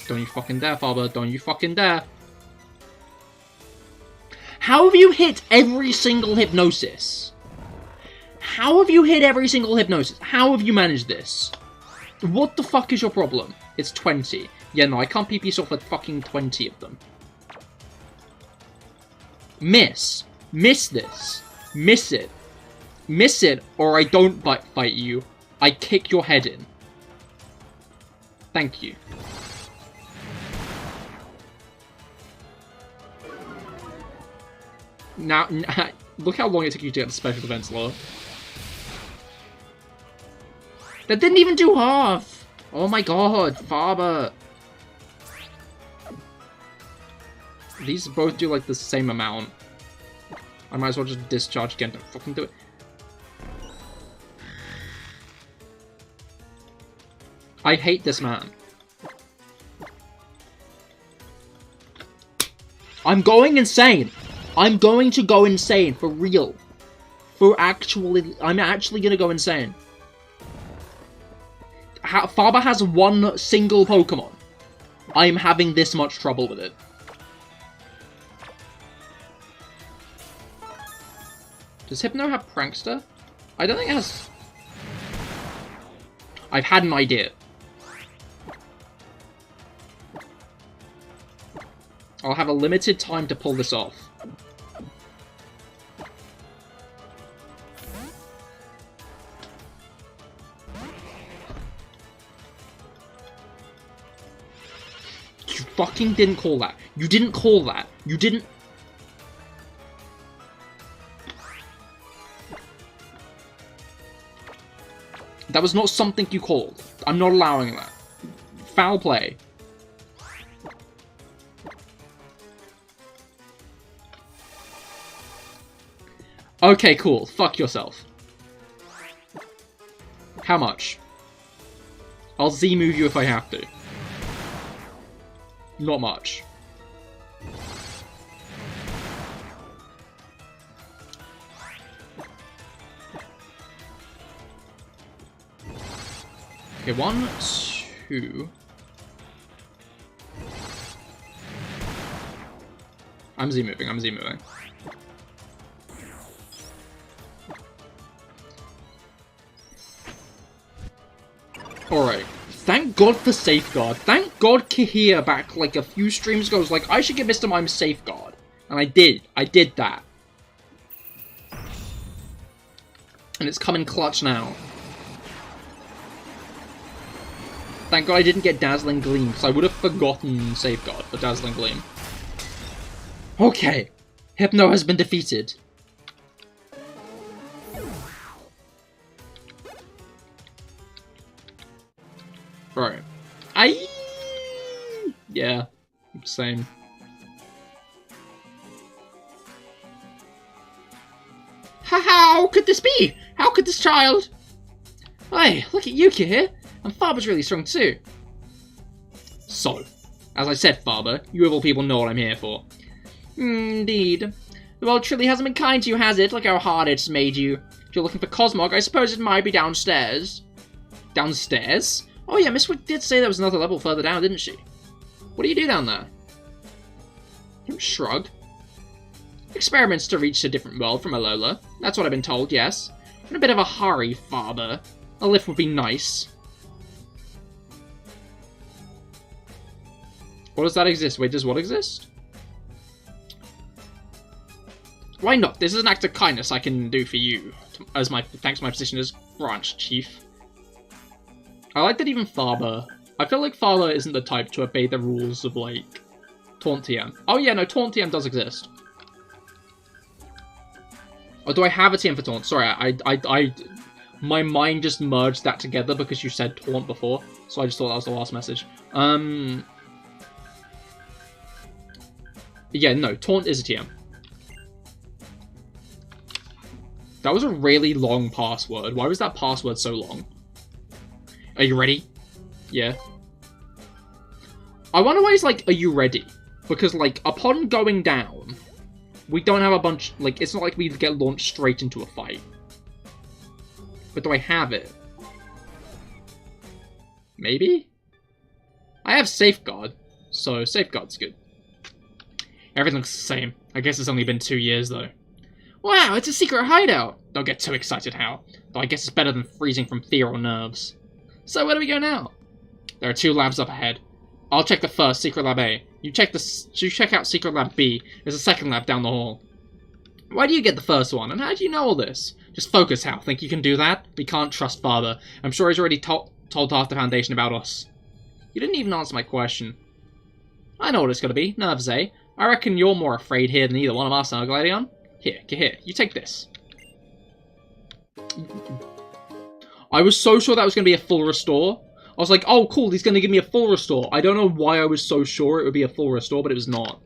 you fucking dare, Faber. Don't you fucking dare. How have you hit every single Hypnosis? How have you hit every single Hypnosis? How have you managed this? What the fuck is your problem? It's 20. Yeah, no, I can't PP stall for fucking 20 of them. Miss. Miss this. Miss it. Miss it, or I don't fight you. I kick your head in. Thank you. Now, look how long it took you to get the special defense lower. That didn't even do half! Oh my god, Faber. These both do like the same amount. I might as well just discharge again. Don't fucking do it. I hate this man. I'm going insane. I'm going to go insane, for real. I'm actually gonna go insane. Faber has one single Pokemon. I'm having this much trouble with it. Does Hypno have Prankster? I don't think it has... I've had an idea. I'll have a limited time to pull this off. You fucking didn't call that. You didn't call that. You didn't... That was not something you called. I'm not allowing that. Foul play. Okay, cool. Fuck yourself. How much? I'll Z-move you if I have to. Not much. Okay, 1, 2... I'm Z-moving, I'm Z-moving. Alright. Thank God for Safeguard. Thank God Cahir back like a few streams ago was like, I should give Mr. Mime Safeguard. And I did. I did that. And it's coming clutch now. Thank God I didn't get Dazzling Gleam, because I would have forgotten Safeguard for Dazzling Gleam. Okay. Hypno has been defeated. Right. Yeah. Same. How could this be? How could this child? Hey, look at you, Cahir. And Faber's really strong too. So, as I said, Faber, you of all people know what I'm here for. Indeed. The world truly hasn't been kind to you, has it? Look how hard it's made you. If you're looking for Cosmog, I suppose it might be downstairs. Downstairs? Oh yeah, Miss Wick did say there was another level further down, didn't she? What do you do down there? Shrug. Experiments to reach a different world from Alola. That's what I've been told, yes. In a bit of a hurry, Faber. A lift would be nice. What does that exist? Wait, does what exist? Why not? This is an act of kindness I can do for you, as thanks to my position as branch chief. I like that even Faber... I feel like Faber isn't the type to obey the rules of, like, Taunt TM. Oh yeah, no, Taunt TM does exist. Or do I have a TM for Taunt? Sorry, my mind just merged that together because you said Taunt before, so I just thought that was the last message. Yeah, no, Taunt is a TM. That was a really long password. Why was that password so long? Are you ready? Yeah. I wonder why he's like, are you ready? Because, like, upon going down, we don't have a bunch... Like, it's not like we get launched straight into a fight. But do I have it? Maybe? I have Safeguard, so Safeguard's good. Everything looks the same. I guess it's only been 2 years, though. Wow, it's a secret hideout! Don't get too excited, Hal. Though I guess it's better than freezing from fear or nerves. So where do we go now? There are 2 labs up ahead. I'll check the first, Secret Lab A. You check out Secret Lab B. There's a second lab down the hall. Why do you get the first one, and how do you know all this? Just focus, Hal. Think you can do that? We can't trust Father. I'm sure he's already told half the Foundation about us. You didn't even answer my question. I know what it's gonna be. Nerves, eh? I reckon you're more afraid here than either one of us, Gladion. Here, you take this. I was so sure that was gonna be a full restore. I was like, oh cool, he's gonna give me a full restore. I don't know why I was so sure it would be a full restore, but it was not.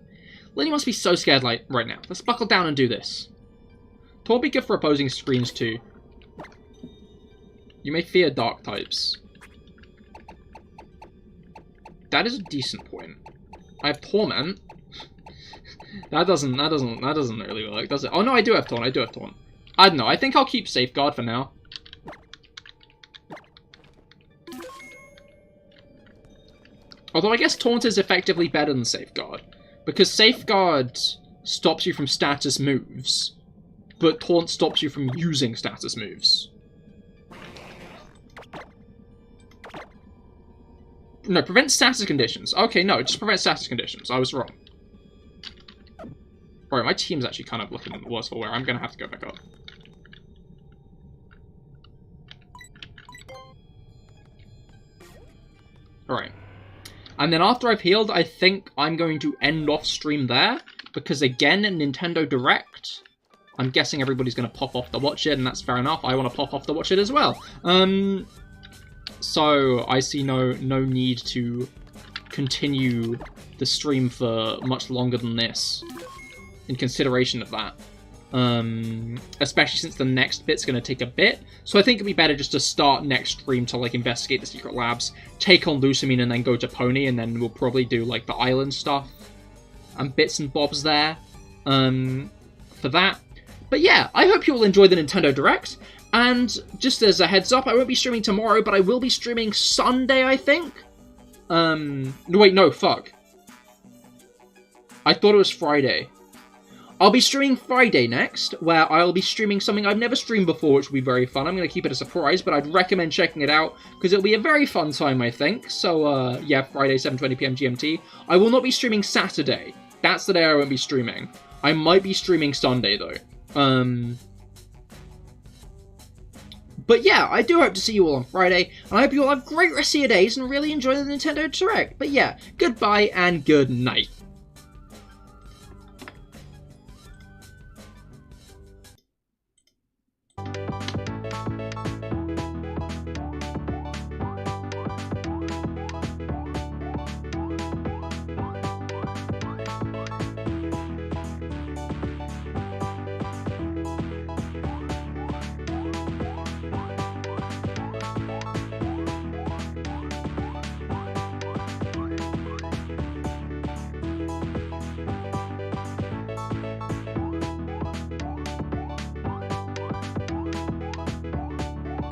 Lenny must be so scared right now. Let's buckle down and do this. Taunt be good for opposing screens too. You may fear dark types. That is a decent point. I have Torment. that doesn't really work, does it? Oh no, I do have Taunt. I don't know. I think I'll keep Safeguard for now. Although I guess Taunt is effectively better than Safeguard, because Safeguard stops you from status moves, but Taunt stops you from using status moves. No, prevent status conditions. Okay, no, just prevent status conditions. I was wrong. Alright, my team's actually kind of looking worse for wear. I'm going to have to go back up. Alright. And then after I've healed, I think I'm going to end off stream there. Because again, Nintendo Direct, I'm guessing everybody's going to pop off to watch it, and that's fair enough. I want to pop off to watch it as well. So I see no need to continue the stream for much longer than this, in consideration of that. Especially since the next bit's going to take a bit. So I think it'd be better just to start next stream to, like, investigate the secret labs, take on Lucamine, and then go to Pony, and then we'll probably do, like, the island stuff and bits and bobs there for that. But yeah, I hope you all enjoy the Nintendo Direct. And just as a heads up, I won't be streaming tomorrow, but I will be streaming Sunday, I think. Wait, no, fuck. I thought it was Friday. I'll be streaming Friday next, where I'll be streaming something I've never streamed before, which will be very fun. I'm going to keep it a surprise, but I'd recommend checking it out, because it'll be a very fun time, I think. So, yeah, Friday, 7:20 PM GMT. I will not be streaming Saturday. That's the day I won't be streaming. I might be streaming Sunday, though. But yeah, I do hope to see you all on Friday, and I hope you all have great rest of your days and really enjoy the Nintendo Direct. But yeah, goodbye and good night.